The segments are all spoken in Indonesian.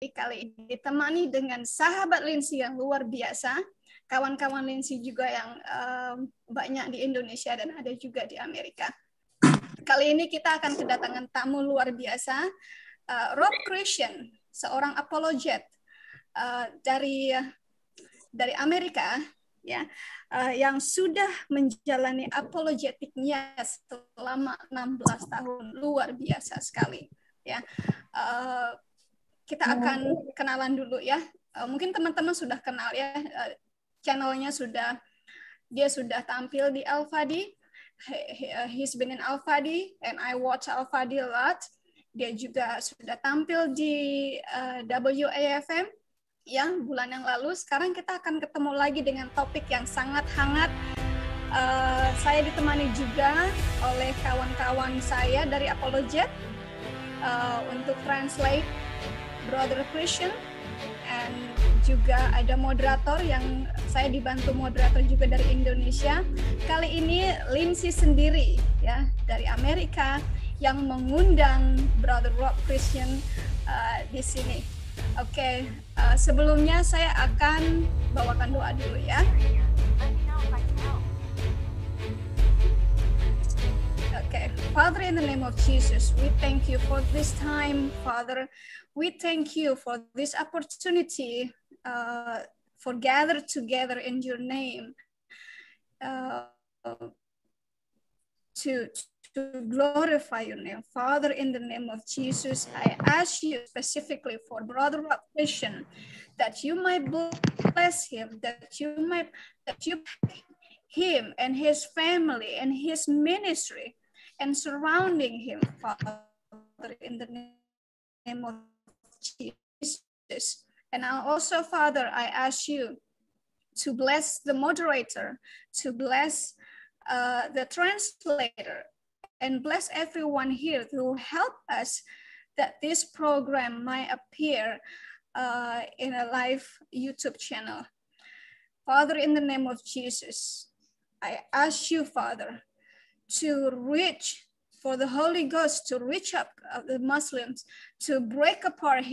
kali ini ditemani dengan sahabat Lindsay yang luar biasa, kawan-kawan Lindsay juga yang banyak di Indonesia dan ada juga di Amerika. Kali ini kita akan kedatangan tamu luar biasa, Rob Christian, seorang apologet dari Amerika, ya, yang sudah menjalani apologetiknya selama 16 tahun, luar biasa sekali, ya. Kita akan kenalan dulu ya. Mungkin teman-teman sudah kenal ya, channelnya dia sudah tampil di Al-Fadi. He's been in Al-Fadi and I watch Al-Fadi a lot. Dia juga sudah tampil di WAFM ya bulan yang lalu. Sekarang kita akan ketemu lagi dengan topik yang sangat hangat. Saya ditemani juga oleh kawan-kawan saya dari Apologet untuk translate Brother Christian, and juga ada moderator yang saya dibantu moderator juga dari Indonesia. Kali ini Lindsay sendiri ya dari Amerika yang mengundang Brother Rob Christian di sini. Oke, sebelumnya saya akan bawakan doa dulu ya. Okay, Father, in the name of Jesus, we thank you for this time, Father. We thank you for this opportunity for gathered together in your name to glorify your name. Father, in the name of Jesus, I ask you specifically for Brother Rob Christian that you might bless him, that you him and his family and his ministry and surrounding him, Father, in the name of Jesus. And also, Father, I ask you to bless the moderator, to bless the translator, and bless everyone here to help us that this program might appear in a live YouTube channel. Father, in the name of Jesus, I ask you, Father, to reach for the Holy Ghost to reach up the Muslims, to break apart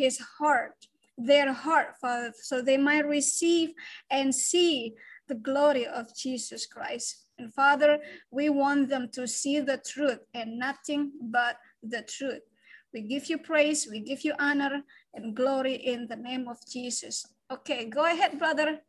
their heart, Father, so they might receive and see the glory of Jesus Christ. And Father, we want them to see the truth and nothing but the truth. We give you praise, we give you honor and glory in the name of Jesus. Okay, go ahead, brother.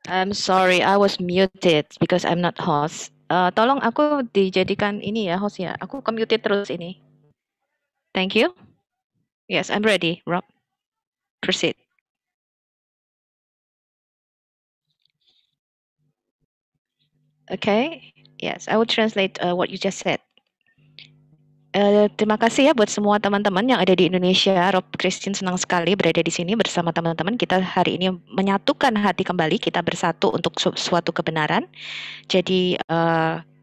I'm sorry, I was muted because I'm not host. Tolong aku dijadikan ini ya host ya. Aku ke-muted terus ini. Thank you. Yes, I'm ready, Rob. Proceed. Okay. Yes, I will translate what you just said. Terima kasih ya buat semua teman-teman yang ada di Indonesia. Rob Christian senang sekali berada di sini bersama teman-teman. Kita hari ini menyatukan hati kembali, kita bersatu untuk suatu kebenaran. Jadi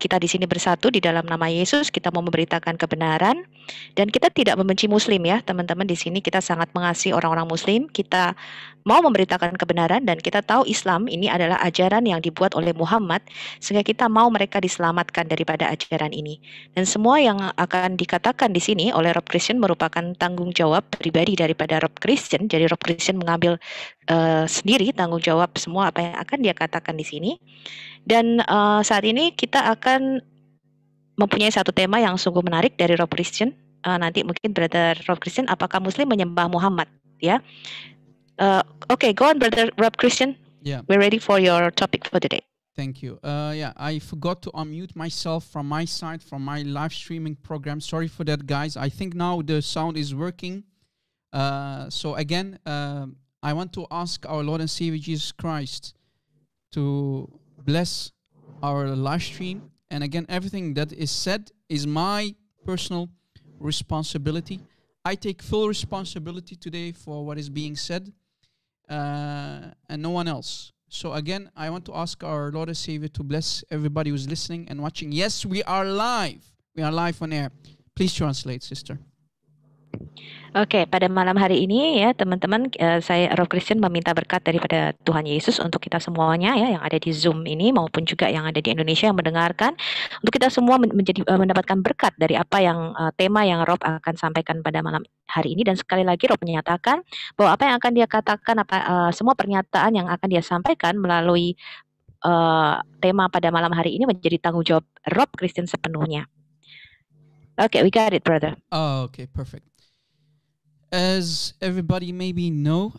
kita di sini bersatu di dalam nama Yesus, kita mau memberitakan kebenaran dan kita tidak membenci muslim ya, teman-teman. Di sini kita sangat mengasihi orang-orang muslim. Kita mau memberitakan kebenaran dan kita tahu Islam ini adalah ajaran yang dibuat oleh Muhammad sehingga kita mau mereka diselamatkan daripada ajaran ini. Dan semua yang akan dikatakan di sini oleh Rob Christian merupakan tanggung jawab pribadi daripada Rob Christian. Jadi Rob Christian mengambil sendiri tanggung jawab semua apa yang akan dia katakan di sini. Dan saat ini kita akan mempunyai satu tema yang sungguh menarik dari Rob Christian. Nanti mungkin Brother Rob Christian, apakah Muslim menyembah Muhammad? Ya, okay, go on, Brother Rob Christian. Yeah. We're ready for your topic for today. Thank you. Yeah, I forgot to unmute myself from my side, from my live streaming program. Sorry for that, guys. I think now the sound is working. So again, I want to ask our Lord and Savior Jesus Christ to bless our live stream. And again, everything that is said is my personal responsibility. I take full responsibility today for what is being said, and no one else. So again, I want to ask our Lord and Savior to bless everybody who's listening and watching. Yes, we are live. We are live on air. Please translate, sister. Oke, pada malam hari ini ya teman-teman, saya Rob Christian meminta berkat daripada Tuhan Yesus untuk kita semuanya ya yang ada di Zoom ini maupun juga yang ada di Indonesia yang mendengarkan, untuk kita semua mendapatkan berkat dari apa yang tema yang Rob akan sampaikan pada malam hari ini. Dan sekali lagi Rob menyatakan bahwa apa yang akan dia katakan, semua pernyataan yang akan dia sampaikan melalui tema pada malam hari ini menjadi tanggung jawab Rob Christian sepenuhnya. Okay, we got it, brother. Oh, okay, perfect. As everybody maybe know,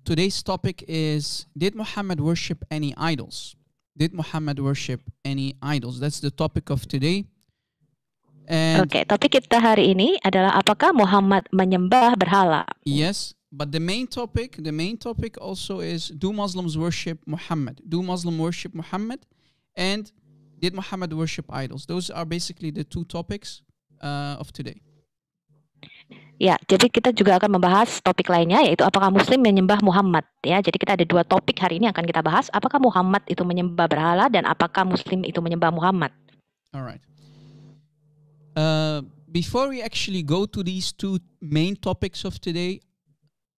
today's topic is, did Muhammad worship any idols? Did Muhammad worship any idols? That's the topic of today. And okay, topik kita hari ini adalah apakah Muhammad menyembah berhala? Yes, but the main topic also is, do Muslims worship Muhammad? Do Muslims worship Muhammad? And did Muhammad worship idols? Those are basically the two topics of today. Ya, jadi kita juga akan membahas topik lainnya, yaitu apakah Muslim menyembah Muhammad. Ya, jadi kita ada dua topik hari ini akan kita bahas. Apakah Muhammad itu menyembah berhala dan apakah Muslim itu menyembah Muhammad. Alright. Before we actually go to these two main topics of today,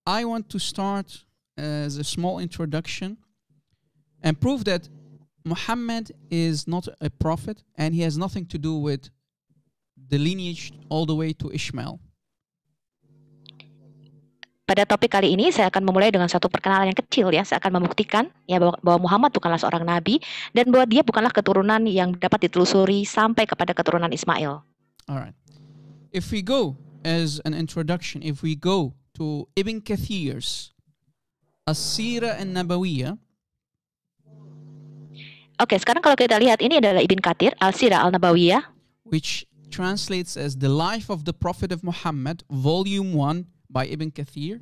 I want to start as a small introduction and prove that Muhammad is not a prophet and he has nothing to do with the lineage all the way to Ishmael. Pada topik kali ini saya akan memulai dengan satu perkenalan yang kecil ya. Saya akan membuktikan ya bahwa Muhammad bukanlah seorang nabi dan bahwa dia bukanlah keturunan yang dapat ditelusuri sampai kepada keturunan Ismail. Alright. If we go as an introduction, if we go to Ibn Kathir's As-Sirah An-Nabawiyah. Oke, sekarang kalau kita lihat ini adalah Ibn Kathir Al-Sirah Al-Nabawiyah, which translates as The Life of the Prophet of Muhammad, Volume 1 by Ibn Kathir.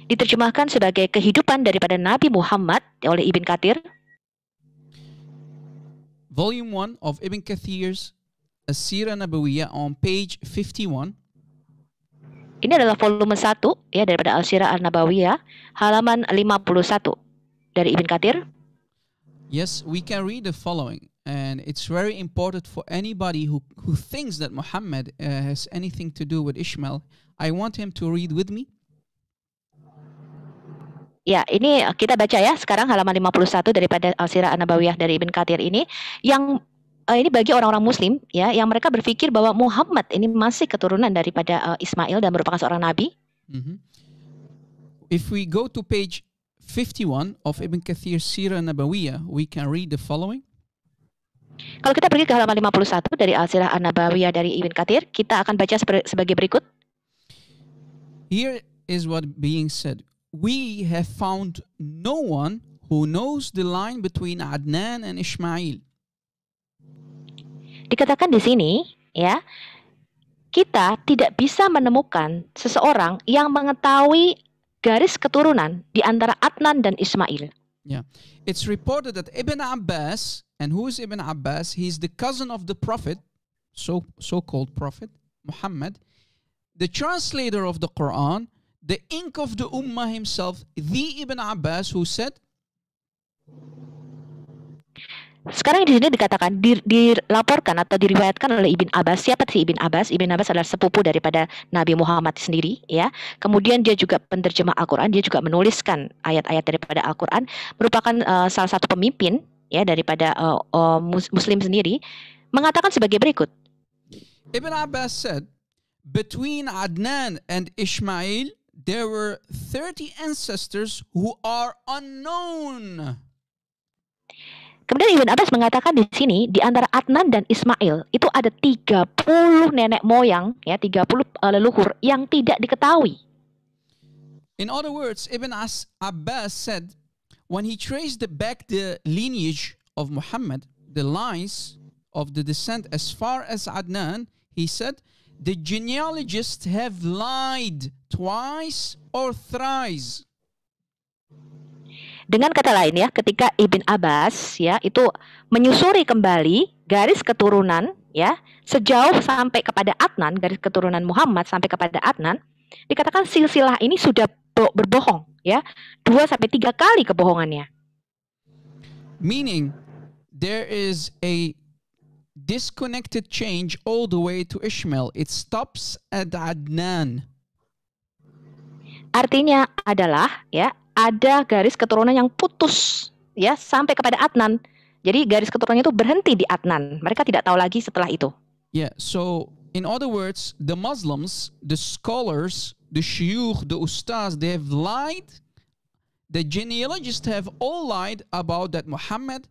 Diterjemahkan sebagai kehidupan daripada Nabi Muhammad oleh Ibn Kathir. Volume 1 of Ibn Kathir's As-Sirah Nabawiyah on page 51. Ini adalah volume 1 ya daripada Al-Sirah Al-Nabawiyah, halaman 51 dari Ibn Kathir. Yes, we can read the following, and it's very important for anybody who thinks that Muhammad has anything to do with Ishmael. I want him to read with me. Ya, ini kita baca ya sekarang halaman 51 daripada Al-Sirah An-Nabawiyah dari Ibn Kathir ini, yang ini bagi orang-orang Muslim ya yang mereka berpikir bahwa Muhammad ini masih keturunan daripada Ismail dan merupakan seorang nabi. If we go to page 51 of Ibn Kathir's Sirah Nabawiyah, we can read the following. Kalau kita pergi ke halaman 51 dari Al-Sirah An-Nabawiyah dari Ibn Kathir, kita akan baca sebagai berikut. Here is what being said. We have found no one who knows the line between Adnan and Ishmael. Dikatakan di sini, ya, kita tidak bisa menemukan seseorang yang mengetahui garis keturunan di antara Adnan dan Ismail. Yeah. It's reported that Ibn Abbas, and who is Ibn Abbas? He's the cousin of the Prophet, so-called Prophet, Muhammad, the translator of the Quran, the ink of the Ummah himself, the Ibn Abbas, who said, sekarang di sini dikatakan dilaporkan atau diriwayatkan oleh Ibn Abbas. Siapa sih Ibn Abbas? Ibn Abbas adalah sepupu daripada Nabi Muhammad sendiri, ya. Kemudian dia juga penterjemah Al-Quran, dia juga menuliskan ayat-ayat daripada Al-Quran, merupakan salah satu pemimpin ya daripada Muslim sendiri, mengatakan sebagai berikut. Ibn Abbas said, between Adnan and Ishmael, there were 30 ancestors who are unknown. Kemudian Ibn Abbas mengatakan di sini, di antara Adnan dan Ismail, itu ada 30 nenek moyang, ya 30 leluhur yang tidak diketahui. In other words, Ibn Abbas said, when he traced back the lineage of Muhammad, the lines of the descent as far as Adnan, he said, the genealogists have lied twice or thrice. Dengan kata lain ya, ketika Ibn Abbas ya itu menyusuri kembali garis keturunan ya sejauh sampai kepada Adnan, garis keturunan Muhammad sampai kepada Adnan, dikatakan silsilah ini sudah berbohong ya 2 sampai 3 kali kebohongannya. Meaning there is a disconnected change all the way to Ishmael. It stops at Adnan. Artinya adalah ya ada garis keturunan yang putus ya sampai kepada Adnan. Jadi garis keturunannya itu berhenti di Adnan. Mereka tidak tahu lagi setelah itu. Yeah, so in other words, the Muslims, the scholars, the shuyukh, the ustaz, they have lied. The genealogists have all lied about that Muhammad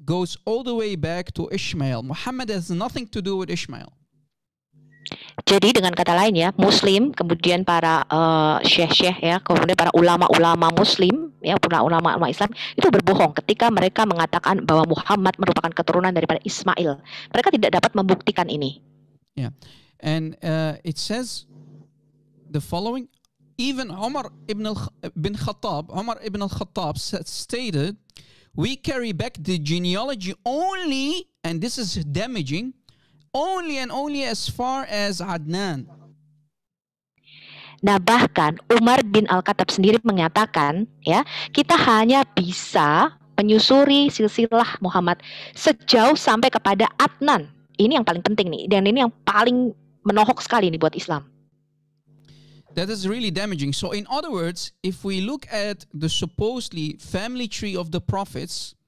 goes all the way back to Ishmael. Muhammad has nothing to do with Ishmael. Jadi dengan kata lain ya, Muslim, kemudian para syekh-syekh ya, kemudian para ulama-ulama Muslim ya, ulama-ulama Islam itu berbohong ketika mereka mengatakan bahwa Muhammad merupakan keturunan daripada Ismail. Mereka tidak dapat membuktikan ini. Yeah, and it says the following. Even Umar ibn al-Khattab stated, we carry back the genealogy only, and this is damaging, only and only as far as Adnan. Nah bahkan Umar bin Al-Khattab sendiri mengatakan ya kita hanya bisa menyusuri silsilah Muhammad sejauh sampai kepada Adnan. Ini yang paling penting nih, dan ini yang paling menohok sekali nih buat Islam. That is really damaging. So in other words, if we look at the supposedly family tree of the prophets,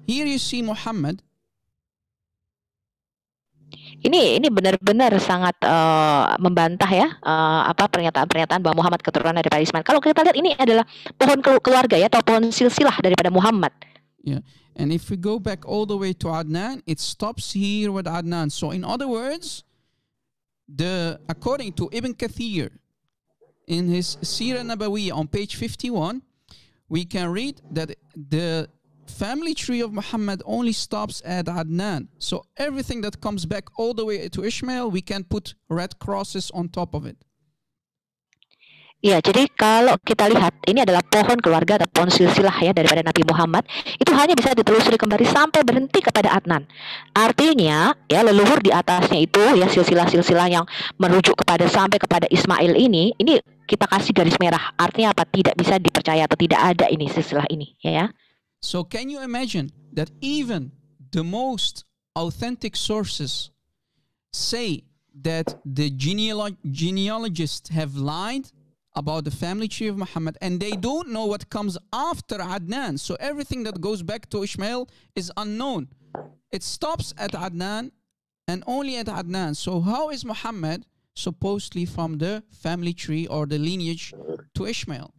here you see Muhammad. Ini benar-benar sangat membantah ya apa pernyataan-pernyataan bahwa Muhammad keturunan daripada Ismail. Kalau kita lihat ini adalah pohon keluarga ya atau pohon silsilah daripada Muhammad. Yeah. And if we go back all the way to Adnan, it stops here with Adnan. So in other words, according to Ibn Kathir in his Sirah Nabawiyya on page 51, we can read that the family tree of Muhammad only stops at Adnan. So everything that comes back all the way to Ishmael, we can put red crosses on top of it. Ya, jadi kalau kita lihat ini adalah pohon keluarga atau pohon silsilah ya daripada Nabi Muhammad, itu hanya bisa ditelusuri kembali sampai berhenti kepada Adnan. Artinya ya leluhur di atasnya itu ya silsilah-silsilah yang merujuk kepada sampai kepada Ismail ini kita kasih garis merah. Artinya apa? Tidak bisa dipercaya atau tidak ada ini silsilah ini ya. So can you imagine that even the most authentic sources say that the genealogists have lied about the family tree of Muhammad, and they don't know what comes after Adnan. So everything that goes back to Ishmael is unknown. It stops at Adnan and only at Adnan. So how is Muhammad supposedly from the family tree or the lineage to Ishmael?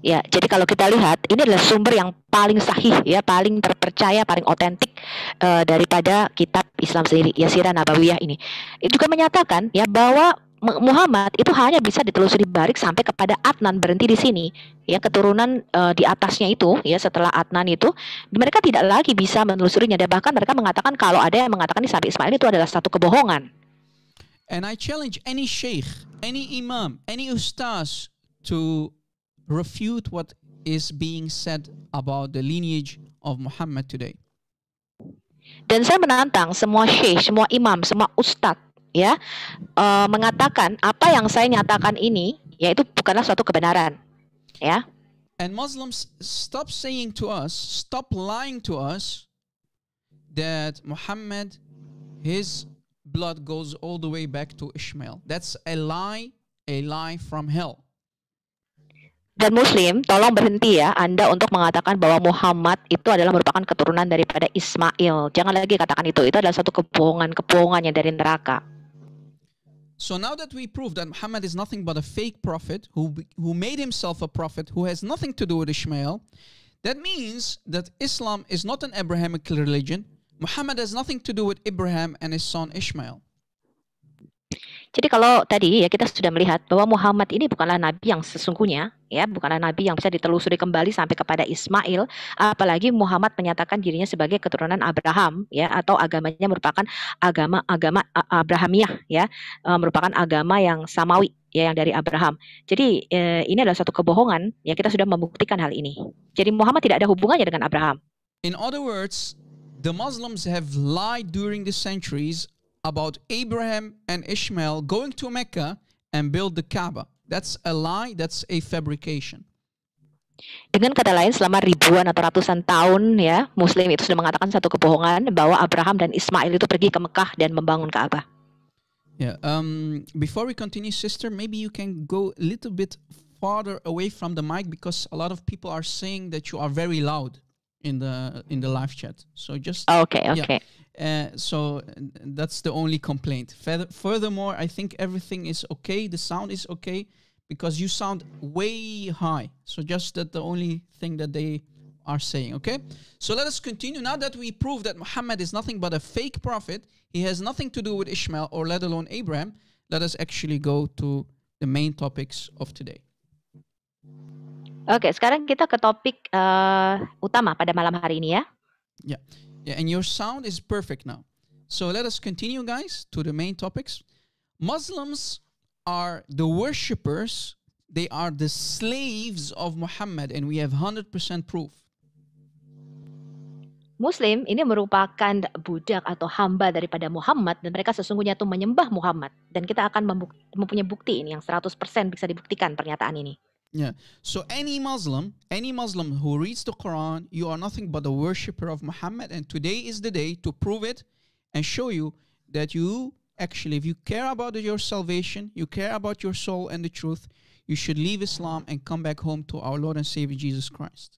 Ya, jadi kalau kita lihat ini adalah sumber yang paling sahih ya, paling terpercaya, paling otentik daripada kitab Islam sendiri, ya Sirah Nabawiyah ini. Itu juga menyatakan ya bahwa Muhammad itu hanya bisa ditelusuri balik sampai kepada Adnan, berhenti di sini. Ya, keturunan di atasnya itu ya setelah Adnan itu mereka tidak lagi bisa menelusurinya, dan bahkan mereka mengatakan kalau ada yang mengatakan sampai Ismail itu adalah satu kebohongan. And I challenge any sheikh, any imam, any ustaz to refute what is being said about the lineage of Muhammad today. Dan saya menantang semua syekh, semua imam, semua ustadz, ya, mengatakan apa yang saya nyatakan ini, yaitu bukanlah suatu kebenaran, ya. And Muslims, stop saying to us, stop lying to us that Muhammad, his blood goes all the way back to Ishmael. That's a lie from hell. Dan Muslim, tolong berhenti ya Anda untuk mengatakan bahwa Muhammad itu adalah merupakan keturunan daripada Ismail. Jangan lagi katakan itu. Itu adalah satu kebohongan yang dari neraka. So now that we prove that Muhammad is nothing but a fake prophet who made himself a prophet who has nothing to do with Ishmael, that means that Islam is not an Abrahamic religion. Muhammad has nothing to do with Abraham and his son Ishmael. Jadi kalau tadi ya kita sudah melihat bahwa Muhammad ini bukanlah nabi yang sesungguhnya, ya, bukanlah nabi yang bisa ditelusuri kembali sampai kepada Ismail, apalagi Muhammad menyatakan dirinya sebagai keturunan Abraham, ya, atau agamanya merupakan agama Abrahamiah, ya, merupakan agama yang samawi, ya, yang dari Abraham. Jadi ini adalah satu kebohongan, ya, kita sudah membuktikan hal ini. Jadi Muhammad tidak ada hubungannya dengan Abraham. In other words, the Muslims have lied during the centuries about Abraham and Ishmael going to Mecca and build the Kaaba. That's a lie, that's a fabrication. Dengan kata lain, selama ribuan atau ratusan tahun, ya, Muslim itu sudah mengatakan satu kebohongan bahwa Abraham dan Ismail itu pergi ke Mekah dan membangun Kaabah. Yeah. Before we continue, sister, maybe you can go a little bit farther away from the mic because a lot of people are saying that you are very loud in the live chat. So just Okay. Yeah. So that's the only complaint. Furthermore, I think everything is okay. The sound is okay because you sound way high. So just that the only thing that they are saying. Okay. So let us continue. Now that we prove that Muhammad is nothing but a fake prophet, he has nothing to do with Ishmael or let alone Abraham. Let us actually go to the main topics of today. Oke, sekarang kita ke topik utama pada malam hari ini ya. Yeah, and your sound is perfect now. So let us continue, guys, to the main topics. Muslims are the worshippers. They are the slaves of Muhammad, and we have 100% proof. Muslim ini merupakan budak atau hamba daripada Muhammad dan mereka sesungguhnya itu menyembah Muhammad. Dan kita akan mempunyai bukti ini yang 100% bisa dibuktikan pernyataan ini. Yeah. So any Muslim who reads the Quran, you are nothing but a worshipper of Muhammad, and today is the day to prove it and show you that you actually, if you care about your salvation, you care about your soul and the truth, you should leave Islam and come back home to our Lord and Savior Jesus Christ.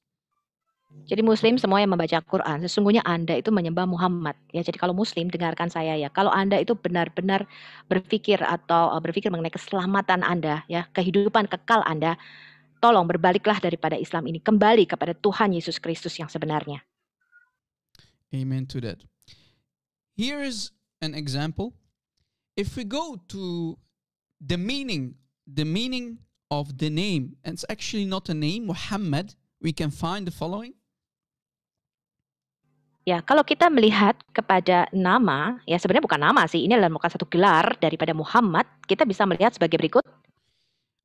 Jadi Muslim semua yang membaca Quran, sesungguhnya Anda itu menyembah Muhammad. Ya, jadi kalau Muslim dengarkan saya ya, kalau Anda itu benar-benar berpikir mengenai keselamatan Anda, ya, kehidupan kekal Anda, tolong berbaliklah daripada Islam ini, kembali kepada Tuhan Yesus Kristus yang sebenarnya. Amen to that. Here is an example. If we go to the meaning of the name, and it's actually not a name, Muhammad, we can find the following. Ya, kalau kita melihat kepada nama, ya sebenarnya bukan nama sih, ini adalah satu gelar daripada Muhammad, kita bisa melihat sebagai berikut.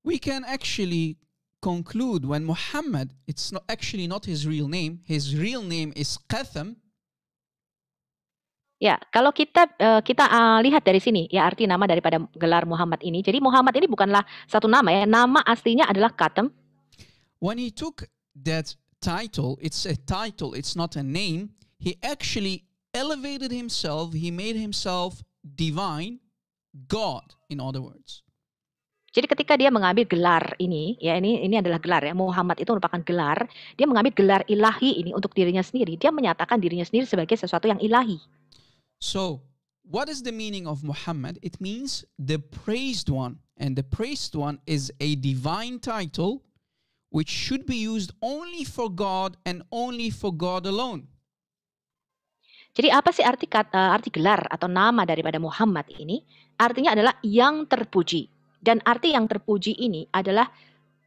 We can actually conclude when Muhammad, it's not his real name is Qatham. Ya, kalau kita lihat dari sini, ya arti nama daripada gelar Muhammad ini. Jadi Muhammad ini bukanlah satu nama ya, nama aslinya adalah Qatham. When he took that title, it's a title, it's not a name. He actually elevated himself, he made himself divine, God, in other words. Jadi ketika dia mengambil gelar ini, ya ini adalah gelar ya, Muhammad itu merupakan gelar, dia mengambil gelar ilahi ini untuk dirinya sendiri, dia menyatakan dirinya sendiri sebagai sesuatu yang ilahi. So, what is the meaning of Muhammad? It means the praised one, and the praised one is a divine title which should be used only for God and only for God alone. Jadi apa sih arti gelar atau nama daripada Muhammad ini? Artinya adalah yang terpuji. Dan arti yang terpuji ini adalah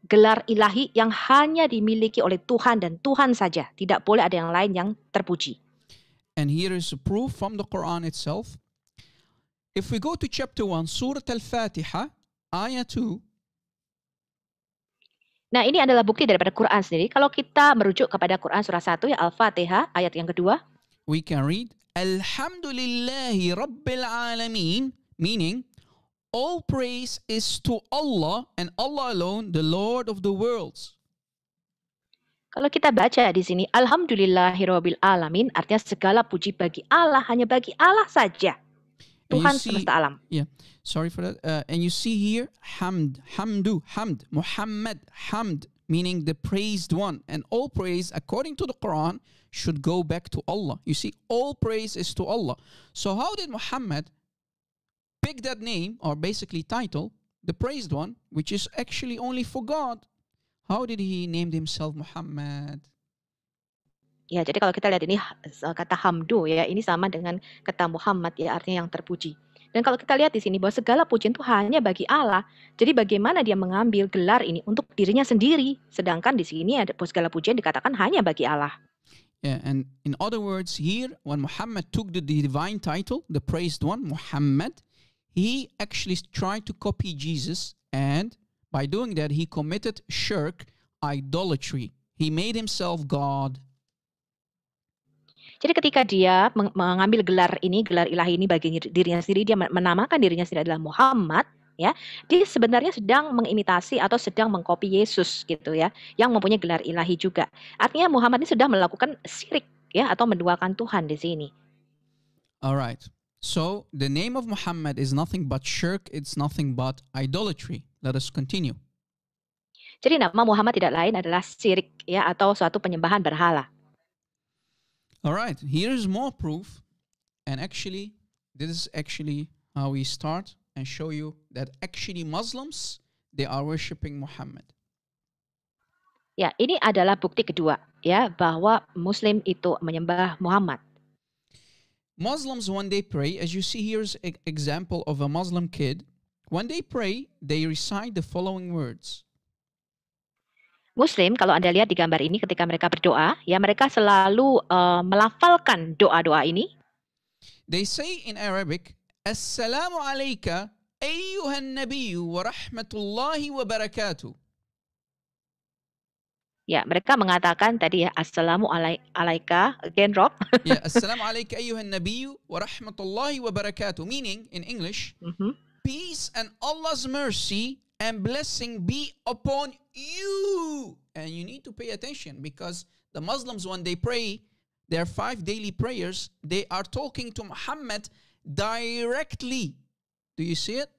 gelar ilahi yang hanya dimiliki oleh Tuhan dan Tuhan saja. Tidak boleh ada yang lain yang terpuji. And here is a proof from the Quran itself. If we go to chapter 1, Surah Al-Fatiha, ayah 2. Nah, ini adalah bukti daripada Quran sendiri. Kalau kita merujuk kepada Quran surah 1 ya Al-Fatihah ayat yang kedua, we can read Alhamdulillahi Rabbil Alameen, meaning all praise is to Allah and Allah alone, the Lord of the worlds. kalau kita baca di sini Alhamdulillahirabbil alamin, artinya segala puji bagi Allah, hanya bagi Allah saja. Tuhan semesta alam. Yeah, sorry for that. And you see here, hamd, hamdu, hamd, Muhammad, hamd, meaning the praised one. And all praise, according to the Quran, should go back to Allah. You see, all praise is to Allah. So how did Muhammad pick that name, or basically title, the praised one, which is actually only for God? How did he name himself Muhammad? Ya, jadi kalau kita lihat ini kata hamdu ya, ini sama dengan kata Muhammad ya, artinya yang terpuji. Dan kalau kita lihat di sini bahwa segala pujian itu hanya bagi Allah. Jadi bagaimana dia mengambil gelar ini untuk dirinya sendiri, sedangkan di sini ada segala pujian dikatakan hanya bagi Allah. Yeah, and in other words, here when Muhammad took the divine title, the praised one, Muhammad, he actually tried to copy Jesus, and by doing that, he committed shirk, idolatry. He made himself God. Jadi ketika dia mengambil gelar ini, gelar ilahi ini bagi dirinya sendiri, dia menamakan dirinya sendiri adalah Muhammad, ya. Dia sebenarnya sedang mengimitasi atau sedang mengkopi Yesus gitu ya, yang mempunyai gelar ilahi juga. Artinya Muhammad ini sudah melakukan syirik ya, atau menduakan Tuhan di sini. Alright. So the name of Muhammad is nothing but shirk, it's nothing but idolatry. Let us continue. Jadi nama Muhammad tidak lain adalah syirik ya, atau suatu penyembahan berhala. Alright, here's more proof. And actually, this is actually how we start and show you that actually Muslims, they are worshiping Muhammad. Ya, ini adalah bukti kedua ya, bahwa Muslim itu menyembah Muhammad. Muslims, when they pray, as you see here's an example of a Muslim kid, when they pray, they recite the following words. Muslim, kalau Anda lihat di gambar ini ketika mereka berdoa, ya mereka selalu melafalkan doa-doa ini. They say in Arabic, Assalamu alayka ayyuhan nabiyyu wa rahmatullahi wa barakatuh. Ya, mereka mengatakan tadi ya, Assalamu alayka, again Rob. Yeah, Assalamu alayka ayyuhan nabiyyu wa rahmatullahi wa barakatuh, meaning in English, peace and Allah's mercy and blessing be upon you. And you need to pay attention because the Muslims, when they pray their 5 daily prayers, they are talking to Muhammad directly. Do you see it?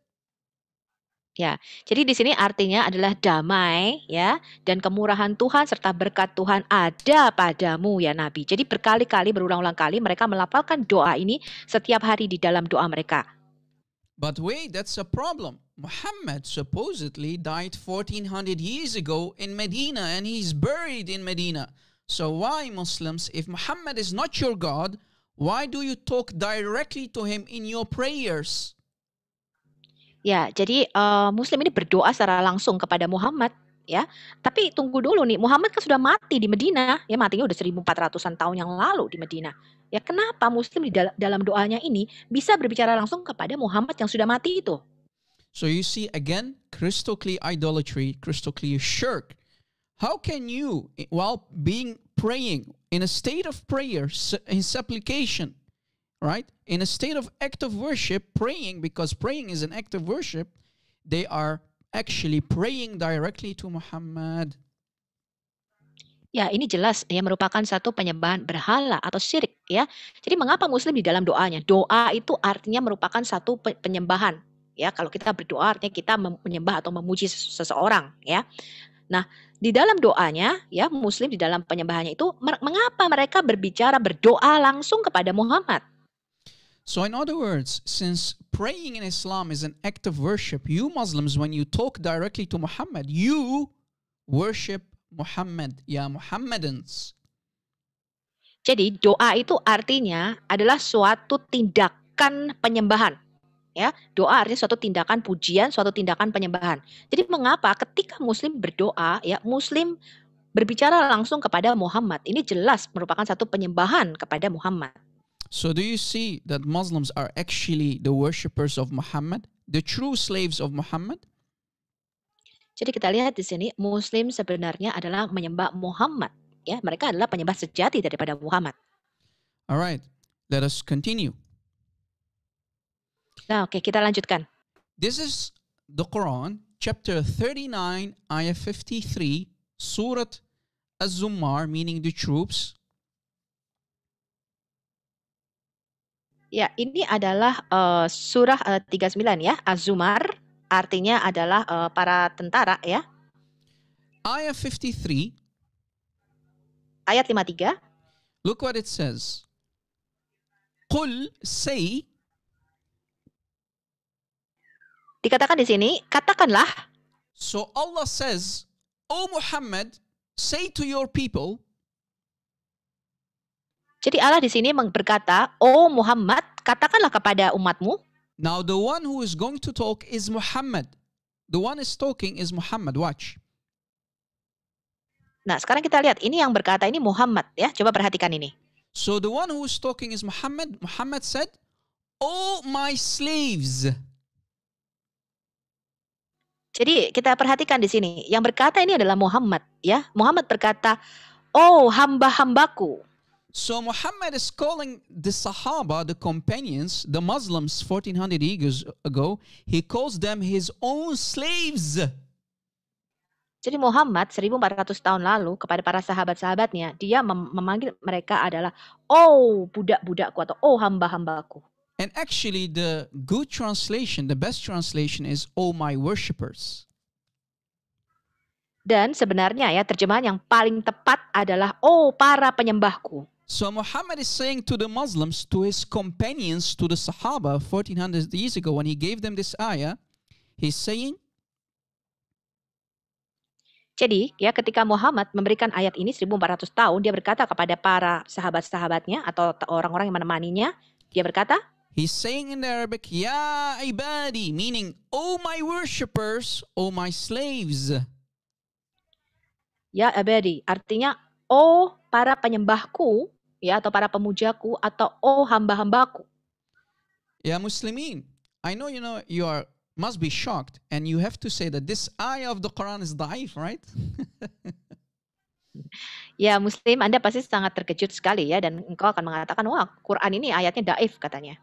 Ya, jadi di sini artinya adalah damai ya, dan kemurahan Tuhan serta berkat Tuhan ada padamu ya Nabi. Jadi berkali-kali, berulang-ulang kali mereka melafalkan doa ini setiap hari di dalam doa mereka. But wait, that's a problem. Muhammad supposedly died 1400 years ago in Medina and he's buried in Medina. So why Muslims, if Muhammad is not your God, why do you talk directly to him in your prayers? Ya, jadi Muslim ini berdoa secara langsung kepada Muhammad ya. Tapi tunggu dulu nih, Muhammad kan sudah mati di Medina, ya matinya udah 1400-an tahun yang lalu di Medina. Ya kenapa Muslim di dalam doanya ini bisa berbicara langsung kepada Muhammad yang sudah mati itu? So you see again, crystal clear idolatry, crystal clear shirk. How can you, while praying in a state of prayer, in supplication, right? In a state of act of worship, praying, because praying is an act of worship, they are actually praying directly to Muhammad. Ya, ini jelas ya merupakan satu penyembahan berhala atau syirik ya. Jadi mengapa Muslim di dalam doanya? Doa itu artinya merupakan satu penyembahan ya. Kalau kita berdoa artinya kita menyembah atau memuji seseorang ya. Nah, di dalam doanya ya Muslim di dalam penyembahannya itu mengapa mereka berdoa langsung kepada Muhammad? So in other words, since praying in Islam is an act of worship, you Muslims, when you talk directly to Muhammad, you worship Muhammad, ya Muhammadans. Jadi doa itu artinya adalah suatu tindakan penyembahan. Ya, doa artinya suatu tindakan pujian, suatu tindakan penyembahan. Jadi mengapa ketika Muslim berdoa, ya Muslim berbicara langsung kepada Muhammad, ini jelas merupakan satu penyembahan kepada Muhammad. So do you see that Muslims are actually the worshippers of Muhammad, the true slaves of Muhammad? Jadi kita lihat di sini Muslim sebenarnya adalah menyembah Muhammad, ya. Mereka adalah penyembah sejati daripada Muhammad. All right, let us continue. Nah, oke, kita lanjutkan. This is the Quran, chapter 39, ayah 53, Surat Az-Zumar, meaning the troops. Ya, ini adalah surah 39 ya, Az-Zumar, artinya adalah para tentara ya. Ayah 53, Ayat 53. look what it says. Qul, say, Dikatakan di sini, katakanlah. so Allah says, O Muhammad, say to your people. Jadi Allah di sini berkata, "Oh Muhammad, katakanlah kepada umatmu." Now the one who is going to talk is Muhammad. The one is talking is Muhammad. Watch. Nah, sekarang kita lihat ini yang berkata ini Muhammad ya. Coba perhatikan ini. So the one who is talking is Muhammad. Muhammad said, "O my slaves." Jadi kita perhatikan di sini, yang berkata ini adalah Muhammad ya. Muhammad berkata, "Oh hamba-hambaku." So Muhammad is calling the Sahaba, the companions, the Muslims 1400 years ago, he calls them his own slaves. Jadi Muhammad 1400 tahun lalu kepada para sahabat-sahabatnya, dia memanggil mereka adalah oh budak-budakku atau oh hamba-hambaku. And actually the good translation, the best translation is oh my worshippers. Dan sebenarnya ya terjemahan yang paling tepat adalah oh para penyembahku. So Muhammad is saying to the Muslims, to his companions, to the Sahaba 1400 years ago when he gave them this ayah, he's saying, jadi ya ketika Muhammad memberikan ayat ini 1400 tahun, dia berkata kepada para sahabat-sahabatnya atau orang-orang yang menemaninya, dia berkata, he's saying in the Arabic, Ya ibadi, meaning, oh my worshippers, oh my slaves. Ya abadi, artinya oh para penyembahku, ya atau para pemujaku atau oh hamba-hambaku. Ya Muslimin, I know you must be shocked and you have to say that this ayah of the Quran is da'if, right? Ya Muslim, Anda pasti sangat terkejut sekali ya dan engkau akan mengatakan, wah Quran ini ayatnya daif katanya.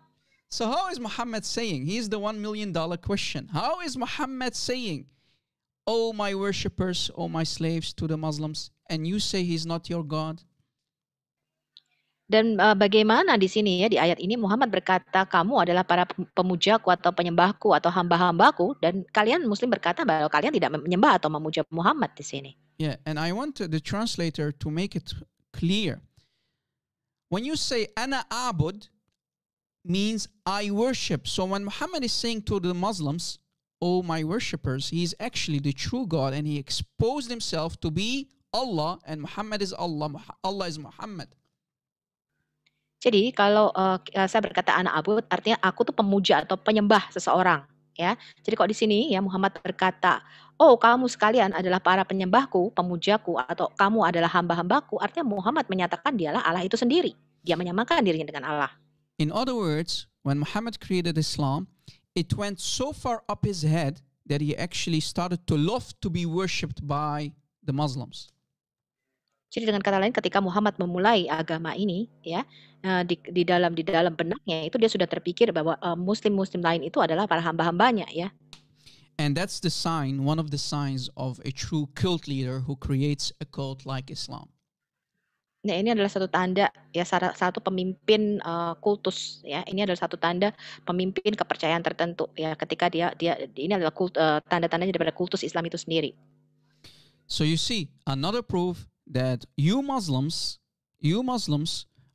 So how is Muhammad saying? Here's the $1 million question. How is Muhammad saying, oh my worshippers, oh my slaves to the Muslims, and you say he's not your God? Dan bagaimana di sini ya di ayat ini Muhammad berkata kamu adalah para pemujaku atau penyembahku atau hamba-hambaku dan kalian Muslim berkata bahwa kalian tidak menyembah atau memuja Muhammad di sini. Yeah, and I want the translator to make it clear. When you say ana abud means I worship. So when Muhammad is saying to the Muslims, oh my worshippers, he is actually the true God and he exposed himself to be Allah and Muhammad is Allah. Allah is Muhammad. Jadi kalau saya berkata anak abud artinya aku tuh pemuja atau penyembah seseorang ya. Jadi kok di sini ya Muhammad berkata, "Oh, kamu sekalian adalah para penyembahku, pemujaku atau kamu adalah hamba-hambaku." Artinya Muhammad menyatakan dialah Allah itu sendiri. Dia menyamakan dirinya dengan Allah. In other words, when Muhammad created Islam, it went so far up his head that he actually started to love to be worshipped by the Muslims. Jadi dengan kata lain ketika Muhammad memulai agama ini ya di dalam benaknya itu dia sudah terpikir bahwa muslim-muslim lain itu adalah para hamba-hambanya ya. And that's the sign, one of the signs of a true cult leader who creates a cult like Islam. Nah, ini adalah satu tanda ya satu pemimpin kultus ya. Ini adalah satu tanda pemimpin kepercayaan tertentu ya ketika dia ini adalah tanda-tandanya daripada kultus Islam itu sendiri. So you see, another proof that you Muslims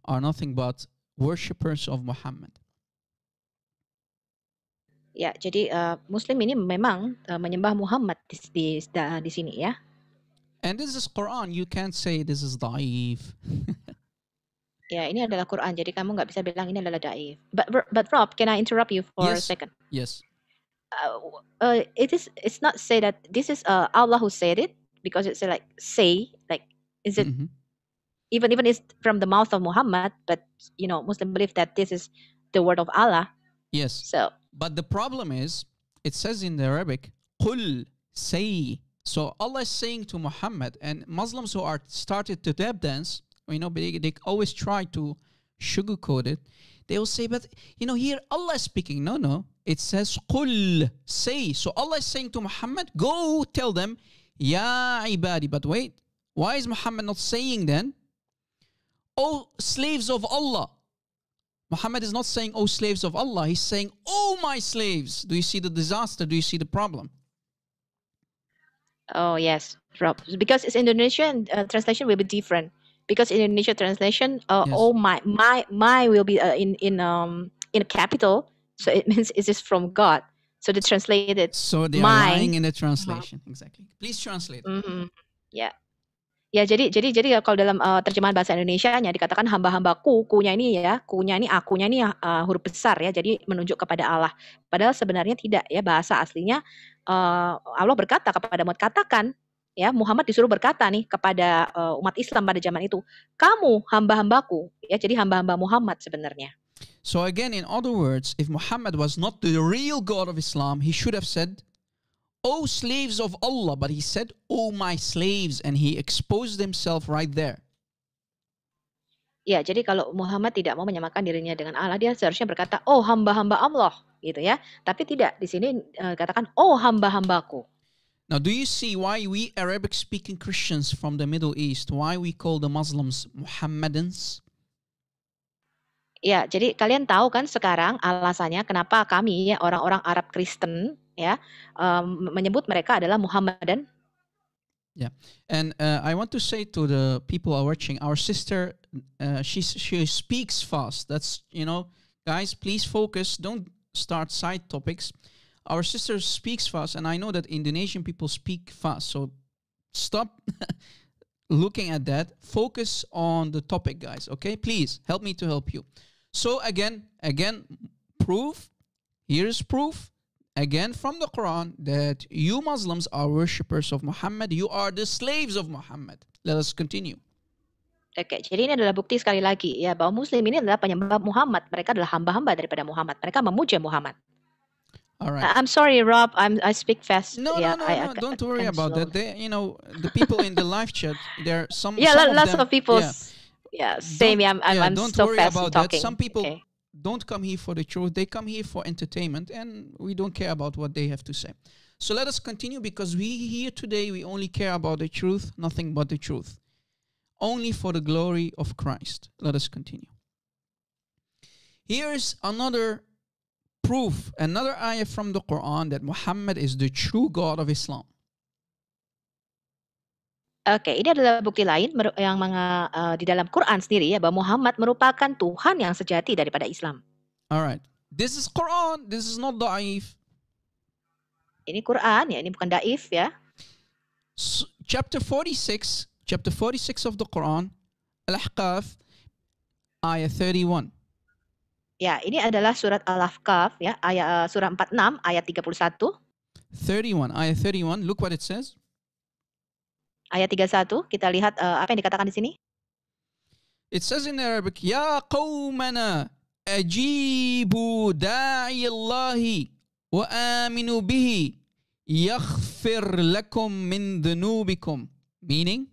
are nothing but worshippers of Muhammad. Ya, jadi Muslim ini memang menyembah Muhammad di sini ya. And this is Quran. You can't say this is da'if. Ya, ini adalah Quran. Jadi kamu nggak bisa bilang ini adalah daif. But Rob, can I interrupt you for a second? Yes. It's not say that this is Allah who said it because it's like say like is it even it's from the mouth of Muhammad, but Muslim believe that this is the word of Allah. Yes. So, but the problem is, it says in the Arabic, "Qul," say, So Allah is saying to Muhammad, and Muslims who are started to tap dance, they always try to sugarcoat it. They will say, but here Allah is speaking. No. It says, Qul, say. So Allah is saying to Muhammad, go tell them, Ya ibadi. But wait, why is Muhammad not saying then, O slaves of Allah? Muhammad is not saying, O slaves of Allah. He's saying, O my slaves. Do you see the disaster? Do you see the problem? Oh yes, Rob. Because it's Indonesian translation will be different. Because in Indonesian translation, Yes. oh my will be in a capital, so it means it is from God. So they translate it. So they are My. lying in the translation. Exactly. Please translate. Mhm. Ya. Ya, jadi kalau dalam terjemahan bahasa Indonesianya dikatakan hamba-hambaku, kunya ini akunya ini huruf besar ya, jadi menunjuk kepada Allah. Padahal sebenarnya tidak ya, bahasa aslinya Allah berkata kepada Muhammad, katakan ya, Muhammad disuruh berkata nih kepada umat Islam pada zaman itu, kamu hamba-hambaku ya, jadi hamba-hamba Muhammad sebenarnya. So again, in other words, if Muhammad was not the real God of Islam, he should have said, O slaves of Allah, but he said, O my slaves, and he exposed himself right there. Ya, jadi kalau Muhammad tidak mau menyamakan dirinya dengan Allah, dia seharusnya berkata, oh hamba-hamba Allah, gitu ya. Tapi tidak, di sini katakan, oh hamba-hambaku. Now, do you see why we Arabic-speaking Christians from the Middle East, why we call the Muslims Muhammadans? Ya, jadi kalian tahu kan sekarang alasannya kenapa kami ya orang-orang Arab Kristen ya menyebut mereka adalah Muhammadan. Yeah, and I want to say to the people who are watching, our sister, she speaks fast. That's, guys, please focus. Don't start side topics. Our sister speaks fast, and I know that Indonesian people speak fast. So stop looking at that. Focus on the topic, guys. Okay, please help me to help you. So again, proof. Here's proof. Again from the Quran that you Muslims are worshippers of Muhammad. You are the slaves of Muhammad. Let us continue. Oke, jadi ini adalah bukti sekali lagi ya bahwa Muslim ini adalah penyembah Muhammad. Mereka adalah hamba-hamba daripada Muhammad. Mereka memuja Muhammad. All right. I'm sorry, Rob. I speak fast. No. Don't worry about that. They, the people in the live chat, there are some. Yeah, some lots them, of people. Yeah. Yeah, same. I'm don't so worry fast about talking. that. Some people Okay. don't come here for the truth. They come here for entertainment, and we don't care about what they have to say. So let us continue, because we here today, we only care about the truth, nothing but the truth. Only for the glory of Christ. Let us continue. Here's another proof, another ayah from the Quran that Muhammad is the true God of Islam. Oke, ini adalah bukti lain yang di dalam Quran sendiri ya bahwa Muhammad merupakan Tuhan yang sejati daripada Islam. Alright, this is Quran, this is not da'if. Ini Quran ya, ini bukan daif ya. So, chapter 46 of the Quran, Al-Ahqaf, ayat 31. Ya, ini adalah surat Al-Ahqaf ya, ayat surah 46 ayat 31. 31, ayat 31, look what it says. Ayat 31, kita lihat apa yang dikatakan di sini. It says in Arabic, Ya qawmana ajibu da'i Allahi wa aminu bihi yaghfir lakum min dhunubikum. Meaning?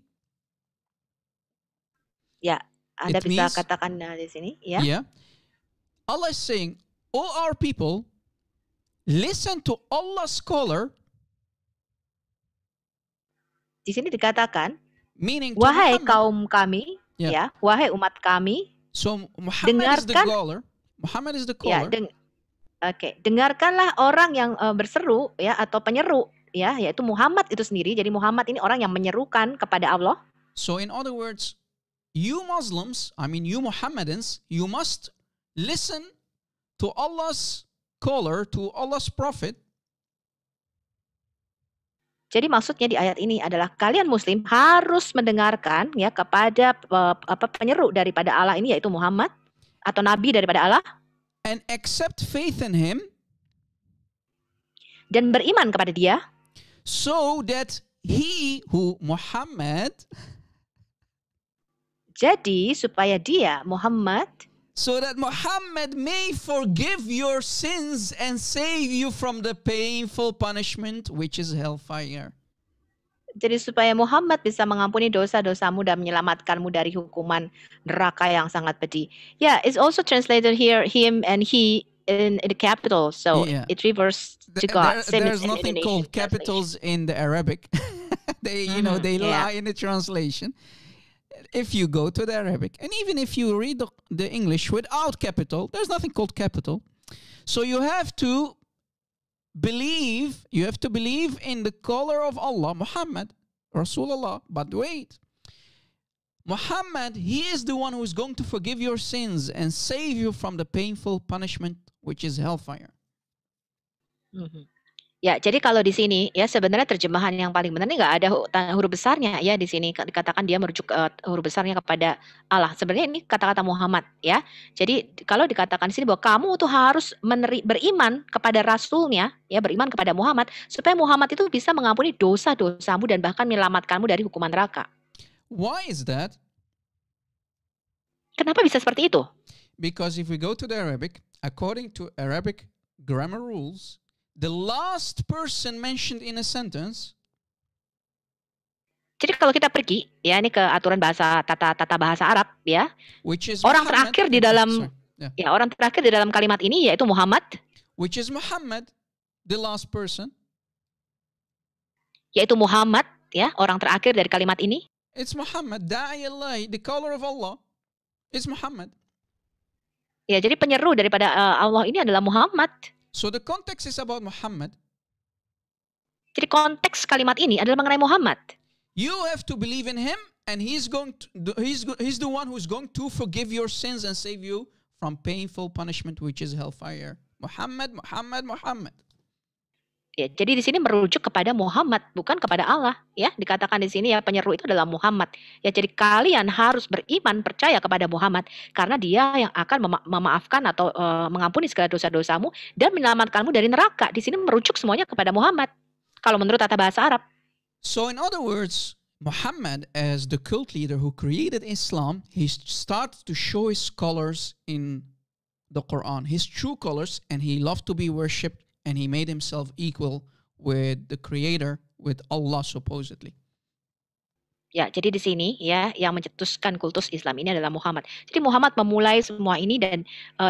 Ya, Anda It bisa means- katakan di sini ya. Yeah. Allah is saying, O our people, listen to Allah's scholar, Di sini dikatakan, meaning to wahai Muhammad. kaum kami, Yeah. ya, wahai umat kami, So Muhammad is the dengarkan- caller. Muhammad is the ya, caller. dengarkanlah orang yang berseru ya atau penyeru ya, yaitu Muhammad itu sendiri. Jadi Muhammad ini orang yang menyerukan kepada Allah. So in other words, you Muslims, I mean you Muhammadans, you must listen to Allah's caller, to Allah's prophet. Jadi maksudnya di ayat ini adalah kalian Muslim harus mendengarkan ya kepada penyeru daripada Allah ini, yaitu Muhammad atau Nabi daripada Allah, And accept faith in him, dan beriman kepada dia, so that he, who Muhammad, jadi supaya dia Muhammad so that Muhammad may forgive your sins and save you from the painful punishment which is hellfire. Jadi supaya Muhammad bisa mengampuni dosa-dosamu dan menyelamatkanmu dari hukuman neraka yang sangat pedih. Yeah, it's also translated here him and he in the capital, so Yeah. it refers to God. Same There's as in nothing Indonesian called capitals in the Arabic. They they Yeah. lie in the translation. If you go to the Arabic, and even if you read the English without capital, there's nothing called capital. So you have to believe in the caller of Allah, Muhammad, Rasulullah. But wait, Muhammad, he is the one who is going to forgive your sins and save you from the painful punishment, which is hellfire. Ya, jadi kalau di sini ya sebenarnya terjemahan yang paling benar ini nggak ada huruf besarnya ya di sini dikatakan dia merujuk huruf besarnya kepada Allah. Sebenarnya ini kata-kata Muhammad ya. Jadi kalau dikatakan di sini bahwa kamu tuh harus beriman kepada Rasulnya ya, beriman kepada Muhammad supaya Muhammad itu bisa mengampuni dosa-dosamu dan bahkan menyelamatkanmu dari hukuman neraka. Why is that? Kenapa bisa seperti itu? Because if we go to the Arabic, according to Arabic grammar rules, the last person mentioned in a sentence. Jadi kalau kita pergi ya ini ke aturan bahasa tata bahasa Arab ya. Which is orang Muhammad, terakhir di dalam yeah. orang terakhir di dalam kalimat ini yaitu Muhammad. Which is Muhammad, the last person. Yaitu Muhammad ya, orang terakhir dari kalimat ini. It's Muhammad, da'i Allah, the caller of Allah. It's Muhammad. Ya, jadi penyeru daripada Allah ini adalah Muhammad. So the context is about Muhammad. Jadi konteks kalimat ini adalah mengenai Muhammad. You have to believe in him, and he's the one who's going to forgive your sins and save you from painful punishment, which is hellfire. Muhammad, Muhammad, Muhammad. Ya, jadi di sini merujuk kepada Muhammad, bukan kepada Allah. Ya, dikatakan di sini ya penyeru itu adalah Muhammad. Ya, jadi kalian harus beriman, percaya kepada Muhammad karena dia yang akan memaafkan atau mengampuni segala dosa-dosamu dan menyelamatkanmu dari neraka. Di sini merujuk semuanya kepada Muhammad. Kalau menurut tata bahasa Arab. So in other words, Muhammad as the cult leader who created Islam, he started to show his colors in the Quran, his true colors, and he loved to be worshipped. And he made himself equal with the Creator, with Allah supposedly. Ya, jadi di sini ya yang mencetuskan kultus Islam ini adalah Muhammad. Jadi Muhammad memulai semua ini dan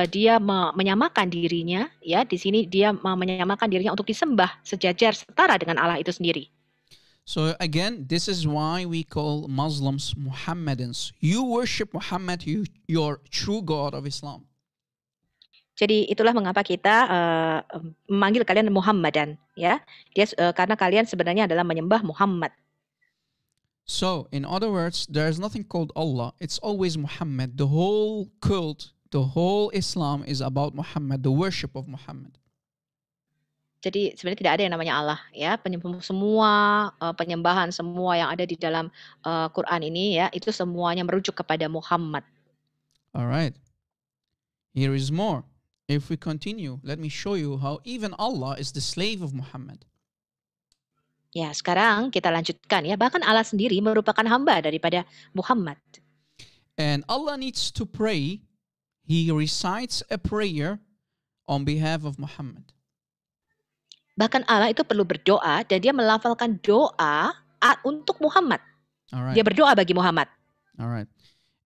dia menyamakan dirinya ya di sini dia menyamakan dirinya untuk disembah sejajar setara dengan Allah itu sendiri. So again, this is why we call Muslims Muhammadans. You worship Muhammad, your true God of Islam. Jadi itulah mengapa kita memanggil kalian Muhammadan, ya. Dia karena kalian sebenarnya adalah menyembah Muhammad. So, in other words, there is nothing called Allah. It's always Muhammad. The whole cult, the whole Islam is about Muhammad, the worship of Muhammad. Jadi sebenarnya tidak ada yang namanya Allah, ya. Semua penyembahan semua yang ada di dalam Quran ini, ya, itu semuanya merujuk kepada Muhammad. Alright. Here is more. If we continue, let me show you how even Allah is the slave of Muhammad. Ya, sekarang kita lanjutkan ya. Bahkan Allah sendiri merupakan hamba daripada Muhammad. And Allah needs to pray. He recites a prayer on behalf of Muhammad. Bahkan Allah itu perlu berdoa dan dia melafalkan doa untuk Muhammad. Alright. Dia berdoa bagi Muhammad. Alright.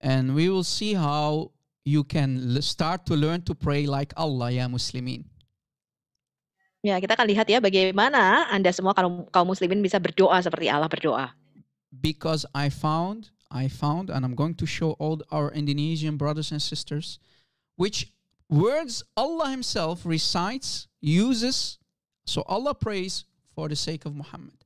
And we will see how you can start to learn to pray like Allah, ya Muslimin. Ya, kita akan lihat ya bagaimana Anda semua kaum muslimin bisa berdoa seperti Allah berdoa. Because I found, and I'm going to show all our Indonesian brothers and sisters, which words Allah Himself recites, uses, so Allah prays for the sake of Muhammad.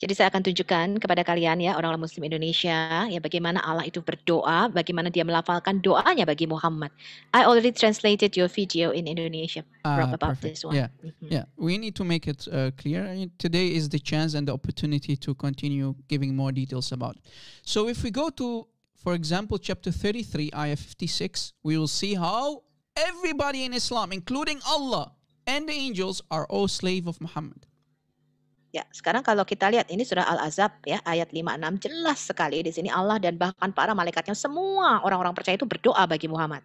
Jadi saya akan tunjukkan kepada kalian ya orang Muslim Indonesia ya bagaimana Allah itu berdoa, bagaimana dia melafalkan doanya bagi Muhammad. I already translated your video in Indonesia about perfect. this one. Yeah, yeah. We need to make it clear. Today is the chance and the opportunity to continue giving more details about it. So if we go to, for example, chapter 33, ayah 56, we will see how everybody in Islam, including Allah and the angels, are all slave of Muhammad. Ya, sekarang kalau kita lihat ini surah Al-Ahzab ya ayat 56 jelas sekali di sini Allah dan bahkan para malaikatnya semua orang-orang percaya itu berdoa bagi Muhammad.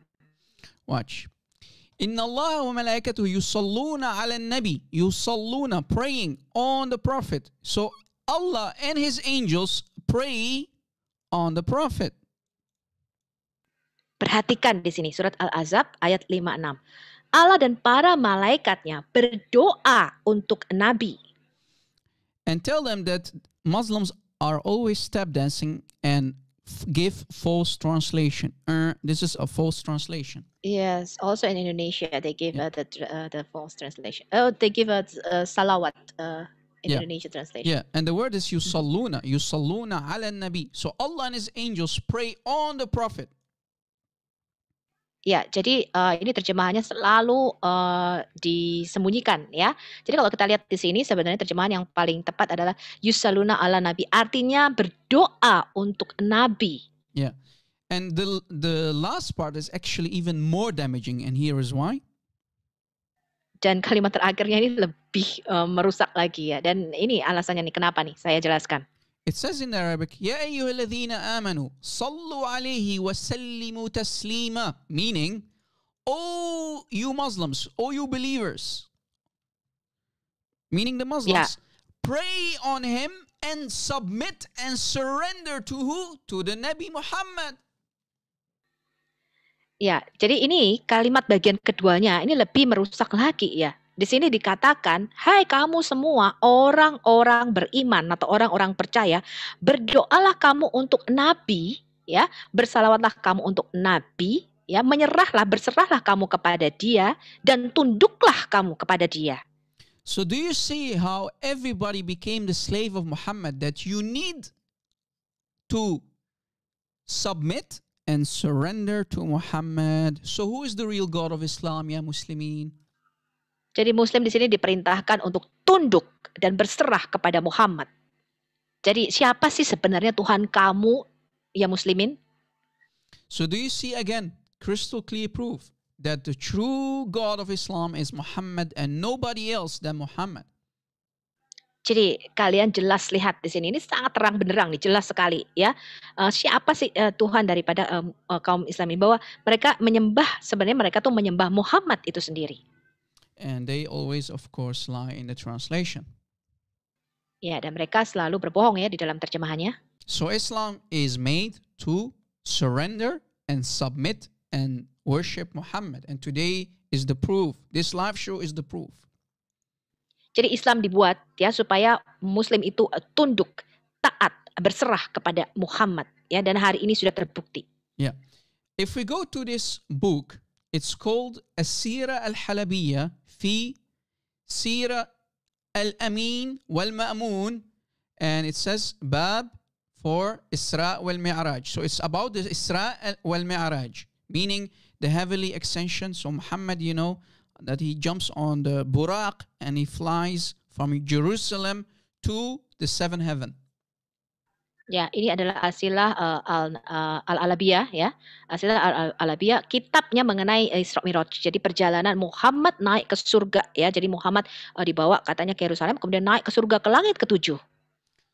Watch. Inna Allah wa malaikatuhu yusalluna ala nabi. Yusalluna, praying on the prophet. So Allah and His angels pray on the Prophet. Perhatikan di sini surat Al-Ahzab ayat 56. Allah dan para malaikatnya berdoa untuk Nabi. And tell them that Muslims are always step dancing and give false translation. This is a false translation. Yes, also in Indonesia they give the false translation. Oh, they give salawat in Indonesia translation. Yeah, and the word is yusalluna ala nabi. So Allah and His angels pray on the Prophet. Ya, jadi ini terjemahannya selalu disembunyikan ya. Jadi kalau kita lihat di sini sebenarnya terjemahan yang paling tepat adalah yusalluna ala nabi, artinya berdoa untuk nabi. Yeah. And the last part is actually even more damaging, and here is why. Dan kalimat terakhirnya ini lebih merusak lagi ya. Dan ini alasannya nih kenapa nih, saya jelaskan. It says in Arabic, Ya ayyuhalladhina amanu, sallu alayhi wa sallimu taslima. Meaning, oh you Muslims, oh you believers. Meaning the Muslims, pray on him and submit and surrender to who? To the Nabi Muhammad. Ya, jadi ini kalimat bagian keduanya ini lebih merusak lagi ya. Di sini dikatakan, hai kamu semua orang-orang beriman atau orang-orang percaya, berdoalah kamu untuk Nabi, ya, bersalawatlah kamu untuk Nabi, ya, berserahlah kamu kepada Dia dan tunduklah kamu kepada Dia. So do you see how everybody became the slave of Muhammad, that you need to submit and surrender to Muhammad? So who is the real God of Islam, ya Muslimin? Jadi Muslim di sini diperintahkan untuk tunduk dan berserah kepada Muhammad. Jadi siapa sih sebenarnya Tuhan kamu, ya Muslimin? So do you see again crystal clear proof that the true God of Islam is Muhammad and nobody else than Muhammad? Jadi kalian jelas lihat di sini, ini sangat terang benderang nih, jelas sekali ya. Siapa sih Tuhan daripada kaum Islami, bahwa mereka sebenarnya mereka tuh menyembah Muhammad itu sendiri. And they always, of course, lie in the translation. Ya, dan mereka selalu berbohong ya di dalam terjemahannya. So Islam is made to surrender and submit and worship Muhammad. And today is the proof. This live show is the proof. Jadi Islam dibuat ya supaya Muslim itu tunduk, taat, berserah kepada Muhammad. Ya, dan hari ini sudah terbukti. Yeah. If we go to this book, it's called As-Sira Al-Halabiyya fi Sira Al-Amin wal-Ma'mun, and it says Bab for Isra wal-Mi'raj. So it's about the Isra wal-Mi'raj, meaning the heavenly ascension. So Muhammad, you know, that he jumps on the Buraq and he flies from Jerusalem to the seventh heaven. Ya, ini adalah Asilah Al-Alabiyah ya. Asilah Al-Alabiyah, kitabnya mengenai Isra Mi'raj. Jadi perjalanan Muhammad naik ke surga ya. Jadi Muhammad dibawa katanya ke Yerusalem, kemudian naik ke surga ke langit ke-7.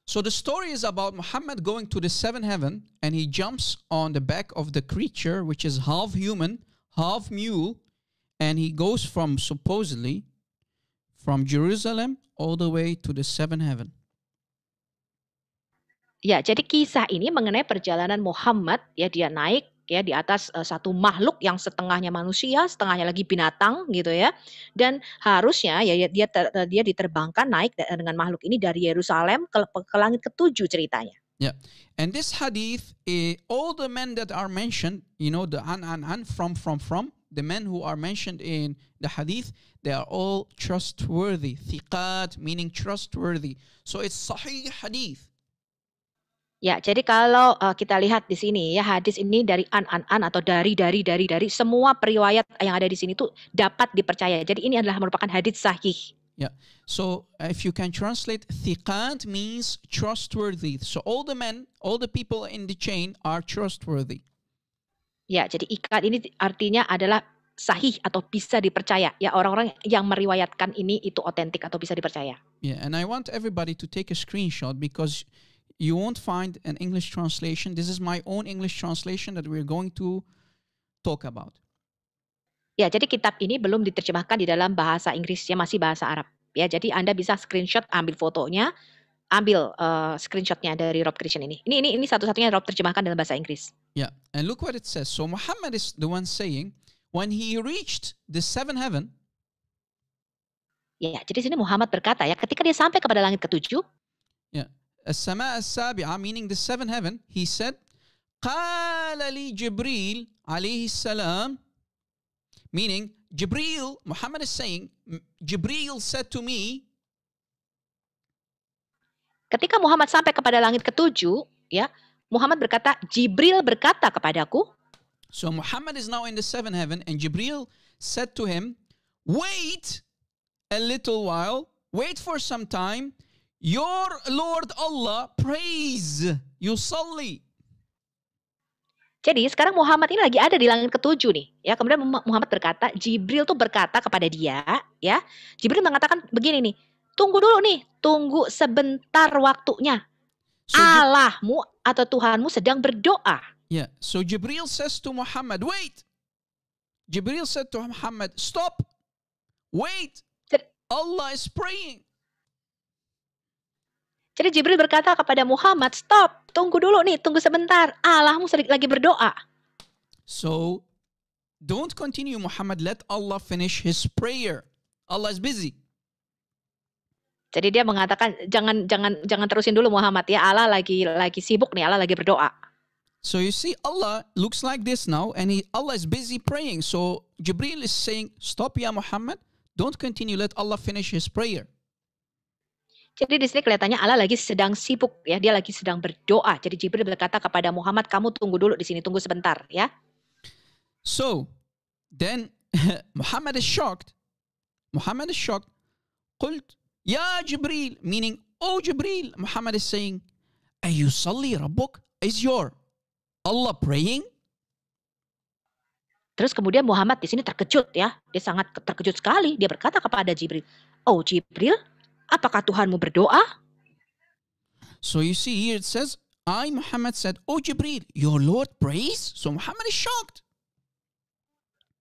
So the story is about Muhammad going to the seventh heaven, and he jumps on the back of the creature, which is half human, half mule, and he goes supposedly from Jerusalem all the way to the seventh heaven. Ya, jadi kisah ini mengenai perjalanan Muhammad ya, dia naik ya di atas satu makhluk yang setengahnya manusia, setengahnya lagi binatang gitu ya. Dan harusnya ya dia diterbangkan naik dengan makhluk ini dari Yerusalem ke langit ke-7 ceritanya. Yeah. And this hadith, all the men that are mentioned, you know, the from, the men who are mentioned in the hadith, they are all trustworthy. Thiqat, meaning trustworthy. So it's sahih hadith. Ya, jadi kalau kita lihat di sini ya, hadis ini dari atau dari semua periwayat yang ada di sini itu dapat dipercaya. Jadi ini adalah merupakan hadis sahih. Yeah. So if you can translate, thiqat means trustworthy. So all the men, all the people in the chain are trustworthy. Ya, jadi ikat ini artinya adalah sahih atau bisa dipercaya. Ya, orang-orang yang meriwayatkan ini itu otentik atau bisa dipercaya. Yeah, and I want everybody to take a screenshot because you won't find an English translation. This is my own English translation that we're going to talk about. Ya, jadi kitab ini belum diterjemahkan di dalam bahasa Inggris, ya masih bahasa Arab. Ya, jadi Anda bisa screenshot, ambil fotonya, ambil screenshotnya dari Rob Christian ini. Ini satu-satunya Rob terjemahkan dalam bahasa Inggris. Yeah, and look what it says. So Muhammad is the one saying, when he reached the seventh heaven. Ya, jadi sini Muhammad berkata ya, ketika dia sampai kepada langit ketujuh. Yeah, as-sama' as-sabi'a, meaning the seventh heaven, he said, qala li Jibril alayhi salam, meaning Jibril, Muhammad is saying, Jibril said to me. Ketika Muhammad sampai kepada langit ketujuh, ya, Muhammad berkata, Jibril berkata kepadaku. So Muhammad is now in the seventh heaven, and Jibril said to him, wait a little while, wait for some time, your Lord Allah praise, yusalli. Jadi sekarang Muhammad ini lagi ada di langit ketujuh nih, ya. Kemudian Muhammad berkata, Jibril tuh berkata kepada dia, ya. Jibril mengatakan begini nih, tunggu dulu nih, tunggu sebentar waktunya. So Allahmu atau Tuhanmu sedang berdoa. Yeah, so Jibril says to Muhammad, wait. Jibril said to Muhammad, stop, wait. Allah is praying. Jadi Jibril berkata kepada Muhammad, stop, tunggu dulu nih, tunggu sebentar. Allahmu lagi berdoa. So, don't continue Muhammad, let Allah finish his prayer. Allah is busy. Jadi dia mengatakan jangan terusin dulu Muhammad ya, Allah lagi sibuk nih, Allah lagi berdoa. So you see Allah looks like this now, and Allah is busy praying. So Jibril is saying, stop ya Muhammad, don't continue, let Allah finish his prayer. Jadi di sini kelihatannya Allah lagi sedang sibuk ya, dia lagi sedang berdoa. Jadi Jibril berkata kepada Muhammad, kamu tunggu dulu di sini, tunggu sebentar ya. So then Muhammad is shocked. Qult ya Jibril, meaning, oh Jibril. Muhammad is saying, ayusalli rabbuk? Is your Allah praying? Terus kemudian Muhammad di sini terkejut ya, dia sangat terkejut sekali. Dia berkata kepada Jibril, oh Jibril, apakah Tuhanmu berdoa? So you see here it says, Muhammad said, oh Jibril, your Lord prays? So Muhammad is shocked.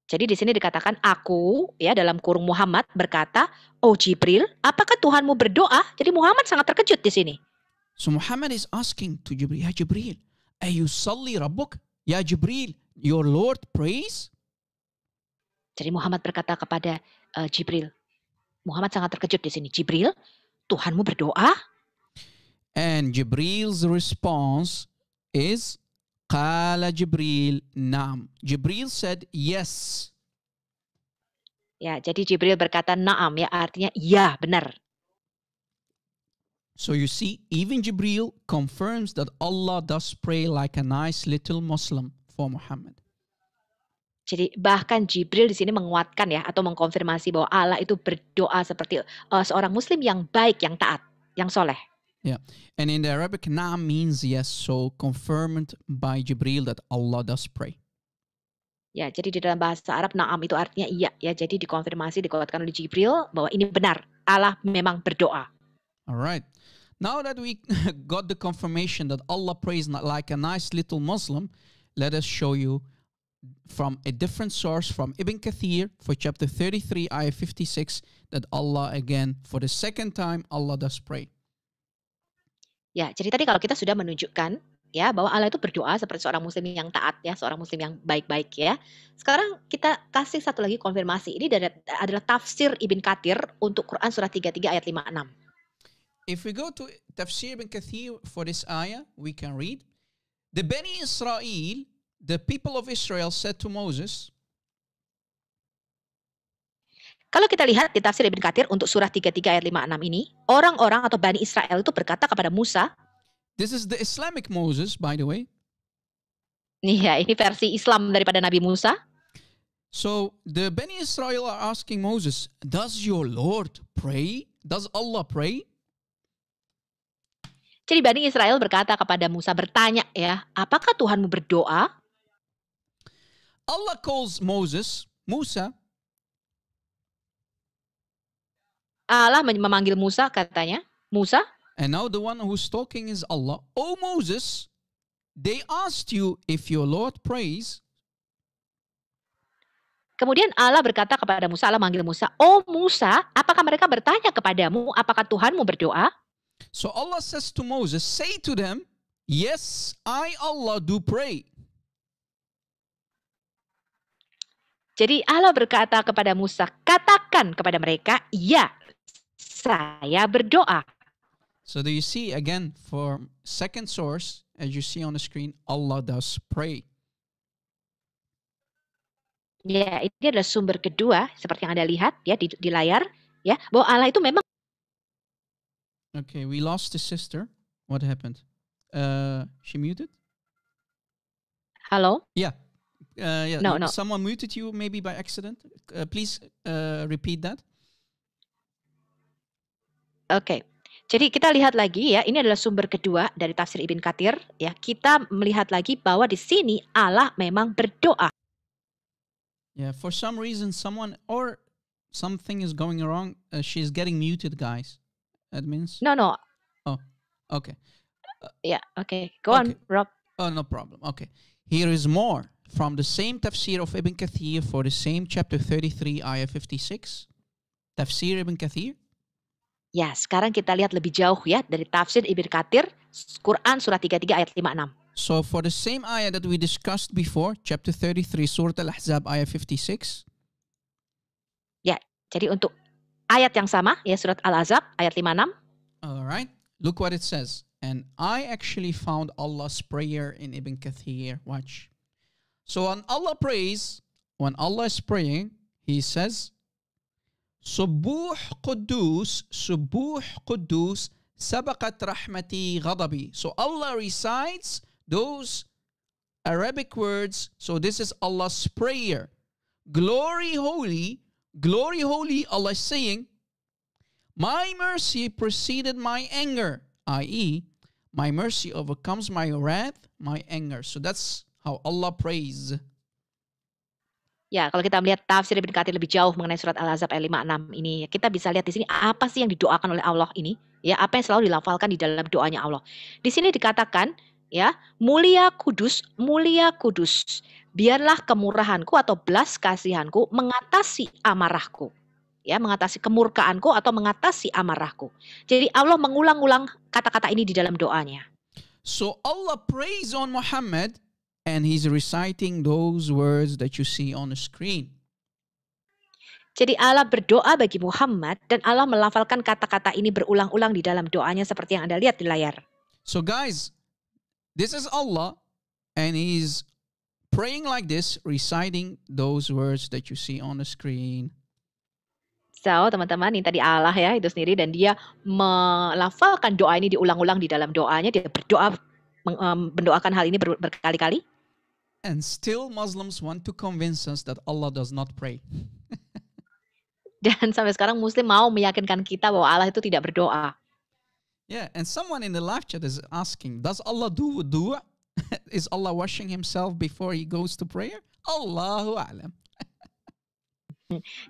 Jadi di sini dikatakan aku ya dalam kurung Muhammad berkata, oh Jibril, apakah Tuhanmu berdoa? Jadi Muhammad sangat terkejut di sini. So Muhammad is asking to Jibril, ya Jibril, ayusalli rabbuk? Ya Jibril, your Lord prays? Jadi Muhammad berkata kepada Jibril. Muhammad sangat terkejut di sini. Jibril, Tuhanmu berdoa? And Jibril's response is, Qala Jibril, na'am. Jibril said, yes. Ya, jadi Jibril berkata na'am ya, artinya iya, benar. So you see, even Jibril confirms that Allah does pray like a nice little Muslim for Muhammad. Jadi bahkan Jibril di sini menguatkan ya atau mengkonfirmasi bahwa Allah itu berdoa seperti seorang Muslim yang baik, yang taat, yang soleh. Yeah, and in the Arabic, na'am means yes, so confirmed by Jibril that Allah does pray. Ya, jadi di dalam bahasa Arab na'am itu artinya iya ya. Jadi dikonfirmasi, dikuatkan oleh Jibril bahwa ini benar, Allah memang berdoa. Alright. Now that we got the confirmation that Allah prays like a nice little Muslim, let us show you from a different source from Ibn Kathir for chapter 33, ayah 56, that Allah again, for the second time, Allah does pray. Ya, jadi tadi kalau kita sudah menunjukkan ya bahwa Allah itu berdoa seperti seorang Muslim yang taat ya, seorang Muslim yang baik-baik ya. Sekarang kita kasih satu lagi konfirmasi. Ini adalah tafsir Ibn Kathir untuk Quran surah 33 ayat 56. If we go to Tafsir Ibn Kathir for this ayah, we can read, the Bani Israel, the people of Israel said to Moses. Kalau kita lihat di tafsir Ibn Kathir untuk surah 33 ayat 56 ini, orang-orang atau Bani Israel itu berkata kepada Musa. This is the Islamic Moses, by the way. Iya, ini versi Islam daripada Nabi Musa. So the Bani Israel are asking Moses, does your Lord pray? Does Allah pray? Jadi Bani Israel berkata kepada Musa, bertanya ya, apakah Tuhanmu berdoa? Allah calls Moses, Musa. Allah memanggil Musa, katanya, Musa. And now the one who's talking is Allah. Oh Moses, they asked you if your Lord prays. Kemudian Allah berkata kepada Musa, Allah manggil Musa, oh Musa, apakah mereka bertanya kepadamu, apakah Tuhanmu berdoa? So Allah says to Moses, say to them, yes, I Allah do pray. Jadi Allah berkata kepada Musa, katakan kepada mereka, ya, saya berdoa. So do you see again for second source, as you see on the screen, Allah does pray. Ya, ini adalah sumber kedua seperti yang Anda lihat ya di layar ya, bahwa Allah itu memang. Okay, we lost the sister. What happened? She muted? Halo? Yeah. Yeah. No. Someone muted you maybe by accident. Please repeat that. Oke. Jadi kita lihat lagi ya, ini adalah sumber kedua dari tafsir Ibn Katsir ya. Kita melihat lagi bahwa di sini Allah memang berdoa. Yeah, for some reason someone or something is going wrong. She's getting muted, guys. Admins? No. Oh, okay. Ya, oke. Go on, Rob. Oh, no problem. Okay. Here is more from the same tafsir of Ibn Kathir for the same chapter 33, ayah 56. Tafsir Ibn Kathir. Ya, sekarang kita lihat lebih jauh ya dari tafsir Ibn Katsir, Quran surah 33 ayat 56. So for the same ayah that we discussed before, chapter 33, Surah Al-Ahzab, ayah 56. Ya, jadi untuk ayat yang sama ya surat Al-Ahzab ayat 56. All right. Look what it says. And I actually found Allah's prayer in Ibn Kathir. Watch. So when Allah prays, when Allah is praying, He says, Subuh Quddus, Sabaqat Rahmati Ghadabi. So Allah recites those Arabic words. So this is Allah's prayer. Glory holy, Allah is saying, my mercy preceded my anger, i.e., my mercy overcomes my wrath, my anger. So that's how Allah prays. Ya, kalau kita melihat tafsir Ibn Katsir lebih jauh mengenai surat Al-Ahzab ayat 56 ini, kita bisa lihat di sini apa sih yang didoakan oleh Allah ini, ya, apa yang selalu dilafalkan di dalam doanya Allah. Di sini dikatakan, ya, mulia kudus, biarlah kemurahanku atau belas kasihanku mengatasi amarahku. Ya, mengatasi kemurkaanku atau mengatasi amarahku. Jadi Allah mengulang-ulang kata-kata ini di dalam doanya. So Allah prays on Muhammad and he's reciting those words that you see on the screen. Jadi Allah berdoa bagi Muhammad dan Allah melafalkan kata-kata ini berulang-ulang di dalam doanya seperti yang Anda lihat di layar. So guys, this is Allah and he's praying like this, reciting those words that you see on the screen. So, teman-teman, ini tadi Allah ya itu sendiri dan dia melafalkan doa ini diulang-ulang di dalam doanya, dia berdoa mendoakan hal ini berkali-kali. And still Muslims want to convince us that Allah does not pray. Dan sampai sekarang Muslim mau meyakinkan kita bahwa Allah itu tidak berdoa. Yeah, and someone in the live chat is asking, does Allah do wudu? Is Allah washing himself before he goes to prayer? Allahu a'lam.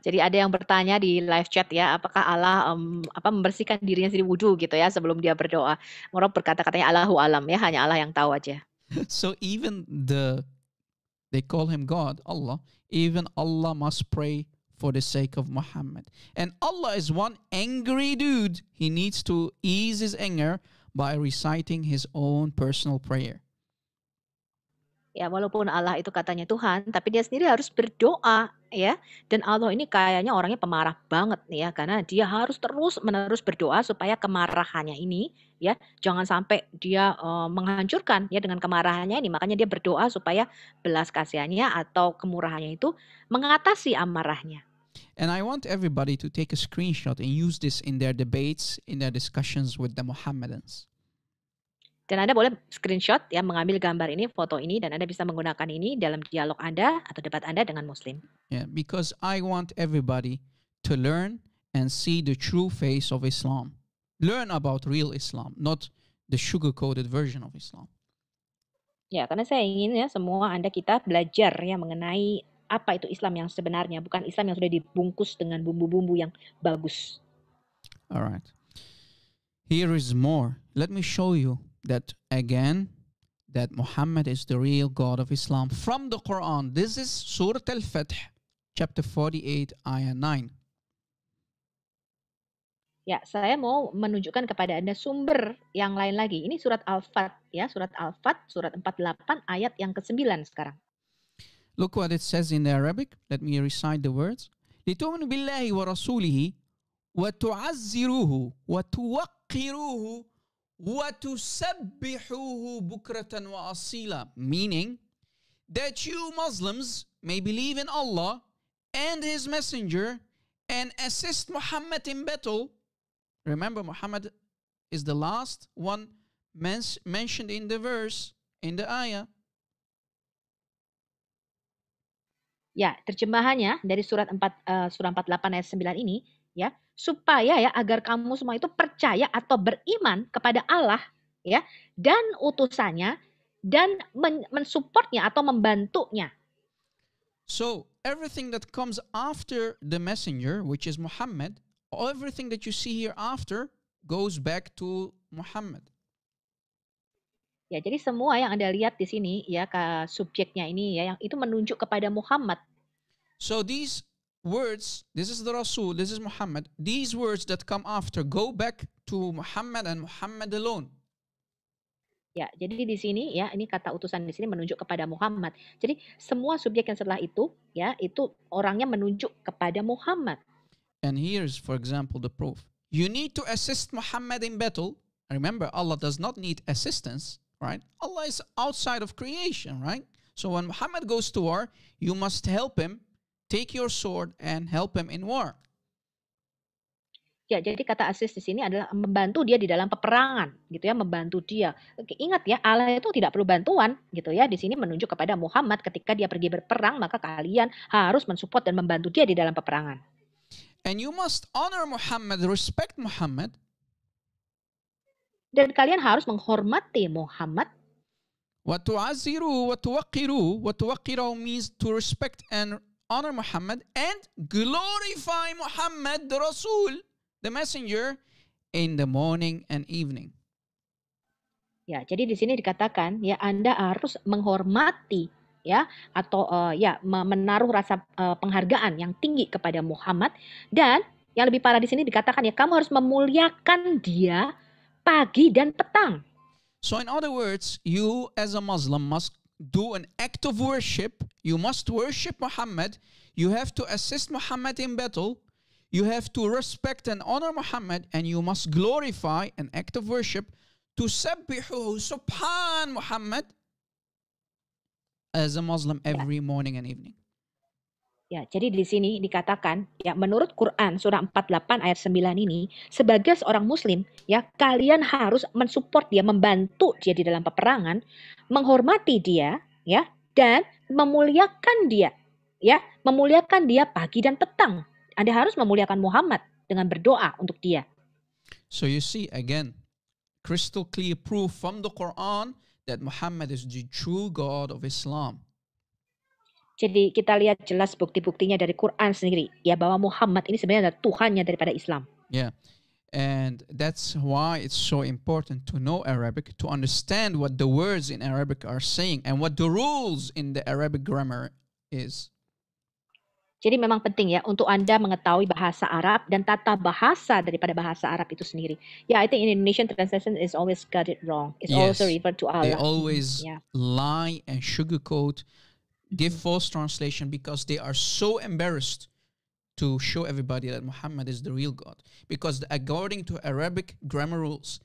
Jadi ada yang bertanya di live chat ya, apakah Allah membersihkan dirinya sendiri wudu gitu ya sebelum dia berdoa. Orang berkata-katanya Allahu a'lam ya, hanya Allah yang tahu aja. So even they call him God, Allah, even Allah must pray for the sake of Muhammad. And Allah is one angry dude. He needs to ease his anger by reciting his own personal prayer. Ya, walaupun Allah itu katanya Tuhan, tapi dia sendiri harus berdoa ya. Dan Allah ini kayaknya orangnya pemarah banget nih ya, karena dia harus terus-menerus berdoa supaya kemarahannya ini ya jangan sampai dia menghancurkan ya dengan kemarahannya ini. Makanya dia berdoa supaya belas kasihannya atau kemurahannya itu mengatasi amarahnya. And I want everybody to take a screenshot and use this in their debates, in their discussions with the Muhammadans. Dan Anda boleh screenshot ya, mengambil gambar ini, foto ini, dan Anda bisa menggunakan ini dalam dialog Anda atau debat Anda dengan Muslim. Yeah, because I want everybody to learn and see the true face of Islam. Learn about real Islam, not the sugar-coated version of Islam. Ya, karena saya ingin ya semua kita belajar ya mengenai apa itu Islam yang sebenarnya, bukan Islam yang sudah dibungkus dengan bumbu-bumbu yang bagus. Alright. Here is more. Let me show you that again, that Muhammad is the real God of Islam from the Quran. This is Surah Al-Fath, chapter 48, ayah 9. Ya, saya mau menunjukkan kepada Anda sumber yang lain lagi. Ini surat Al-Fat ya, surat Al-Fat surat 48 ayat yang ke-9 sekarang. Look what it says in the Arabic. Let me recite the words. لِتُؤْمِنُوا بِاللَّهِ وَرَسُولِهِ وَتُعَزِّرُوهُ وَتُوَقِّرُوهُ وَتُسَبِّحُوهُ بُكْرَةً وَأَصِيلًا. Meaning that you Muslims may believe in Allah and His Messenger and assist Muhammad in battle. Remember, Muhammad is the last one mentioned in the verse, in the ayah. Ya, terjemahannya dari surah 48 ayat 9 ini ya, supaya ya agar kamu semua itu percaya atau beriman kepada Allah ya dan utusannya dan mensupportnya atau membantunya. So, everything that comes after the messenger, which is Muhammad, everything that you see here after goes back to Muhammad. Ya, jadi semua yang Anda lihat di sini ya subjeknya ini ya yang itu menunjuk kepada Muhammad. So these words, this is the Rasul, this is Muhammad. These words that come after go back to Muhammad and Muhammad alone. Ya, jadi di sini ya ini kata utusan di sini menunjuk kepada Muhammad. Jadi semua subjek yang setelah itu ya itu orangnya menunjuk kepada Muhammad. And here's, for example, the proof. You need to assist Muhammad in battle. Remember, Allah does not need assistance, right? Allah is outside of creation, right? So when Muhammad goes to war, you must help him, take your sword and help him in war. Ya, jadi kata assist di sini adalah membantu dia di dalam peperangan, gitu ya, membantu dia. Ingat ya, Allah itu tidak perlu bantuan, gitu ya. Di sini menunjuk kepada Muhammad ketika dia pergi berperang, maka kalian harus mensupport dan membantu dia di dalam peperangan. And you must honor Muhammad, respect Muhammad. Dan kalian harus menghormati Muhammad. وَتُعَزِّرُوا وَتُوَقِّرُوا. وَتُوَقِّرُوا means to respect and honor Muhammad and glorify Muhammad, the Rasul, the messenger, in the morning and evening. Ya, jadi di sini dikatakan ya Anda harus menghormati ya atau menaruh rasa penghargaan yang tinggi kepada Muhammad dan yang lebih parah di sini dikatakan ya kamu harus memuliakan dia pagi dan petang. So in other words, you as a Muslim must do an act of worship. You must worship Muhammad. You have to assist Muhammad in battle. You have to respect and honor Muhammad, and you must glorify an act of worship to sabbihu subhan Muhammad as a Muslim every morning and evening. Ya, jadi di sini dikatakan ya menurut Quran surah 48 ayat 9 ini sebagai seorang muslim ya kalian harus mensupport dia, membantu dia di dalam peperangan, menghormati dia ya dan memuliakan dia ya, memuliakan dia pagi dan petang. Anda harus memuliakan Muhammad dengan berdoa untuk dia. So you see again crystal clear proof from the Quran that Muhammad is the true God of Islam. Jadi kita lihat jelas bukti-buktinya dari Quran sendiri ya bahwa Muhammad ini sebenarnya adalah Tuhannya daripada Islam. Yeah. And that's why it's so important to know Arabic, to understand what the words in Arabic are saying and what the rules in the Arabic grammar is. Jadi memang penting ya untuk Anda mengetahui bahasa Arab dan tata bahasa daripada bahasa Arab itu sendiri. Yeah, I think in Indonesian translation is always got it wrong. It's also referred to Allah. They always lie and sugarcoat, give false translation because they are so embarrassed to show everybody that Muhammad is the real God. Because according to Arabic grammar rules,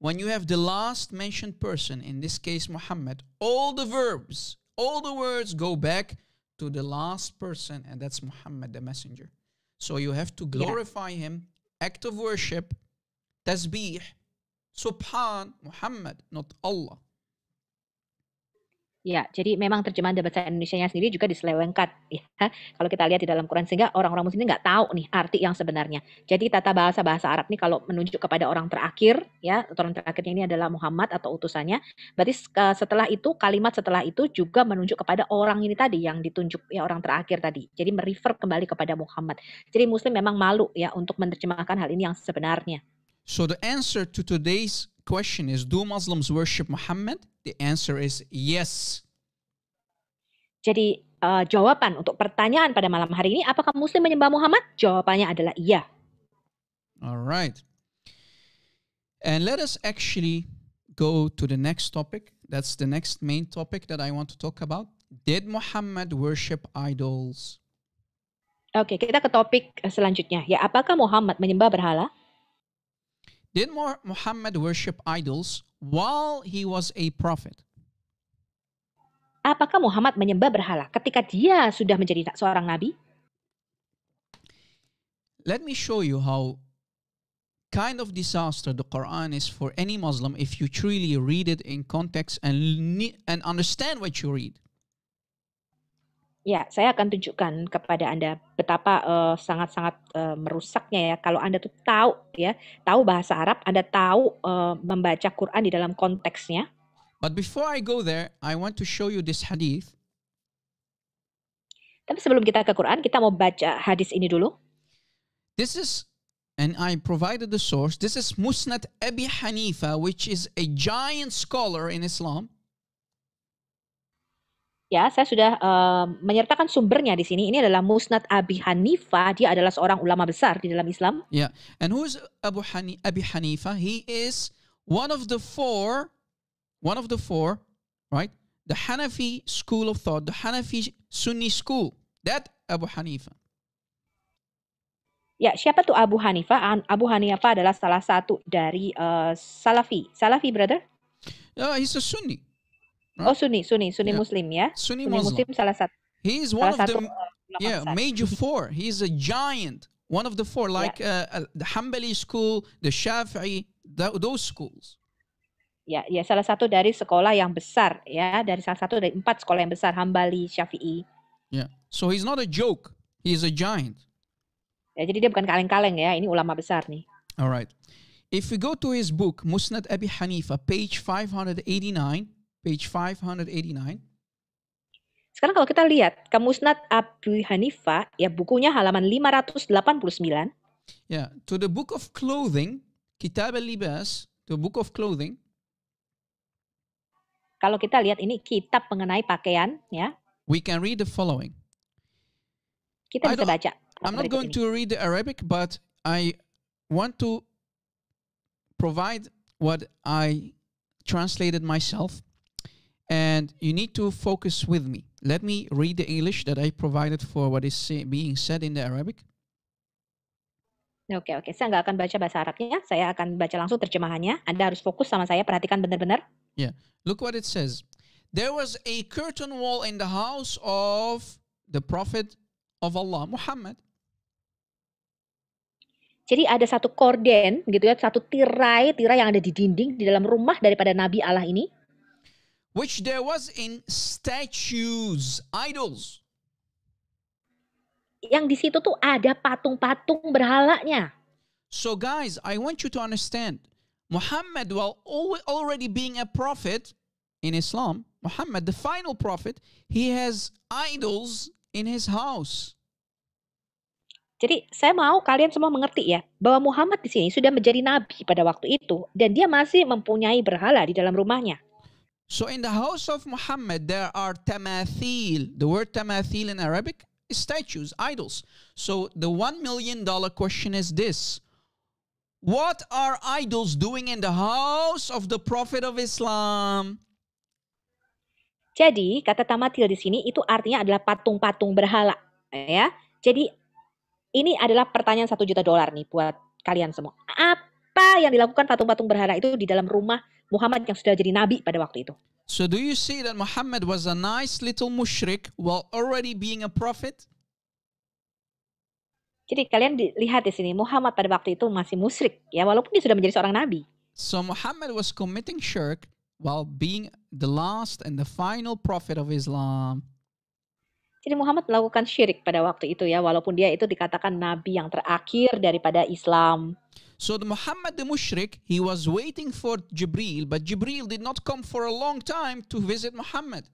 when you have the last mentioned person, in this case Muhammad, all the verbs, all the words go back to the last person, and that's Muhammad, the messenger. So you have to glorify him, act of worship, tasbih, subhan, Muhammad, not Allah. Ya, jadi memang terjemahan bahasa Indonesianya sendiri juga diselewengkan. Ya. Kalau kita lihat di dalam Quran sehingga orang-orang muslim nggak tahu nih arti yang sebenarnya. Jadi tata bahasa Arab nih kalau menunjuk kepada orang terakhir, ya orang terakhirnya ini adalah Muhammad atau utusannya. Berarti setelah itu kalimat setelah itu juga menunjuk kepada orang ini tadi yang ditunjuk ya orang terakhir tadi. Jadi merefer kembali kepada Muhammad. Jadi muslim memang malu ya untuk menerjemahkan hal ini yang sebenarnya. So the answer to today's question is, do Muslims worship Muhammad? The answer is yes. Jadi jawaban untuk pertanyaan pada malam hari ini, apakah Muslim menyembah Muhammad? Jawabannya adalah iya. All right. And let us actually go to the next topic. That's the next main topic that I want to talk about. Did Muhammad worship idols? Oke, kita ke topik selanjutnya. Ya, apakah Muhammad menyembah berhala? Did Muhammad worship idols while he was a prophet? Apakah Muhammad menyembah berhala ketika dia sudah menjadi seorang nabi? Let me show you how kind of disaster the Quran is for any Muslim if you truly read it in context and understand what you read. Ya, saya akan tunjukkan kepada Anda betapa sangat-sangat merusaknya ya kalau Anda tuh tahu bahasa Arab, Anda tahu membaca Quran di dalam konteksnya. But before I go there, I want to show you this hadith. Tapi sebelum kita ke Quran, kita mau baca hadis ini dulu. This is, and I provided the source, this is Musnad Abi Hanifa, which is a giant scholar in Islam. Ya, saya sudah menyertakan sumbernya di sini. Ini adalah Musnad Abi Hanifa. Dia adalah seorang ulama besar di dalam Islam. Yeah, and who is Abi Hanifa? He is one of the four, right? The Hanafi school of thought, the Hanafi Sunni school. That Abu Hanifa. Ya, siapa tuh Abu Hanifa? Abu Hanifa adalah salah satu dari Salafi. Salafi, brother? He's a Sunni. Right? Oh, Sunni Muslim ya. Sunni Muslim salah satu. He is one of the besar. major four. He is a giant. One of the four, like the Hanbali school, the Shafi'i, those schools. Ya, salah satu dari sekolah yang besar ya, dari salah satu dari 4 sekolah yang besar, Hanbali, Syafi'i. Yeah. So he's not a joke. He is a giant. Ya, jadi dia bukan kaleng-kaleng ya, ini ulama besar nih. All right. If we go to his book, Musnad Abi Hanifa, page 589, Sekarang kalau kita lihat ke Musnad Abu Hanifa, ya bukunya halaman 589. Yeah, to the book of clothing, Kitab al-Libas, the book of clothing. Kalau kita lihat ini kitab mengenai pakaian, ya. We can read the following. Kita bisa baca. I'm not going to read the Arabic, but I want to provide what I translated myself. And you need to focus with me. Let me read the English that I provided for what is being said in the Arabic. Oke. Saya nggak akan baca bahasa Arabnya. Saya akan baca langsung terjemahannya. Anda harus fokus sama saya. Perhatikan benar-benar. Yeah. Look what it says. There was a curtain wall in the house of the Prophet of Allah, Muhammad. Jadi ada satu korden, gitu ya, satu tirai yang ada di dinding di dalam rumah daripada Nabi Allah ini. Which there was in statues, idols. Yang di situ tuh ada patung-patung berhalanya. So guys, I want you to understand, Muhammad, while already being a prophet in Islam, Muhammad, the final prophet, he has idols in his house. Jadi saya mau kalian semua mengerti ya, bahwa Muhammad di sini sudah menjadi nabi pada waktu itu dan dia masih mempunyai berhala di dalam rumahnya. So in the house of Muhammad there are tamathil. The word tamathil in Arabic is statues, idols. So the $1 million question is this. What are idols doing in the house of the Prophet of Islam? Jadi kata tamathil di sini itu artinya adalah patung-patung berhala, ya. Jadi ini adalah pertanyaan $1 juta nih buat kalian semua. Apa yang dilakukan patung-patung berhala itu di dalam rumah Muhammad yang sudah jadi nabi pada waktu itu? So do you see that Muhammad was a nice little mushrik while already being a prophet? Jadi kalian lihat di sini Muhammad pada waktu itu masih musyrik ya, walaupun dia sudah menjadi seorang nabi. So Muhammad was committing shirk while being the last and the final prophet of Islam. Jadi Muhammad melakukan syirik pada waktu itu ya, walaupun dia itu dikatakan nabi yang terakhir daripada Islam. So the Muhammad the mushrik, he was waiting for Jibril, but Jibril did not come for a long time to visit Muhammad.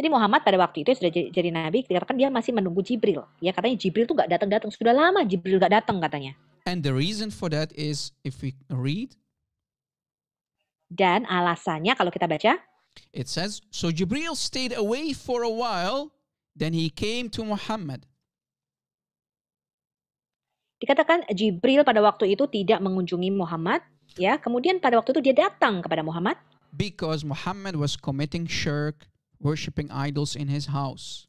Jadi Muhammad pada waktu itu sudah jadi nabi, dikatakan dia masih menunggu Jibril. Ya katanya Jibril tuh nggak datang-datang, sudah lama Jibril nggak datang katanya. And the reason for that is, if we read, dan alasannya kalau kita baca, it says, so Jibril stayed away for a while, then he came to Muhammad. Dikatakan Jibril pada waktu itu tidak mengunjungi Muhammad, ya. Kemudian pada waktu itu dia datang kepada Muhammad because Muhammad was committing shirk, worshiping idols in his house.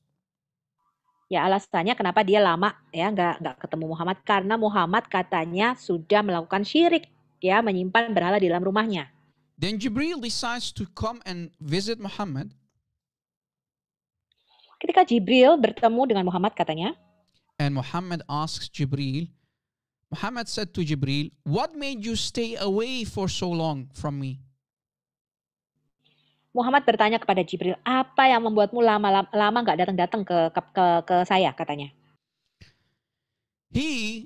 ya, alasannya kenapa dia lama ya nggak ketemu Muhammad karena Muhammad katanya sudah melakukan syirik ya, menyimpan berhala di dalam rumahnya. Then Jibril decides to come and visit Muhammad. Ketika Jibril bertemu dengan Muhammad katanya, and Muhammad asks Jibril, Muhammad said to Jibril, what made you stay away for so long from me? Muhammad bertanya kepada Jibril, apa yang membuatmu lama nggak datang ke saya, katanya.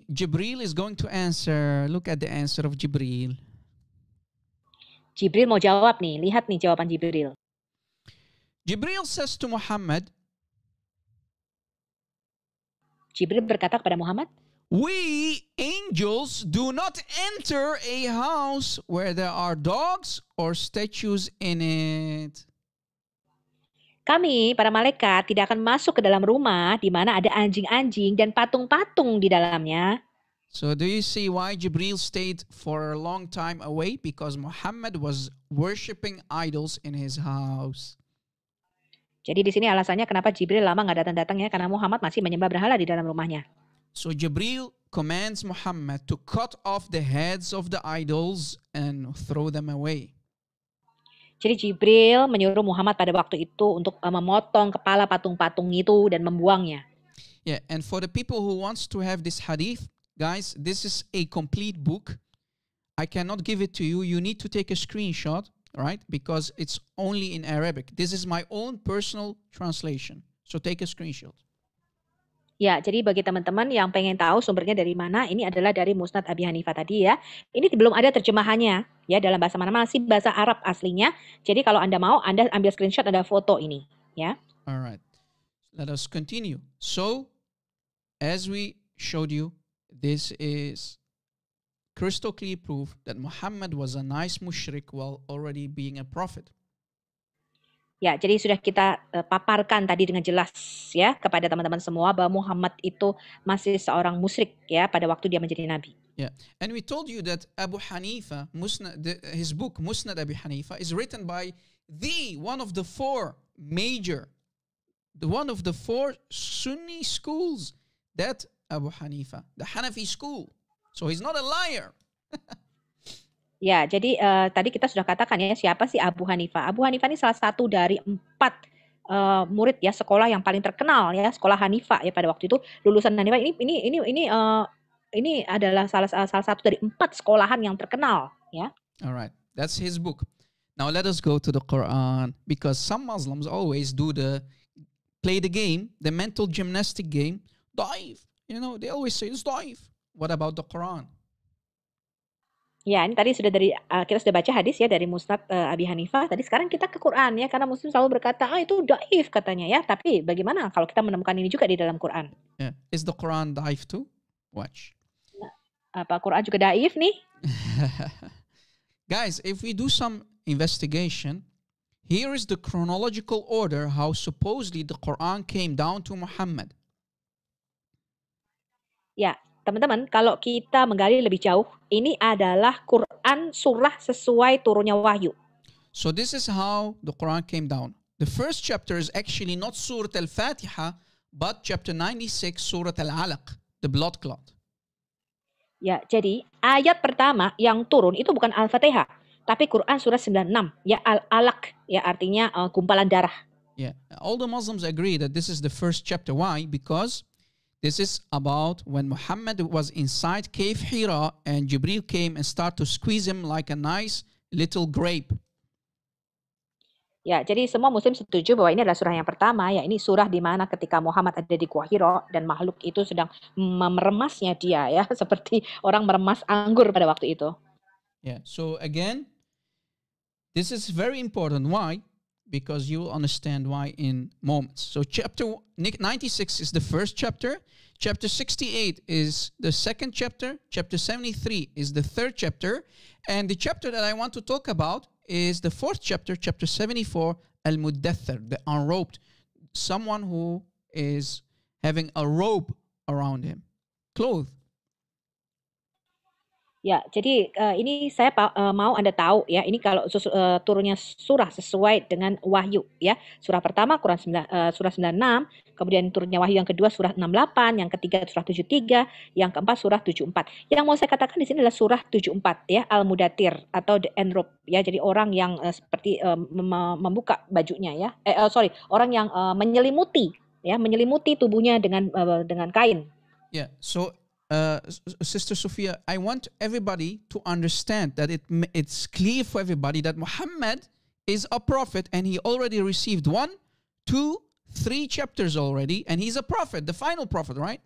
Jibril is going to answer. Look at the answer of Jibril. Jibril mau jawab nih, lihat nih jawaban Jibril. Jibril says to Muhammad, Jibril berkata kepada Muhammad, we angels do not enter a house where there are dogs or statues in it. Kami, para malaikat, tidak akan masuk ke dalam rumah di mana ada anjing-anjing dan patung-patung di dalamnya. So do you see why Jibril stayed for a long time away? Because Muhammad was worshipping idols in his house. Jadi di sini alasannya kenapa Jibril lama nggak datang-datang ya, karena Muhammad masih menyembah berhala di dalam rumahnya. So Jibril commands Muhammad to cut off the heads of the idols and throw them away. Jadi Jibril menyuruh Muhammad pada waktu itu untuk memotong kepala patung-patung itu dan membuangnya. Yeah, and for the people who wants to have this hadith, guys, this is a complete book. I cannot give it to you. You need to take a screenshot, right? Because it's only in Arabic. This is my own personal translation. So take a screenshot. Ya, jadi bagi teman-teman yang pengen tahu sumbernya dari mana, ini adalah dari Musnad Abi Hanifah tadi ya. Ini belum ada terjemahannya ya dalam bahasa mana, masih bahasa Arab aslinya. Jadi kalau Anda mau, Anda ambil screenshot, ada foto ini ya. Alright, let us continue. So, as we showed you, this is crystal clear proof that Muhammad was a nice mushrik while already being a prophet. Ya, jadi sudah kita paparkan tadi dengan jelas ya kepada teman-teman semua bahwa Muhammad itu masih seorang musyrik ya pada waktu dia menjadi nabi. Yeah, and we told you that Abu Hanifa, his book Musnad Abi Hanifa is written by one of the four Sunni schools, that Abu Hanifa, the Hanafi school. So he's not a liar. Ya, jadi tadi kita sudah katakan ya, siapa sih Abu Hanifah? Abu Hanifah ini salah satu dari 4 murid ya sekolah yang paling terkenal ya, sekolah Hanifah ya pada waktu itu. Lulusan Hanifah ini adalah salah satu dari 4 sekolahan yang terkenal ya. Alright, that's his book. Now let us go to the Quran, because some Muslims always play the game, the mental gymnastic game, daif. You know, they always say it's daif. What about the Quran? Ya, ini tadi sudah kita sudah baca hadis ya dari Musnad Abi Hanifah. Tadi sekarang kita ke Quran ya, karena Muslim selalu berkata, itu daif katanya ya. Tapi bagaimana kalau kita menemukan ini juga di dalam Quran? Yeah. Is the Quran daif too? Watch. Apa Quran juga daif nih? Guys, if we do some investigation, here is the chronological order how supposedly the Quran came down to Muhammad. Ya, teman-teman, kalau kita menggali lebih jauh, ini adalah Quran surah sesuai turunnya wahyu. So this is how the Quran came down. The first chapter is actually not Surah Al-Fatiha, but chapter 96, Surah Al-Alaq, the blood clot. Ya, jadi ayat pertama yang turun itu bukan Al-Fatihah, tapi Quran surah 96, ya Al-Alaq, ya artinya gumpalan darah. Yeah, all the Muslims agree that this is the first chapter. Why? Because this is about when Muhammad was inside Cave Hira and Jibril came and started to squeeze him like a nice little grape. Ya, jadi semua muslim setuju bahwa ini adalah surah yang pertama, ya ini surah di mana ketika Muhammad ada di Gua Hira dan makhluk itu sedang meremasnya dia ya, seperti orang meremas anggur pada waktu itu. Yeah, so again, this is very important. Why? Because you will understand why in moments. So chapter 96 is the first chapter. Chapter 68 is the second chapter. Chapter 73 is the third chapter. And the chapter that I want to talk about is the fourth chapter, chapter 74, Al-Muddathir, the unrobed. Someone who is having a robe around him, clothed. Ya, jadi ini saya mau Anda tahu ya, ini kalau turunnya surah sesuai dengan wahyu ya. Surah pertama surah 96, kemudian turunnya wahyu yang kedua surah 68, yang ketiga surah 73, yang keempat surah 74. Yang mau saya katakan di sini adalah surah 74 ya, Al-Mudathir atau the Enrob ya. Jadi orang yang seperti membuka bajunya ya. Orang yang menyelimuti tubuhnya dengan kain. Yeah. So, Sister Sophia, I want everybody to understand that it's clear for everybody that Muhammad is a prophet and he already received 1, 2, 3 chapters already, and he's a prophet, the final prophet, right?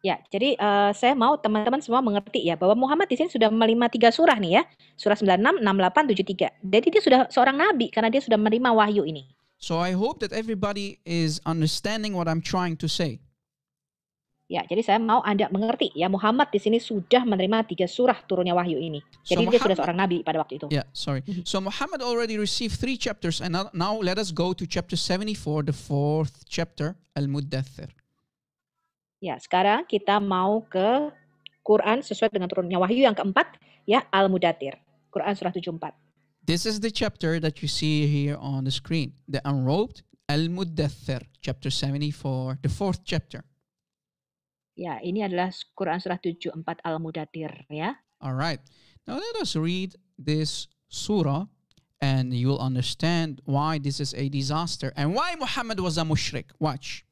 Ya, jadi saya mau teman-teman semua mengerti ya bahwa Muhammad di sini sudah menerima 3 surah nih ya. Surah 96, 68, 73. Jadi dia sudah seorang nabi karena dia sudah menerima wahyu ini. So I hope that everybody is understanding what I'm trying to say. Ya, jadi saya mau Anda mengerti ya, Muhammad di sini sudah menerima 3 surah turunnya wahyu ini. Jadi dia sudah seorang nabi pada waktu itu. Yeah, sorry. So Muhammad already received 3 chapters, and now let us go to chapter 74, the 4th chapter, Al-Muddathir. Ya, sekarang kita mau ke Quran sesuai dengan turunnya wahyu yang keempat, ya, Al-Mudathir. Quran surah 74. This is the chapter that you see here on the screen, the Unrobed Al-Muddathir, chapter 74, the 4th chapter. Ya, ini adalah Quran surah 74 Al-Mudathir ya. Alright. Now let us read this surah and you'll understand why this is a disaster and why Muhammad was a mushrik. Watch.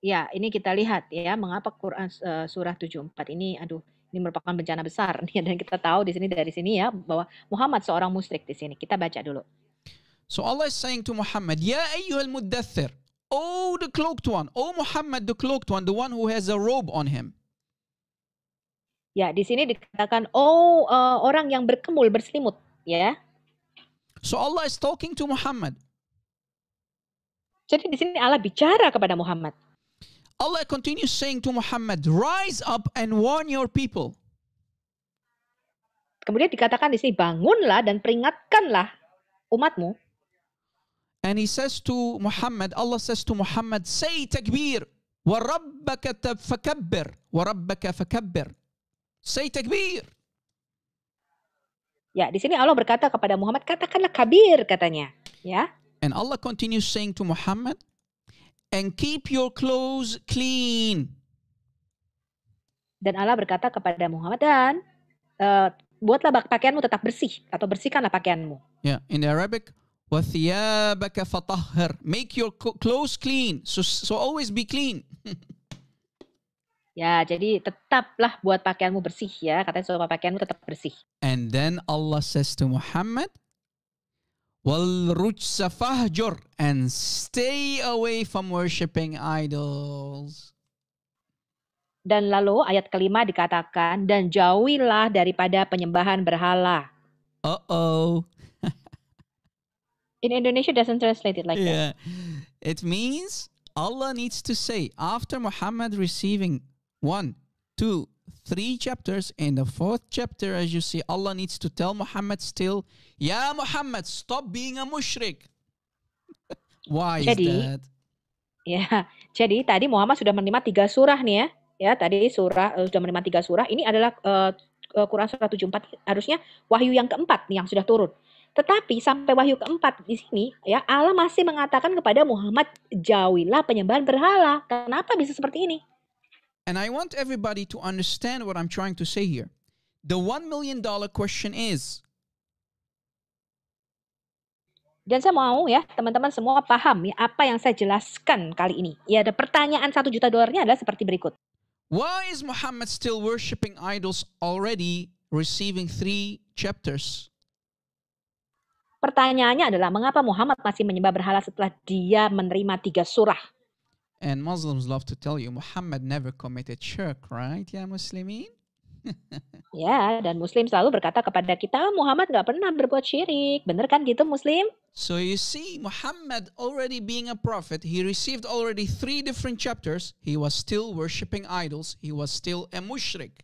Ya, ini kita lihat ya mengapa Quran surah 74 ini ini merupakan bencana besar nih, dan kita tahu dari sini ya bahwa Muhammad seorang musyrik di sini. Kita baca dulu. So Allah is saying to Muhammad, Ya ayyuhal muddathir, oh the cloaked one, oh Muhammad the cloaked one, the one who has a robe on him. Ya, di sini dikatakan orang yang berselimut ya. So Allah is talking to Muhammad. Jadi di sini Allah bicara kepada Muhammad. Allah continues saying to Muhammad, rise up and warn your people. Kemudian dikatakan di sini, bangunlah dan peringatkanlah umatmu. And he says to Muhammad, Allah says to Muhammad, say takbir, wa rabbaka fakabbir, wa rabbaka fakabbir. Say takbir. Ya, di sini Allah berkata kepada Muhammad, katakanlah kabir katanya, ya. And Allah continues saying to Muhammad, and keep your clothes clean. Dan Allah berkata kepada Muhammad, dan buatlah pakaianmu tetap bersih atau bersihkanlah pakaianmu. Yeah, in the Arabic, وَثِيَابَكَ فَطَهِّرْ. Make your clothes clean. So always be clean. Ya, jadi tetaplah buat pakaianmu bersih ya. Katanya supaya pakaianmu tetap bersih. And then Allah says to Muhammad, وَالرُّجْسَ فَهْجُرْ, and stay away from worshipping idols. Dan lalu ayat kelima dikatakan, dan jauhilah daripada penyembahan berhala. Uh-oh. In Indonesia doesn't translate it like that. It means Allah needs to say, after Muhammad receiving 1, 2, 3 chapters, in the 4th chapter, as you see, Allah needs to tell Muhammad still, Ya Muhammad, stop being a mushrik. Why is that? Ya, jadi tadi Muhammad sudah menerima 3 surah nih ya. Ya, tadi sudah menerima 3 surah. Ini adalah Quran surah 74, harusnya wahyu yang keempat nih yang sudah turun. Tetapi sampai wahyu keempat di sini ya, Allah masih mengatakan kepada Muhammad, jauhilah penyembahan berhala. Kenapa bisa seperti ini? And I want everybody to understand what I'm trying to say here. The $1 million question is. Dan saya mau ya teman-teman semua paham ya apa yang saya jelaskan kali ini. Ya, ada pertanyaan $1 juta adalah seperti berikut. Why is Muhammad still worshiping idols already receiving 3 chapters? Pertanyaannya adalah mengapa Muhammad masih menyembah berhala setelah dia menerima 3 surah? And Muslims love to tell you Muhammad never committed shirk, right? Ya Muslimin? Ya, dan Muslim selalu berkata kepada kita, Muhammad nggak pernah berbuat syirik. Bener kan gitu Muslim? So you see, Muhammad already being a prophet, he received already 3 different chapters. He was still worshiping idols. He was still a mushrik.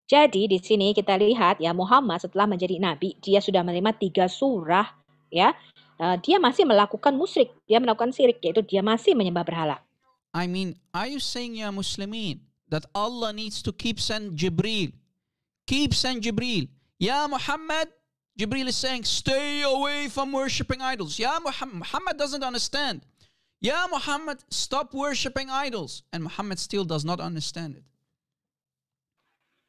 Jadi di sini kita lihat ya, Muhammad setelah menjadi nabi, dia sudah menerima 3 surah ya. Dia masih melakukan musyrik, dia melakukan syirik, yaitu dia masih menyembah berhala. I mean, are you saying, Ya Muslimin, that Allah needs to keep send Jibreel? Keep send Jibreel. Ya Muhammad, Jibreel is saying, stay away from worshipping idols. Ya Muhammad doesn't understand. Ya Muhammad, stop worshipping idols. And Muhammad still does not understand it.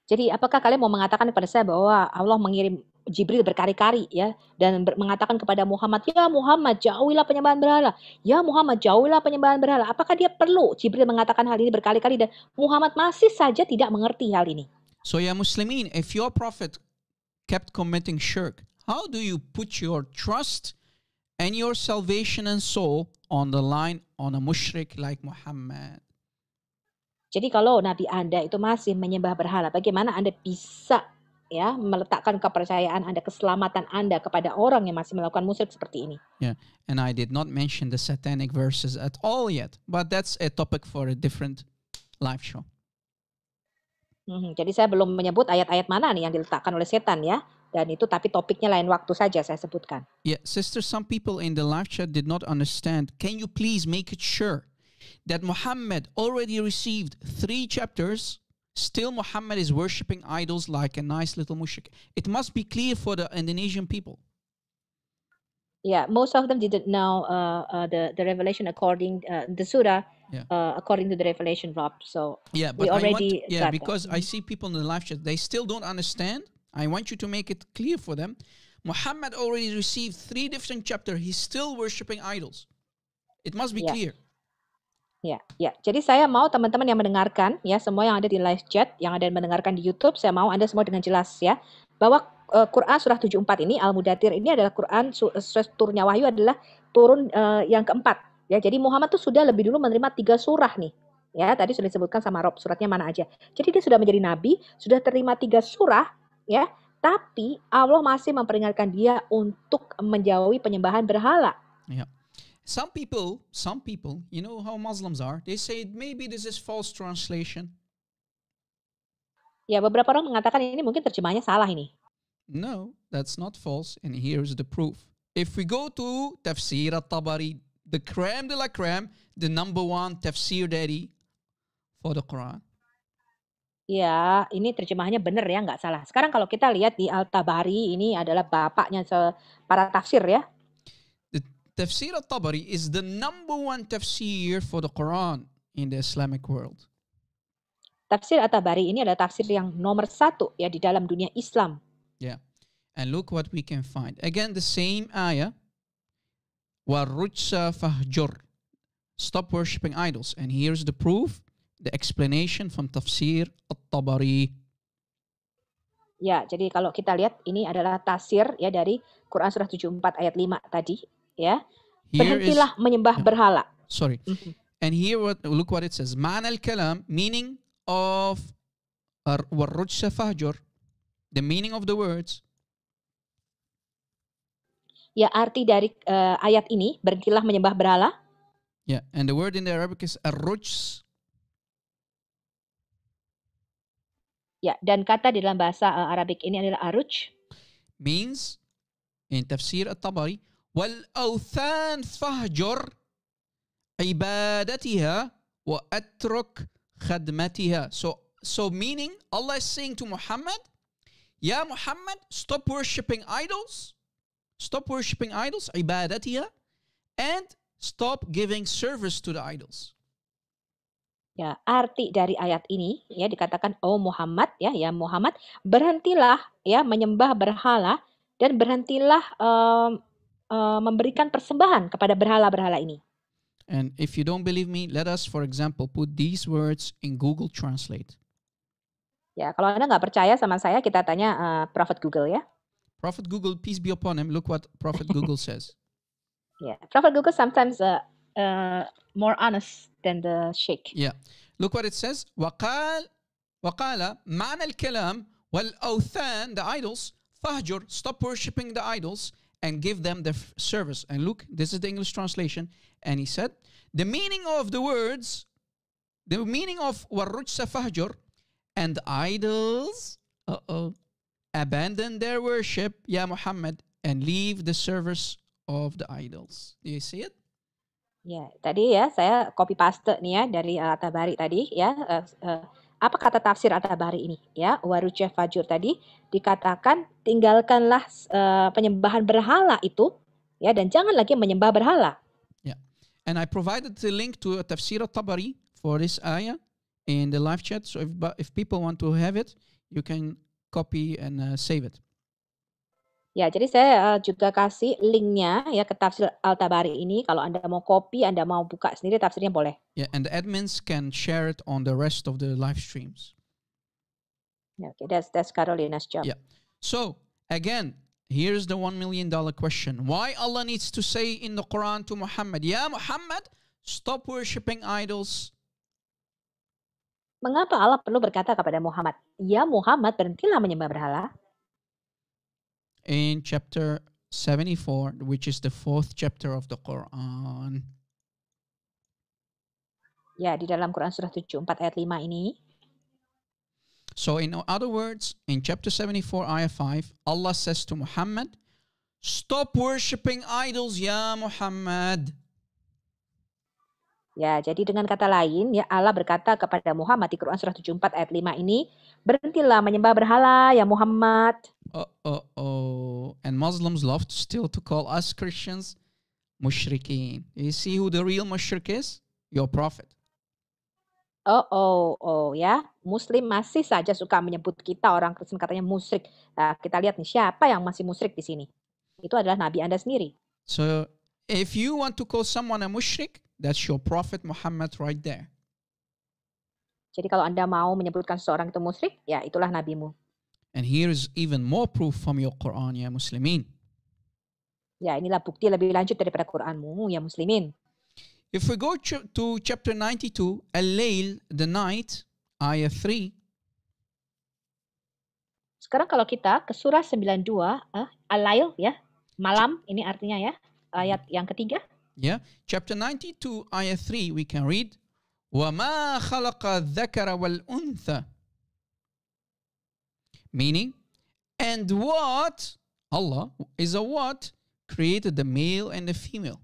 Jadi apakah kalian mau mengatakan kepada saya bahwa Allah mengirim Jibril berkali-kali ya dan mengatakan kepada Muhammad, ya Muhammad jauhilah penyembahan berhala, ya Muhammad jauhilah penyembahan berhala. Apakah dia perlu Jibril mengatakan hal ini berkali-kali dan Muhammad masih saja tidak mengerti hal ini? So ya Muslimin, if your prophet kept committing shirk, how do you put your trust and your salvation and soul on the line on a mushrik like Muhammad? Jadi kalau Nabi Anda itu masih menyembah berhala, bagaimana Anda bisa ya meletakkan kepercayaan Anda, keselamatan Anda kepada orang yang masih melakukan musyrik seperti ini? Yeah, and I did not mention the satanic verses at all yet, but that's a topic for a different live show. Jadi saya belum menyebut ayat-ayat mana nih yang diletakkan oleh setan ya, dan itu tapi topiknya lain waktu saja saya sebutkan. Yeah, sister, some people in the live chat did not understand. Can you please make it sure that Muhammad already received 3 chapters? Still Muhammad is worshipping idols like a nice little mushrik. It must be clear for the Indonesian people. Yeah, most of them didn't know the revelation according the surah according to the revelation, Rob. So yeah, but we already because I see people in the live chat, they still don't understand. I want you to make it clear for them. Muhammad already received 3 different chapters. He's still worshipping idols. It must be clear. Ya. Jadi saya mau teman-teman yang mendengarkan, ya semua yang ada di live chat, yang ada yang mendengarkan di YouTube, saya mau Anda semua dengan jelas ya, bahwa Quran surah 74 ini, Al-Mudathir ini adalah Quran, turunnya wahyu adalah turun yang keempat. Ya, jadi Muhammad tuh sudah lebih dulu menerima 3 surah nih. Ya, tadi sudah disebutkan sama Rob, suratnya mana aja. Jadi dia sudah menjadi nabi, sudah terima 3 surah, ya. Tapi Allah masih memperingatkan dia untuk menjauhi penyembahan berhala. Yeah. Some people, you know how Muslims are. They say maybe this is false translation. Ya, beberapa orang mengatakan ini mungkin terjemahnya salah ini. No, that's not false. And here's the proof. If we go to Tafsir At-Tabari, the crème de la crème, the number 1 tafsir daddy for the Quran. Ya, ini terjemahannya benar ya, nggak salah. Sekarang kalau kita lihat di Al-Tabari, ini adalah bapaknya para tafsir ya. Tafsir At-Tabari is the number 1 tafsir for the Quran in the Islamic world. Tafsir At-Tabari ini adalah tafsir yang nomor 1 ya di dalam dunia Islam. Yeah. And look what we can find. Again, the same ayah. وَالرُّجْسَ فَهْجُرْ. Stop worshipping idols. And here's the proof, the explanation from Tafsir At-Tabari. Ya, jadi kalau kita lihat ini adalah tafsir ya dari Quran surah 74 ayat 5 tadi. Ya, berhentilah menyembah berhala. Sorry. And here, look what it says. Ma'na al-kalam, meaning of warrujsa fahjur, the meaning of the words. Ya, arti dari ayat ini, berhentilah menyembah berhala. Yeah, and the word in the Arabic is arrujs. Ya, dan kata di dalam bahasa Arabik ini adalah aruj. Means, in Tafsir At-Tabari, وَالْأَوْثَانِ فَهْجُرْ عِبَادَتِهَا وَأَتْرُكْ خَدْمَتِهَا. So meaning, Allah is saying to Muhammad, Ya Muhammad, stop worshipping idols, عِبَادَتِهَا, and stop giving service to the idols. Ya, arti dari ayat ini ya dikatakan, oh Muhammad ya Muhammad, berhentilah ya menyembah berhala dan berhentilah memberikan persembahan kepada berhala-berhala ini. And if you don't believe me, let us, for example, put these words in Google Translate. Ya, kalau Anda nggak percaya sama saya, kita tanya Prophet Google ya. Prophet Google, peace be upon him. Look what Prophet Google says. Yeah, Prophet Google sometimes more honest than the sheikh. Yeah, look what it says. وقال معنى الكلام والأوثان, the idols, فهجر, stop worshipping the idols and give them the service. And look, this is the English translation. And he said, the meaning of the words, the meaning of وَالرُّجْسَ فَهْجُرْ, and idols, abandon their worship, Ya Muhammad, and leave the service of the idols. Do you see it? Ya, tadi ya saya copy paste nih ya dari At-Tabari tadi ya. Apa kata tafsir At-Tabari ini ya? Waruja fajur tadi dikatakan tinggalkanlah penyembahan berhala itu ya dan jangan lagi menyembah berhala. Yeah. And I provided the link to Tafsir al-Tabari for this ayah in the live chat. So if people want to have it, you can copy and save it. Ya, jadi saya juga kasih linknya ya ke tafsir Al-Tabari ini. Kalau Anda mau copy, Anda mau buka sendiri tafsirnya boleh. Yeah, and the admins can share it on the rest of the live streams. Yeah, okay, that's Carolina's job. Yeah. So again, here's the $1 million question. Why Allah needs to say in the Quran to Muhammad, Ya Muhammad, stop worshipping idols. Mengapa Allah perlu berkata kepada Muhammad, Ya Muhammad, berhentilah menyembah berhala? In chapter 74, which is the 4th chapter of the Quran. Ya, di dalam Quran surah 74 ayat 5 ini. So in other words, in chapter 74 ayat 5, Allah says to Muhammad, stop worshipping idols, ya Muhammad. Ya, jadi dengan kata lain, ya Allah berkata kepada Muhammad di Quran surah 74 ayat 5 ini, berhentilah menyembah berhala ya Muhammad. And Muslims love still to call us Christians mushrikeen. You see who the real mushrik is? Your prophet. Ya, Muslim masih saja suka menyebut kita orang Kristen katanya musyrik. Nah, kita lihat nih siapa yang masih musyrik di sini. Itu adalah Nabi Anda sendiri. So if you want to call someone a mushrik, that's your prophet Muhammad right there. Jadi kalau Anda mau menyebutkan seseorang itu musyrik, ya itulah nabimu. And here is even more proof from your Quran, ya Muslimin. Ya, inilah bukti lebih lanjut daripada Quranmu, ya Muslimin. If we go to chapter 92, Al-Layl, the night, ayat 3. Sekarang kalau kita ke surah 92, Al-Layl ya, malam ini artinya ya, ayat yang ketiga. Yeah, chapter 92, ayat 3, we can read, وَمَا خَلَقَ الذَّكَرَ وَالْأُنْثَى. Meaning, and what, Allah is a what, created the male and the female.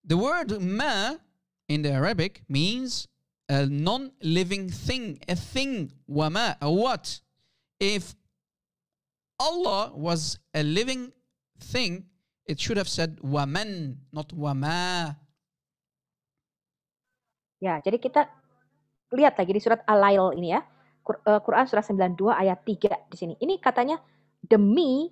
The word ma in the Arabic means a non-living thing, a thing, wama, a what. If Allah was a living thing, it should have said waman, not wama. Ya, jadi kita lihat lagi di surat Al-Lail ini ya. Quran surah 92 ayat 3 di sini. Ini katanya demi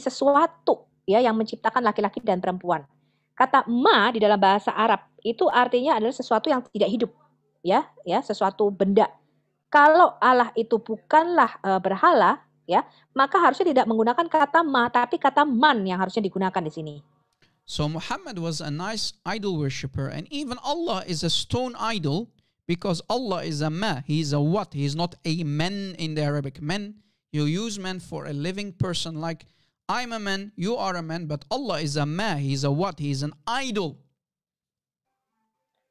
sesuatu ya yang menciptakan laki-laki dan perempuan. Kata ma di dalam bahasa Arab itu artinya adalah sesuatu yang tidak hidup, ya, sesuatu benda. Kalau Allah itu bukanlah berhala, ya, maka harusnya tidak menggunakan kata ma, tapi kata man yang harusnya digunakan di sini. So Muhammad was a nice idol worshipper, and even Allah is a stone idol because Allah is a ma. He is a what? He is not a man in the Arabic. Man, you use man for a living person like I'm a man, you are a man, but Allah is a ma, he is a what? He is an idol.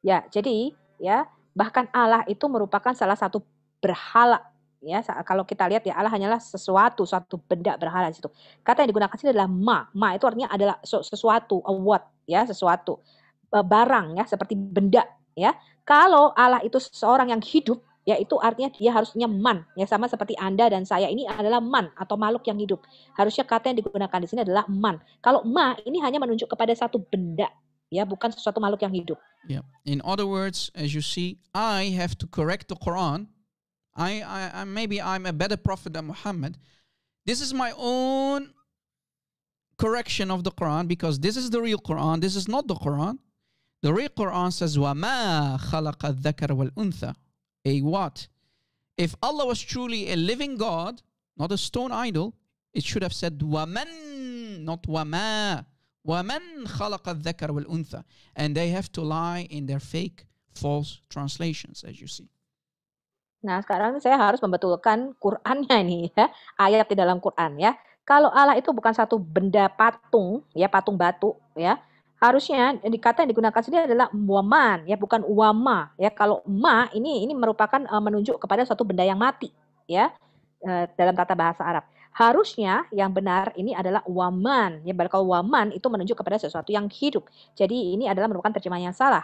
Ya, jadi ya bahkan Allah itu merupakan salah satu berhala. Ya, kalau kita lihat ya Allah hanyalah suatu benda berhala di situ. Kata yang digunakan sini adalah ma. Ma itu artinya adalah sesuatu, a what, ya, sesuatu barang ya, seperti benda ya. Kalau Allah itu seseorang yang hidup, ya itu artinya dia harusnya man, ya sama seperti Anda dan saya ini adalah man atau makhluk yang hidup. Harusnya kata yang digunakan di sini adalah man. Kalau ma ini hanya menunjuk kepada satu benda, ya bukan sesuatu makhluk yang hidup. Yeah. In other words, as you see, I have to correct the Quran. Maybe I'm a better prophet than Muhammad. This is my own correction of the Quran because this is the real Quran. This is not the Quran. The real Quran says, وَمَا خَلَقَ الذَّكَرَ وَالْأُنْثَى. A what? If Allah was truly a living God, not a stone idol, it should have said وَمَن, not وَمَا. وَمَن خَلَقَ الذَّكَرَ وَالْأُنْثَى. And they have to lie in their fake, false translations, as you see. Nah, sekarang saya harus membetulkan Qur'annya nih ya, ayat di dalam Qur'an ya. Kalau Allah itu bukan satu benda patung, ya patung batu ya. Harusnya kata yang digunakan sini adalah waman, ya bukan wama. Ya kalau ma ini merupakan menunjuk kepada suatu benda yang mati, ya dalam tata bahasa Arab. Harusnya yang benar ini adalah waman. Ya, kalau waman itu menunjuk kepada sesuatu yang hidup. Jadi ini adalah merupakan terjemahan yang salah.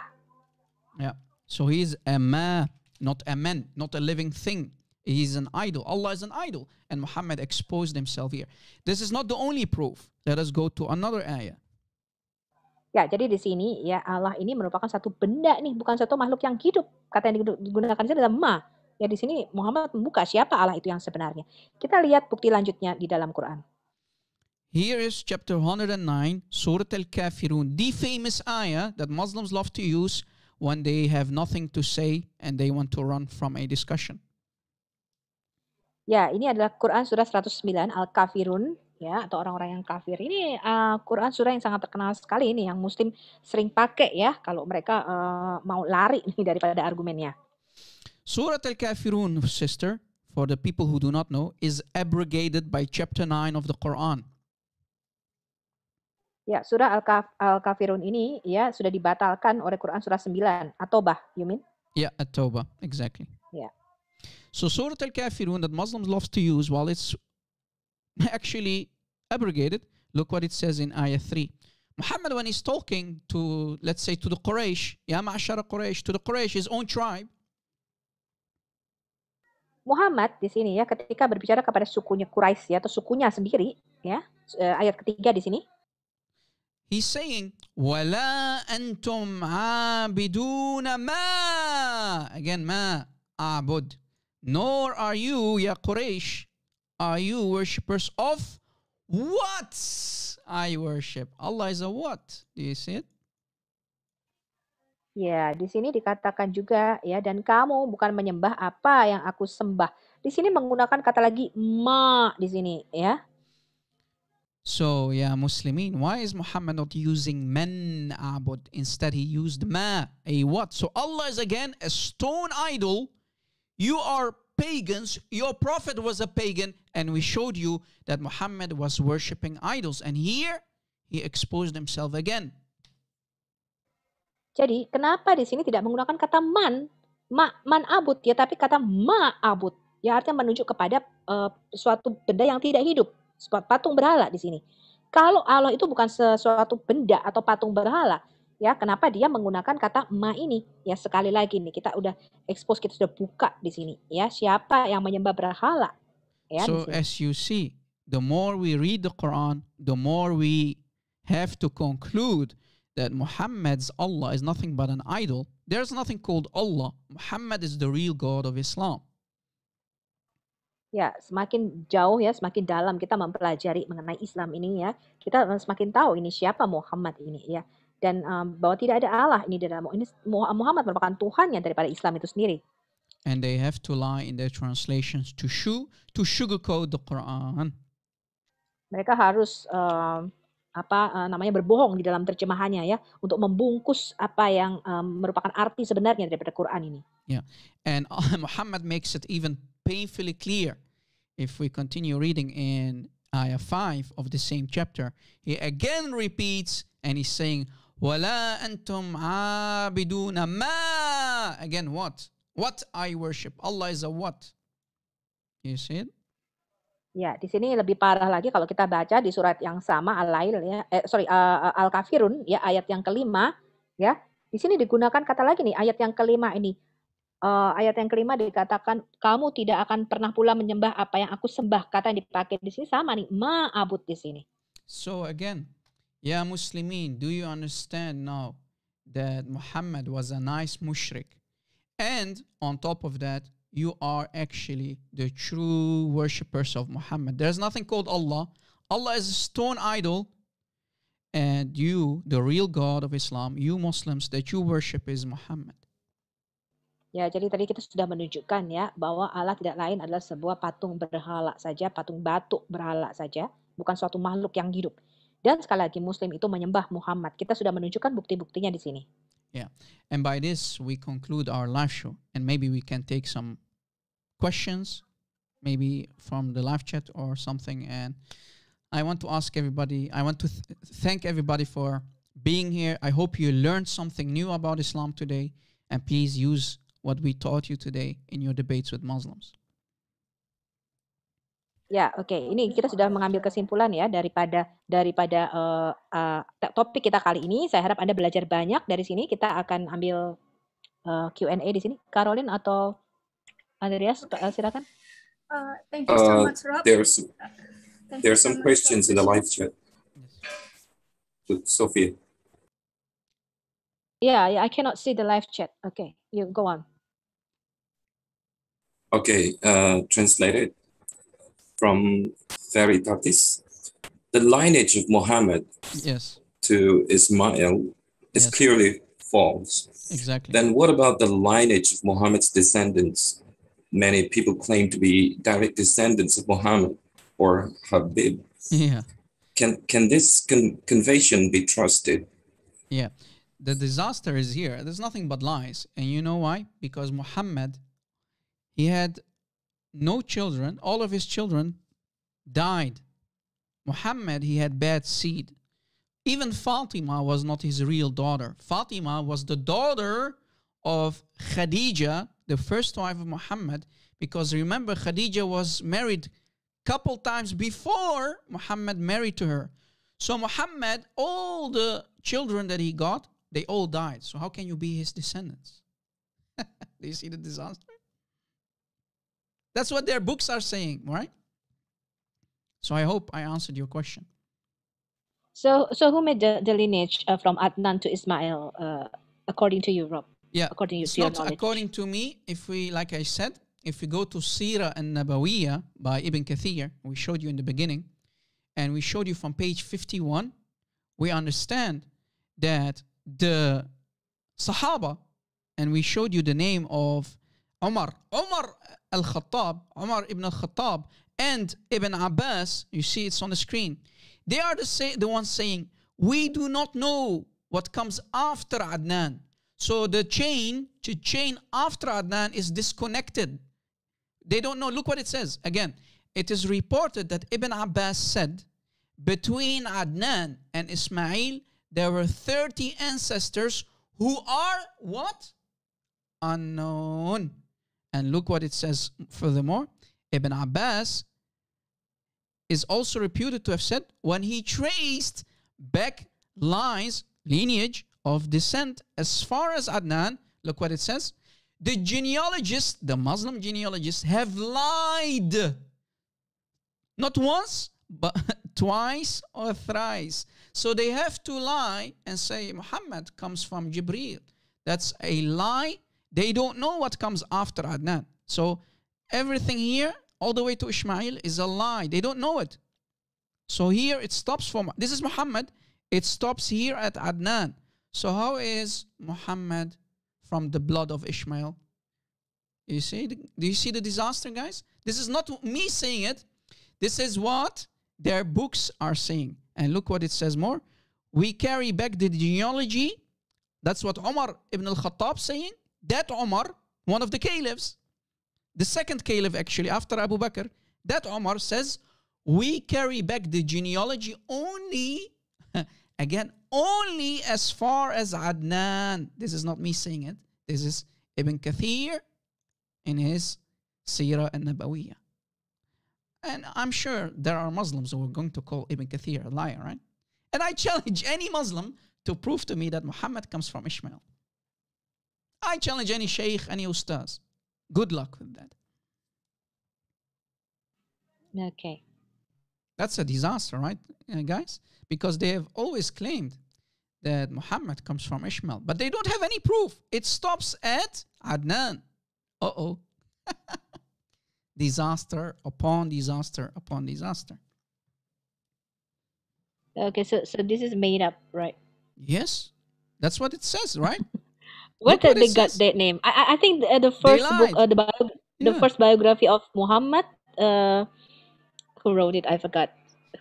Yeah. So he's a ma, not a man, not a living thing. He's an idol. Allah is an idol. And Muhammad exposed himself here. This is not the only proof. Let us go to another ayah. Ya, jadi di sini ya Allah ini merupakan satu benda nih, bukan satu makhluk yang hidup. Kata yang digunakan di sini adalah ma. Ya di sini Muhammad membuka siapa Allah itu yang sebenarnya. Kita lihat bukti lanjutnya di dalam Quran. Here is chapter 109, Surah Al-Kafirun, the famous ayah that Muslims love to use when they have nothing to say and they want to run from a discussion. Ya, ini adalah Quran surah 109 Al-Kafirun ya, atau orang-orang yang kafir. Ini Quran surah yang sangat terkenal sekali ini yang Muslim sering pakai ya kalau mereka mau lari nih daripada argumennya. Surah Al-Kafirun, sister, for the people who do not know, is abrogated by chapter 9 of the Quran. Ya, surah Al-Kafirun ini ya sudah dibatalkan oleh Quran surah 9. At-Taubah, you mean? Yeah, At-Tawbah, exactly. Ya. So Surah Al-Kafirun that Muslims love to use while it's actually abrogated, look what it says in ayah 3. Muhammad, when he's talking to, let's say, to the Quraysh, Ya Ma'ashara Quraysh, to the Quraysh, his own tribe, Muhammad di sini ya ketika berbicara kepada sukunya Quraisy ya atau sukunya sendiri ya, ayat ketiga di sini. he's saying, "Wala antum abiduna ma." Again, ma abud. Nor are you, ya Quraysh, are you worshippers of what I worship. Allah is a what? Do you see it? Ya, di sini dikatakan juga ya, dan kamu bukan menyembah apa yang aku sembah. Di sini menggunakan kata lagi ma di sini ya. So, ya Muslimin, why is Muhammad not using man abud? Instead, he used ma, a what? So Allah is again a stone idol. You are pagans. Your prophet was a pagan. And we showed you that Muhammad was worshipping idols. And here, he exposed himself again. Jadi kenapa di sini tidak menggunakan kata man abud ya, tapi kata ma abud ya, artinya menunjuk kepada suatu benda yang tidak hidup, patung berhala di sini. Kalau Allah itu bukan sesuatu benda atau patung berhala, ya kenapa dia menggunakan kata ma ini? Ya sekali lagi nih kita udah expose, kita sudah buka di sini ya siapa yang menyembah berhala. Ya, so as you see, the more we read the Quran, the more we have to conclude that Muhammad's Allah is nothing but an idol. There's nothing called Allah. Muhammad is the real God of Islam. Ya, semakin jauh ya, semakin dalam kita mempelajari mengenai Islam ini ya, kita semakin tahu ini siapa Muhammad ini ya. Dan bahwa tidak ada Allah ini dalam ini, Muhammad merupakan Tuhannya daripada Islam itu sendiri. And they have to lie in their translations to sugarcoat the Quran. Mereka harus berbohong di dalam terjemahannya ya, untuk membungkus apa yang merupakan arti sebenarnya daripada Quran ini. Yeah, and Muhammad makes it even painfully clear. If we continue reading in ayah 5 of the same chapter, he again repeats and he's saying, "Wala antum abiduna ma." Again, what? What I worship. Allah is a what? You see it? Ya, di sini lebih parah lagi kalau kita baca di surat yang sama Al-Lail ya, Al-Kafirun ya, ayat yang kelima ya. Di sini digunakan kata lagi nih, ayat yang kelima ini. Ayat yang kelima dikatakan kamu tidak akan pernah pula menyembah apa yang aku sembah. Kata yang dipakai di sini sama nih, ma'abud di sini. So again, ya Muslimin, do you understand now that Muhammad was a nice mushrik? And on top of that, you are actually the true worshippers of Muhammad. There's nothing called Allah. Allah is a stone idol. And you, the real God of Islam, you Muslims that you worship is Muhammad. Ya, jadi tadi kita sudah menunjukkan ya bahwa Allah tidak lain adalah sebuah patung berhala saja, patung batu berhala saja, bukan suatu makhluk yang hidup. Dan sekali lagi Muslim itu menyembah Muhammad. Kita sudah menunjukkan bukti-buktinya di sini. Yeah. And by this we conclude our live show, and maybe we can take some questions, maybe from the live chat or something. And I want to ask everybody, I want to thank everybody for being here. I hope you learned something new about Islam today, and please use what we taught you today in your debates with Muslims. Ya, oke. Ini kita sudah mengambil kesimpulan ya daripada topik kita kali ini. Saya harap Anda belajar banyak dari sini. Kita akan ambil Q&A di sini. Caroline atau Andreas, silakan. Thank you so much, Rob. There are some questions in the live chat. Sophia. Yeah, I cannot see the live chat. Okay, you go on. Okay, translated from Veritatis. The lineage of Muhammad to Ismail is clearly false. Exactly. Then what about the lineage of Muhammad's descendants? Many people claim to be direct descendants of Muhammad or Habib. Yeah. Can this confession be trusted? Yeah. The disaster is here. There's nothing but lies. And you know why? Because Muhammad, he had no children. All of his children died. Muhammad, he had bad seed. Even Fatima was not his real daughter. Fatima was the daughter of Khadija, the first wife of Muhammad, because remember, Khadija was married a couple times before Muhammad married to her. So Muhammad, all the children that he got, they all died. So how can you be his descendants? Do you see the disaster? That's what their books are saying, right? So I hope I answered your question. So who made the lineage from Adnan to Ismail, according to you, Rob? Yeah, according it's to your not knowledge. according to me. If we, like I said, if we go to Sirah al-Nabawiyya by Ibn Kathir, we showed you in the beginning, and we showed you from page 51, we understand that the Sahaba, and we showed you the name of Umar al-Khattab, Umar ibn al-Khattab, and Ibn Abbas, you see it's on the screen. They are the ones saying, we do not know what comes after Adnan. So the chain after Adnan is disconnected. They don't know. Look what it says. Again, it is reported that Ibn Abbas said, between Adnan and Ismail, there were 30 ancestors who are what? Unknown. And look what it says furthermore. Ibn Abbas is also reputed to have said, when he traced back lineage of descent as far as Adnan, look what it says. The genealogists, the Muslim genealogists, have lied. Not once, but twice or thrice. So they have to lie and say Muhammad comes from Jibreel. That's a lie. They don't know what comes after Adnan. So everything here, all the way to Ishmael, is a lie. They don't know it. So here it stops from, this is Muhammad. It stops here at Adnan. So how is Muhammad from the blood of Ishmael? You see? Do you see the disaster, guys? This is not me saying it. This is what their books are saying. And look what it says more. We carry back the genealogy. That's what Umar ibn al-Khattab saying. That Umar, one of the caliphs, the second caliph actually after Abu Bakr, that Umar says, we carry back the genealogy only, again, only as far as Adnan. This is not me saying it. This is Ibn Kathir in his Sirah al-Nabawiyya. And I'm sure there are Muslims who are going to call Ibn Kathir a liar, right? And I challenge any Muslim to prove to me that Muhammad comes from Ishmael. I challenge any sheikh, any ustaz. Good luck with that. Okay. That's a disaster, right, guys? Because they have always claimed that Muhammad comes from Ishmael, but they don't have any proof. It stops at Adnan. Uh-oh. Disaster upon disaster upon disaster. Okay, so this is made up, right? Yes, that's what it says, right? What did they got that name? I think the first book, the first biography of Muhammad, who wrote it? I forgot.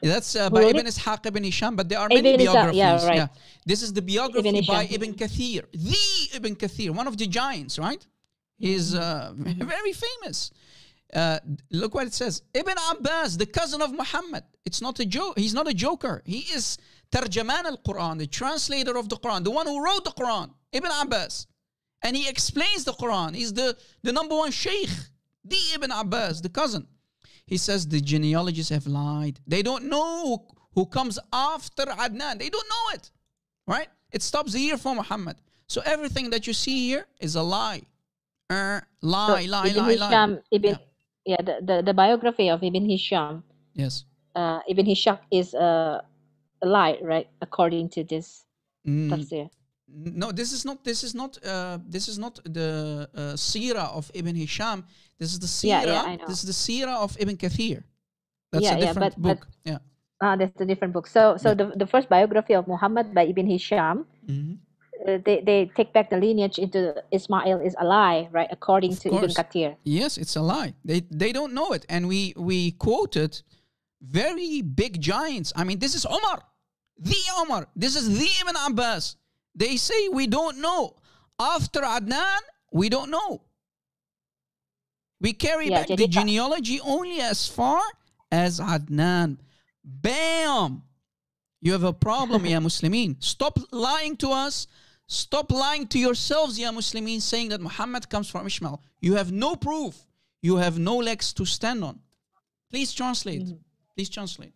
That's by Ibn Ishaq ibn Hisham, but there are many biographies. Yeah, right. Yeah. This is the biography by Ibn Kathir, the Ibn Kathir, one of the giants, right? He's very famous. Look what it says. Ibn Abbas, the cousin of Muhammad. It's not a joke. He's not a joker. He is Tarjaman al-Quran, the translator of the Quran, the one who wrote the Quran, Ibn Abbas. And he explains the Quran. He's the number one sheikh, the Ibn Abbas, the cousin. He says the genealogists have lied. They don't know who comes after Adnan. They don't know it, right? It stops here for Muhammad. So everything that you see here is a lie. Lie. Hisham, Yeah. the biography of Ibn Hisham. Yes. Ibn Hisham is a lie, right? According to this tafsir. No, this is not the seerah of Ibn Hisham. This is the seerah. I know. This is the seerah of Ibn Kathir. That's a different but book. Yeah. That's a different book. So the first biography of Muhammad by Ibn Hisham, they take back the lineage into Ismail is a lie, right? According to Ibn Kathir. Yes, it's a lie. They don't know it, and we quoted very big giants. I mean, this is Umar, the Umar. This is the Ibn Abbas. They say we don't know. After Adnan, we don't know. We carry back the genealogy only as far as Adnan. Bam! You have a problem, ya Muslimin. Stop lying to us. Stop lying to yourselves, ya Muslimin, saying that Muhammad comes from Ishmael. You have no proof. You have no legs to stand on. Please translate. Please translate.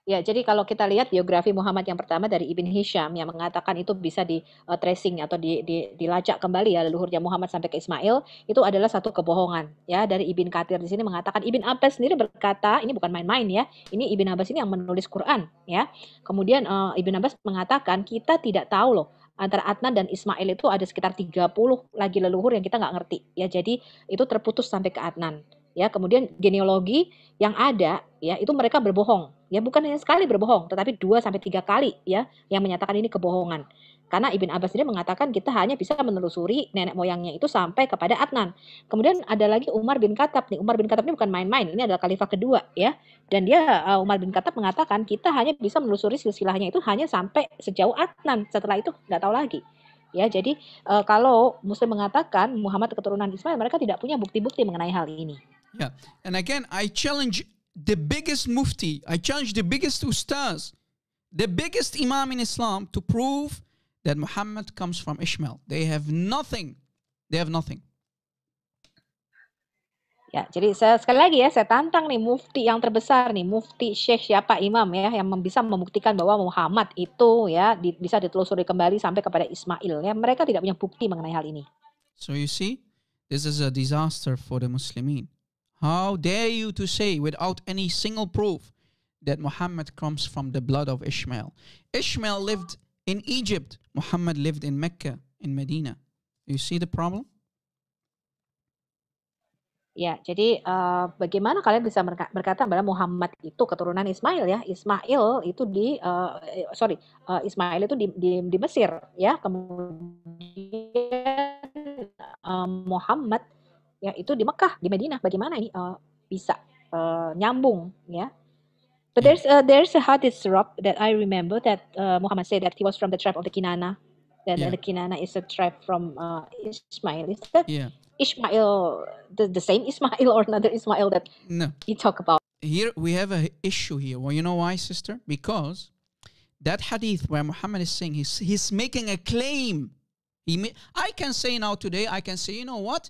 Ya, jadi kalau kita lihat biografi Muhammad yang pertama dari Ibn Hisham yang mengatakan itu bisa di tracing atau dilacak kembali ya leluhurnya Muhammad sampai ke Ismail, itu adalah satu kebohongan ya. Dari Ibn Kathir di sini mengatakan, Ibn Abbas sendiri berkata, ini bukan main-main ya. Ini Ibn Abbas ini yang menulis Quran ya. Kemudian Ibn Abbas mengatakan kita tidak tahu loh antara Adnan dan Ismail itu ada sekitar 30 lagi leluhur yang kita nggak ngerti ya. Jadi itu terputus sampai ke Adnan. Ya, kemudian genealogi yang ada ya itu mereka berbohong. Ya, bukan hanya sekali berbohong, tetapi 2 sampai 3 kali ya yang menyatakan ini kebohongan. Karena Ibn Abbas sendiri mengatakan kita hanya bisa menelusuri nenek moyangnya itu sampai kepada Adnan. Kemudian ada lagi Umar bin Khattab nih. Umar bin Khattab ini bukan main-main. Ini adalah khalifah kedua ya. Dan dia Umar bin Khattab mengatakan kita hanya bisa menelusuri silsilahnya itu hanya sampai sejauh Adnan. Setelah itu nggak tahu lagi. Ya, jadi kalau Muslim mengatakan Muhammad keturunan Ismail, mereka tidak punya bukti-bukti mengenai hal ini. Yeah, and again, I challenge the biggest mufti, I challenge the biggest ustaz, the biggest imam in Islam to prove that Muhammad comes from Ishmael. They have nothing. They have nothing. Ya, jadi sekali lagi ya, saya tantang nih mufti yang terbesar nih, mufti syekh siapa imam ya, yang bisa membuktikan bahwa Muhammad itu ya bisa ditelusuri kembali sampai kepada Ismail ya. Mereka tidak punya bukti mengenai hal ini. So you see, this is a disaster for the Muslimin. How dare you to say without any single proof that Muhammad comes from the blood of Ishmael? Ishmael lived in Egypt. Muhammad lived in Mecca, in Medina. You see the problem? Ya, jadi bagaimana kalian bisa berkata bahwa Muhammad itu keturunan Ismail ya? Ismail itu Ismail itu di Mesir ya. Kemudian Muhammad ya itu di Mekah, di Medina. Bagaimana ini bisa nyambung ya? But there's a hadith that I remember that Muhammad said that he was from the tribe of the Kinana. Then the Kinana is a tribe from Ismail. Is that Ishmael the same Ismail or another Ismail that you talk about? Here we have an issue here. Well, you know why, sister? Because that hadith where Muhammad is saying he's making a claim. I can say now today, I can say, you know what?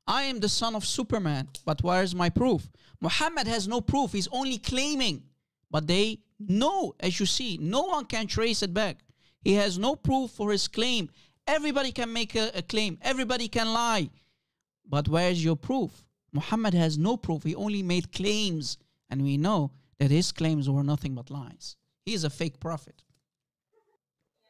I am the son of Superman, but where is my proof? Muhammad has no proof. He's only claiming. But they know, as you see, no one can trace it back. He has no proof for his claim. Everybody can make a claim. Everybody can lie. But where is your proof? Muhammad has no proof. He only made claims. And we know that his claims were nothing but lies. He is a fake prophet.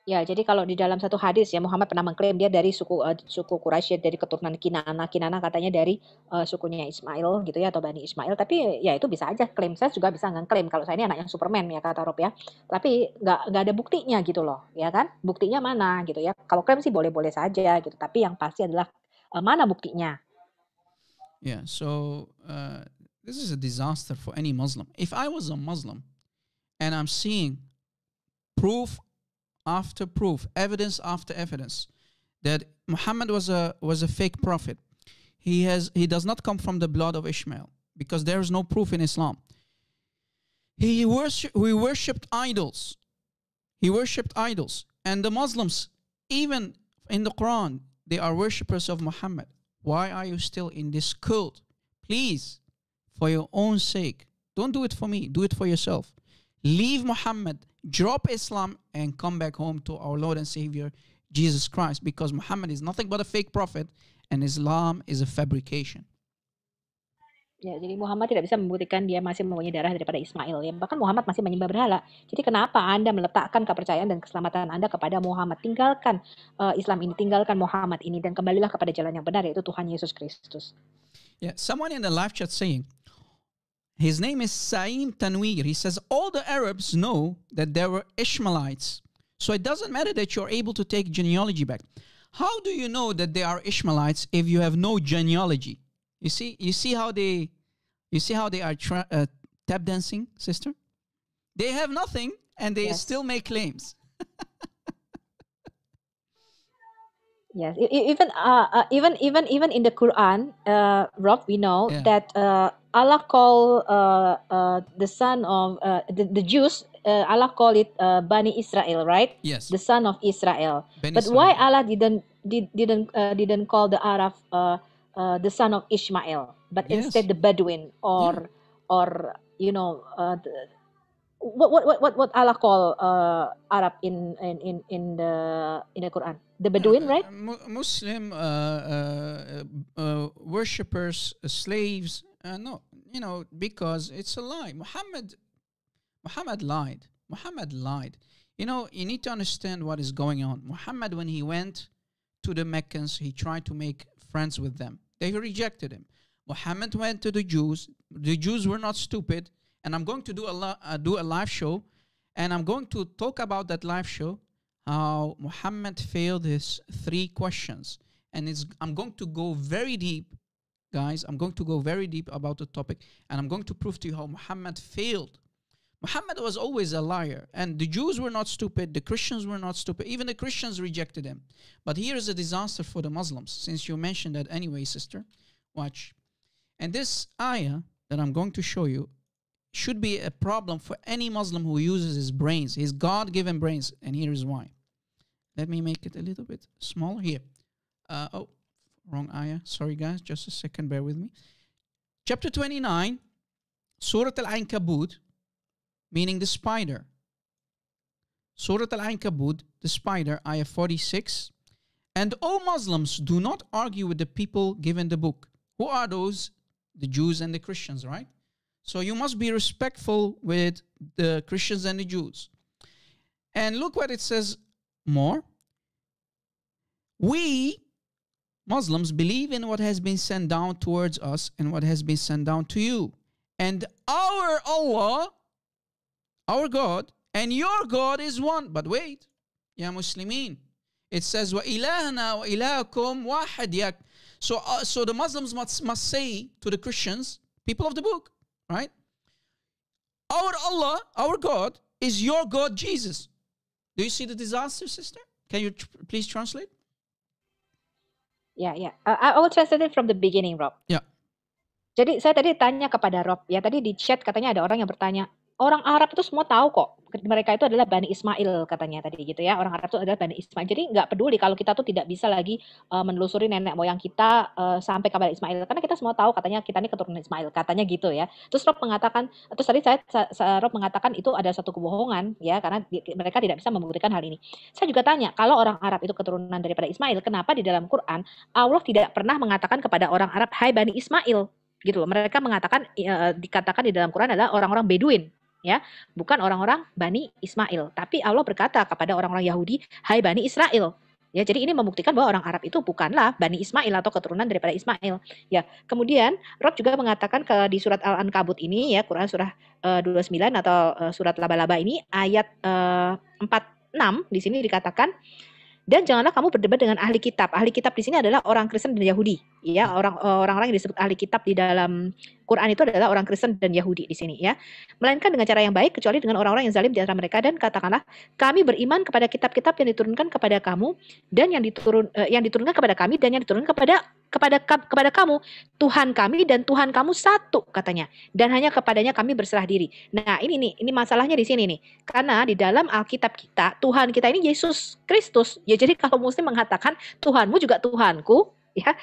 Ya, jadi kalau di dalam satu hadis ya Muhammad pernah mengklaim dia dari suku Quraisy, dari keturunan Kinana. Kinana katanya dari sukunya Ismail gitu ya, atau Bani Ismail. Tapi ya itu bisa aja klaim. Saya juga bisa ngeklaim kalau saya ini anaknya Superman ya kata Rob ya. Tapi nggak ada buktinya gitu loh, ya kan? Buktinya mana gitu ya? Kalau klaim sih boleh-boleh saja gitu. Tapi yang pasti adalah mana buktinya? Yeah, so this is a disaster for any Muslim. If I was a Muslim and I'm seeing proof after proof, evidence after evidence, that Muhammad was a fake prophet. He does not come from the blood of Ishmael because there is no proof in Islam. He worshipped idols. He worshipped idols, and the Muslims, even in the Quran, they are worshippers of Muhammad. Why are you still in this cult? Please, for your own sake. Don't do it for me. Do it for yourself. Leave Muhammad, drop Islam, and come back home to our Lord and Savior, Jesus Christ, because Muhammad is nothing but a fake prophet and Islam is a fabrication. Ya, jadi Muhammad tidak bisa membuktikan dia masih mempunyai darah daripada Ismail. Ya, bahkan Muhammad masih menyembah berhala. Jadi kenapa Anda meletakkan kepercayaan dan keselamatan Anda kepada Muhammad? Tinggalkan Islam ini, tinggalkan Muhammad ini, dan kembalilah kepada jalan yang benar, yaitu Tuhan Yesus Kristus. Yeah, someone in the live chat saying, his name is Saim Tanwir. He says, all the Arabs know that there were Ishmaelites. So it doesn't matter that you're able to take genealogy back. How do you know that they are Ishmaelites if you have no genealogy? You see how they are tap dancing, sister? They have nothing and they still make claims. Yes, even in the Quran, Rob, we know that Allah call the son of the Jews. Allah call it Bani Israel, right? Yes. The son of Israel. Bani But Israel. why Allah didn't call the Arab the son of Ishmael, but instead the Bedouin or what Allah call Arab in the Quran? The Bedouin, right? Muslim worshippers, slaves. No, because it's a lie. Muhammad lied. Muhammad lied. You need to understand what is going on. Muhammad, when he went to the Meccans, he tried to make friends with them. They rejected him. Muhammad went to the Jews. The Jews were not stupid. And I'm going to do a live show. And I'm going to talk about that live show, how Muhammad failed his 3 questions. And I'm going to go very deep, guys. I'm going to go very deep about the topic. And I'm going to prove to you how Muhammad failed. Muhammad was always a liar. And the Jews were not stupid. The Christians were not stupid. Even the Christians rejected him. But here is a disaster for the Muslims. Since you mentioned that anyway, sister, watch. And this ayah that I'm going to show you should be a problem for any Muslim who uses his brains, his God-given brains. And here is why. Let me make it a little bit smaller here. Wrong ayah. Sorry, guys. Just a second. Bear with me. Chapter 29, Surah Al-Ankabut, meaning the spider. Surah Al-Ankabut, the spider, ayah 46. And O Muslims, do not argue with the people given the book. Who are those? The Jews and the Christians, right? So you must be respectful with the Christians and the Jews. And look what it says more. We, Muslims, believe in what has been sent down towards us and what has been sent down to you. And our Allah, our God, and your God is one. But wait, Ya Muslimin. It says, وَإِلَهَنَا وَإِلَهَكُمْ وَاحَدْ. So the Muslims must say to the Christians, people of the book, right? Our Allah, our God, is your God, Jesus. Do you see the disaster, sister? Can you please translate? Yeah. I will translate it from the beginning, Rob. Yeah. Jadi saya tadi tanya kepada Rob, ya tadi di chat katanya ada orang yang bertanya, orang Arab itu semua tahu kok, mereka itu adalah Bani Ismail katanya tadi gitu ya, orang Arab itu adalah Bani Ismail. Jadi nggak peduli kalau kita tuh tidak bisa lagi menelusuri nenek moyang kita sampai ke Bani Ismail, karena kita semua tahu katanya kita ini keturunan Ismail, katanya gitu ya. Terus Rob mengatakan, terus tadi Rob mengatakan itu ada satu kebohongan ya, karena mereka tidak bisa membuktikan hal ini. Saya juga tanya, kalau orang Arab itu keturunan daripada Ismail, kenapa di dalam Quran Allah tidak pernah mengatakan kepada orang Arab, hai Bani Ismail? Gitu loh. Mereka mengatakan, dikatakan di dalam Quran adalah orang-orang Beduin, ya, bukan orang-orang Bani Ismail. Tapi Allah berkata kepada orang-orang Yahudi, hai Bani Israel. Ya, jadi ini membuktikan bahwa orang Arab itu bukanlah Bani Ismail atau keturunan daripada Ismail. Ya, kemudian Rob juga mengatakan di surat Al-Ankabut ini, ya, Quran surah 29 atau surat laba-laba ini ayat 46 di sini dikatakan, dan janganlah kamu berdebat dengan ahli kitab. Ahli kitab di sini adalah orang Kristen dan Yahudi. Ya, orang-orang yang disebut ahli kitab di dalam Quran itu adalah orang Kristen dan Yahudi di sini ya. Melainkan dengan cara yang baik, kecuali dengan orang-orang yang zalim di antara mereka, dan katakanlah, kami beriman kepada kitab-kitab yang diturunkan kepada kamu dan yang diturunkan kepada kami dan yang diturunkan kepada kamu. Tuhan kami dan Tuhan kamu satu, katanya. Dan hanya kepadanya kami berserah diri. Nah, ini masalahnya di sini nih. Karena di dalam Alkitab kita, Tuhan kita ini Yesus Kristus. Ya, jadi kalau Muslim mengatakan Tuhanmu juga Tuhanku, Ya,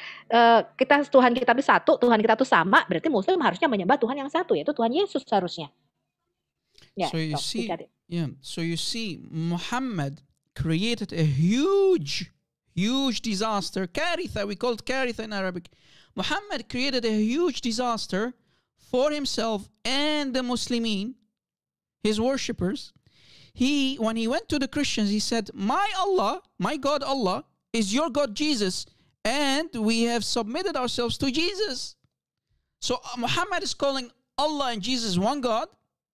Tuhan kita itu satu, Tuhan kita itu sama, berarti Muslim harusnya menyembah Tuhan yang satu, yaitu Tuhan Yesus seharusnya. Ya, So you Rob, see, got it. so you see, Muhammad created a huge disaster. Karitha, we call it Karitha in Arabic. Muhammad created a huge disaster for himself and the Muslimin, his worshippers. When he went to the Christians, he said, my Allah, my God Allah, is your God Jesus, and we have submitted ourselves to Jesus. So Muhammad is calling Allah and Jesus one God,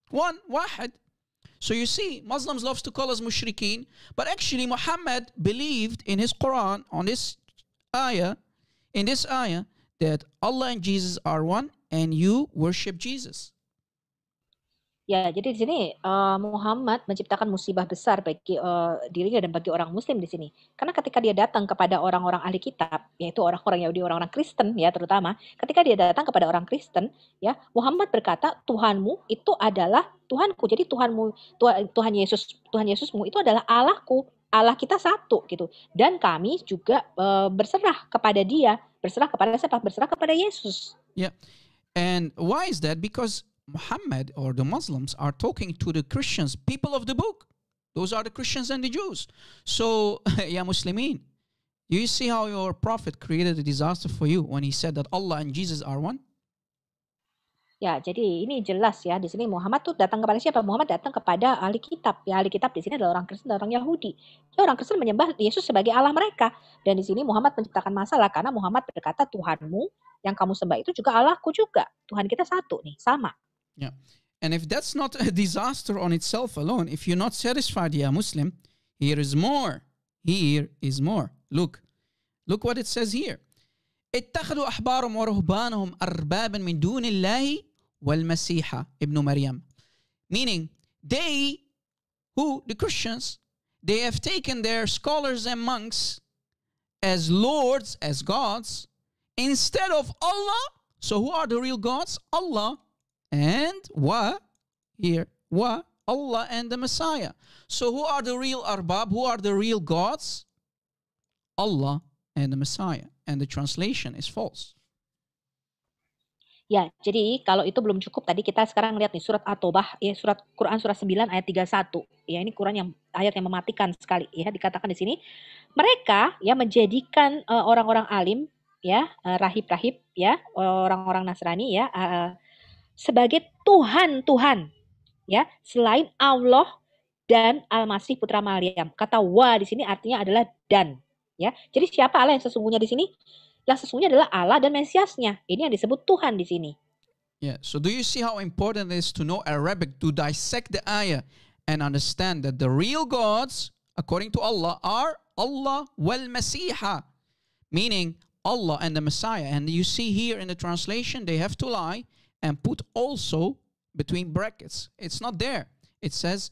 one, wahid. So you see, Muslims love to call us mushrikeen, but actually Muhammad believed in his Quran, on this ayah, that Allah and Jesus are one, and you worship Jesus. Ya, jadi di sini Muhammad menciptakan musibah besar bagi dirinya dan bagi orang Muslim di sini. Karena ketika dia datang kepada orang-orang ahli kitab, yaitu orang-orang Yahudi, orang-orang Kristen ya terutama, ketika dia datang kepada orang Kristen, ya Muhammad berkata, Tuhanmu itu adalah Tuhanku. Jadi Tuhan Yesusmu itu adalah Allahku. Allah kita satu gitu. Dan kami juga berserah kepada Dia. Berserah kepada siapa? Berserah kepada Yesus. Yeah. And why is that? Because Muhammad or the Muslims are talking to the Christians, people of the book. Those are the Christians and the Jews. So, ya Muslimin, do you see how your prophet created a disaster for you when he said that Allah and Jesus are one? Ya, jadi ini jelas ya, di sini Muhammad tuh datang kepada siapa? Muhammad datang kepada ahli kitab. Ya, ahli kitab di sini adalah orang Kristen dan orang Yahudi. Ya, orang Kristen menyembah Yesus sebagai Allah mereka. Dan di sini Muhammad menciptakan masalah karena Muhammad berkata, Tuhanmu yang kamu sembah itu juga Allahku juga. Tuhan kita satu nih, sama. Yeah. And if that's not a disaster on itself alone, if you're not satisfied, ya Muslim, here is more. Here is more. Look what it says here. اتخذوا أحبارهم ورهبانهم أربابا من دون الله والمسيح ابن مريم. Meaning, the Christians, they have taken their scholars and monks as lords, as gods, instead of Allah. So who are the real gods? Allah and Allah and the Messiah. So who are the real arbab? Who are the real gods? Allah and the Messiah. And the translation is false. Ya, jadi kalau itu belum cukup, tadi kita sekarang lihat nih surat At-Taubah, ya Quran surah 9 ayat 31. Ya, ini Quran ayat yang mematikan sekali ya, dikatakan di sini. Mereka ya menjadikan orang-orang alim ya, rahib-rahib ya, orang-orang Nasrani ya, sebagai Tuhan ya, selain Allah dan Al-Masih putra Maryam. Kata wa di sini artinya adalah dan. Ya, jadi siapa Allah yang sesungguhnya di sini? Yang sesungguhnya adalah Allah dan Mesiasnya. Ini yang disebut Tuhan di sini. Yeah. So do you see how important it is to know Arabic, to dissect the ayah and understand that the real gods, according to Allah, are Allah wal Masiha, meaning Allah and the Messiah. And you see here in the translation, they have to lie and put also between brackets. It's not there. It says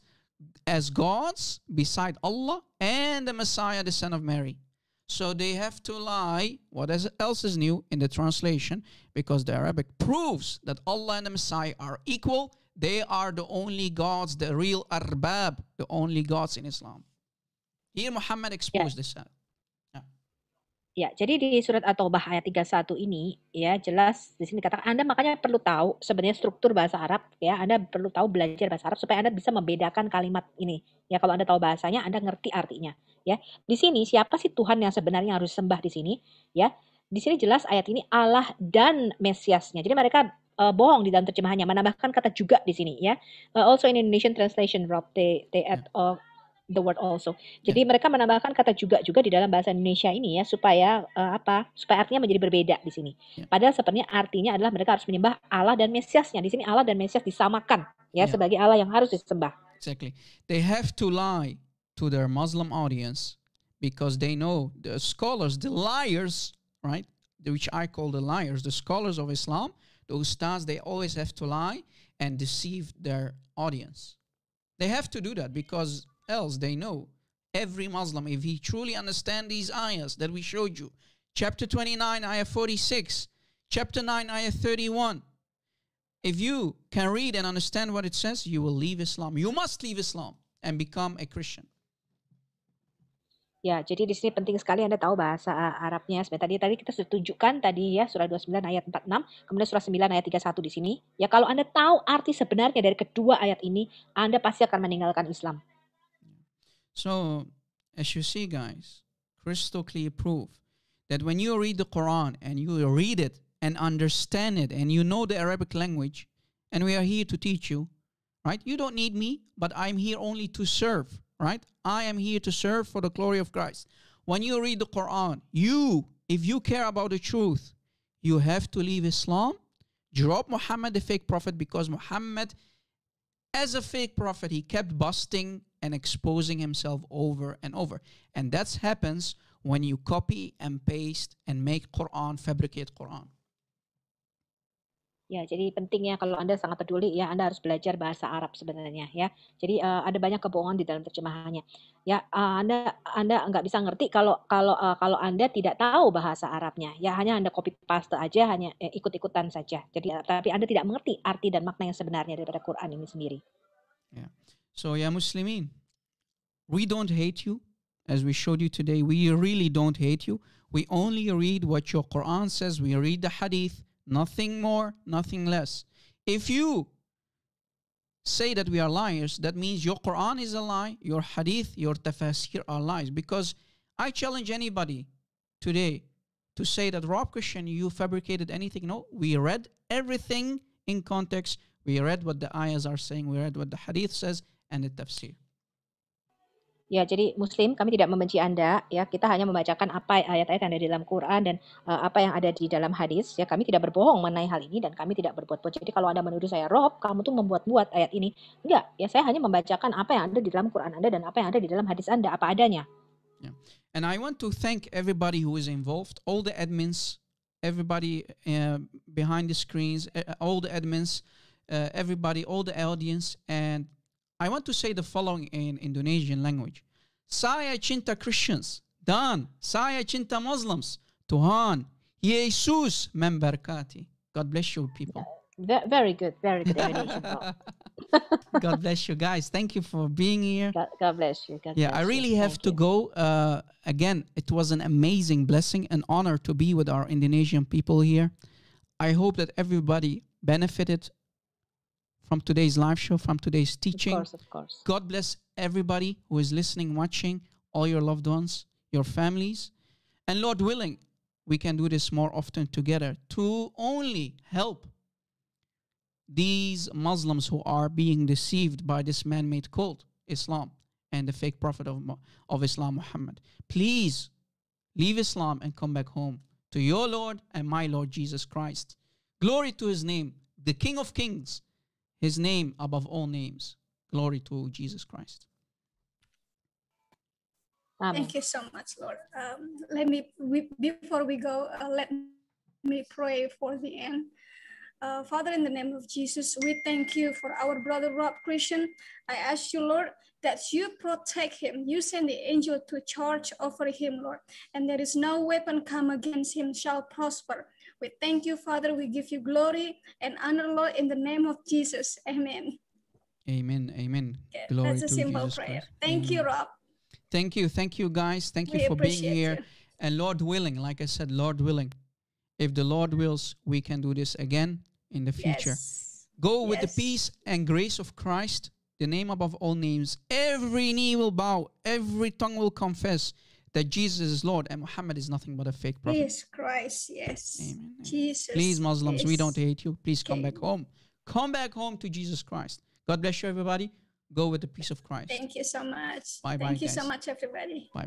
as gods beside Allah and the Messiah, the son of Mary. So they have to lie. What else is new in the translation? Because the Arabic proves that Allah and the Messiah are equal. They are the only gods, the real arbab, the only gods in Islam. Here Muhammad exposed this. Ya, jadi di surat At-Taubah ayat 31 ini ya jelas di sini dikatakan Anda makanya perlu tahu sebenarnya struktur bahasa Arab ya, Anda perlu tahu belajar bahasa Arab supaya Anda bisa membedakan kalimat ini. Ya, kalau Anda tahu bahasanya, Anda ngerti artinya ya. Di sini siapa sih Tuhan yang sebenarnya harus sembah di sini? Ya. Di sini jelas ayat ini Allah dan Mesiasnya. Jadi mereka bohong di dalam terjemahannya, menambahkan kata juga di sini ya. Also in Indonesian translation, Rob, they add the word also. Jadi mereka menambahkan kata juga di dalam bahasa Indonesia ini ya supaya supaya artinya menjadi berbeda di sini. Padahal sebenarnya artinya adalah mereka harus menyembah Allah dan Mesiasnya. Di sini Allah dan Mesias disamakan ya sebagai Allah yang harus disembah. Exactly. They have to lie to their Muslim audience because they know the scholars, the liars, right? Which I call the liars, the scholars of Islam, the ustads, they always have to lie and deceive their audience. They have to do that because else they know every Muslim, if he truly understands these ayahs that we showed you, chapter 29 ayah 46, chapter 9 ayah 31, if you can read and understand what it says, you will leave Islam. You must leave Islam and become a Christian. Ya, jadi di sini penting sekali Anda tahu bahasa Arabnya. Sebenarnya tadi kita sudah tunjukkan tadi ya surah 29 ayat 46, kemudian surah 9 ayat 31 di sini. Ya, kalau Anda tahu arti sebenarnya dari kedua ayat ini, Anda pasti akan meninggalkan Islam. So, as you see, guys, crystal clear proof that when you read the Quran and you read it and understand it and you know the Arabic language, and we are here to teach you, right? You don't need me, but I'm here only to serve, right? I am here to serve for the glory of Christ. When you read the Quran, if you care about the truth, you have to leave Islam, drop Muhammad, the fake prophet, because Muhammad, as a fake prophet, he kept busting and exposing himself over and over. And that happens when you copy and paste and make Quran, fabricate Quran. Ya, jadi pentingnya kalau Anda sangat peduli ya, Anda harus belajar bahasa Arab sebenarnya ya. Jadi ada banyak kebohongan di dalam terjemahannya. Ya, Anda nggak bisa ngerti kalau Anda tidak tahu bahasa Arabnya. Ya, hanya Anda copy paste aja, hanya ikut-ikutan saja. Jadi tapi Anda tidak mengerti arti dan makna yang sebenarnya daripada Quran ini sendiri. Yeah. So, ya Muslimin, we don't hate you. As we showed you today, we really don't hate you. We only read what your Quran says. We read the hadith. Nothing more, nothing less. If you say that we are liars, that means your Quran is a lie, your hadith, your tafasir are lies. Because I challenge anybody today to say that, Rob Christian, you fabricated anything. No, we read everything in context. We read what the ayahs are saying. We read what the hadith says and the tafsir. Ya, jadi Muslim, kami tidak membenci Anda, ya. Kita hanya membacakan apa ayat-ayat yang ada di dalam Quran dan apa yang ada di dalam hadis. Ya, kami tidak berbohong mengenai hal ini dan kami tidak berbuat-buat. Jadi kalau Anda menuduh saya, Rob, kamu tuh membuat-buat ayat ini. Enggak, ya saya hanya membacakan apa yang ada di dalam Quran Anda dan apa yang ada di dalam hadis Anda, apa adanya. Yeah. And I want to thank everybody who is involved, all the admins, everybody behind the screens, all the admins, everybody, all the audience, and I want to say the following in Indonesian language. Saya cinta Christians dan saya cinta Muslims. Tuhan Yesus memberkati. God bless you, people. Very good Indonesian. God bless you guys. Thank you for being here. God bless you. God yeah, bless I really you. have Thank to go. Again, it was an amazing blessing, an honor to be with our Indonesian people here. I hope that everybody benefited from today's live show, from today's teaching. Of course. God bless everybody who is listening, watching, all your loved ones, your families. And Lord willing, we can do this more often together to only help these Muslims who are being deceived by this man-made cult, Islam, and the fake prophet of Islam, Muhammad. Please leave Islam and come back home to your Lord and my Lord Jesus Christ. Glory to his name, the King of Kings, his name above all names. Glory to Jesus Christ. Amen. Thank you so much, Lord. Before we go, let me pray for the end. Father, in the name of Jesus, we thank you for our brother Rob Christian. I ask you, Lord, that you protect him. You send the angel to charge over him, Lord, and there is no weapon come against him shall prosper. We thank you, Father. We give you glory and honor, Lord, in the name of Jesus. Amen. Amen. Amen. Yeah, Glory that's a to simple Jesus prayer. Christ. Thank you, Rob. Thank you. Thank you, guys. Thank you We for being appreciate here. you. And Lord willing, like I said, Lord willing, if the Lord wills, we can do this again in the future. Yes. Go with the Yes. peace and grace of Christ, the name above all names. Every knee will bow, every tongue will confess that Jesus is Lord and Muhammad is nothing but a fake prophet. Yes, Christ. Yes. Amen. Jesus. Please, Muslims, we yes. don't hate you. Please come Okay. back home. Come back home to Jesus Christ. God bless you, everybody. Go with the peace of Christ. Thank you so much. Bye-bye, Thank you so guys. much, everybody. Bye-bye.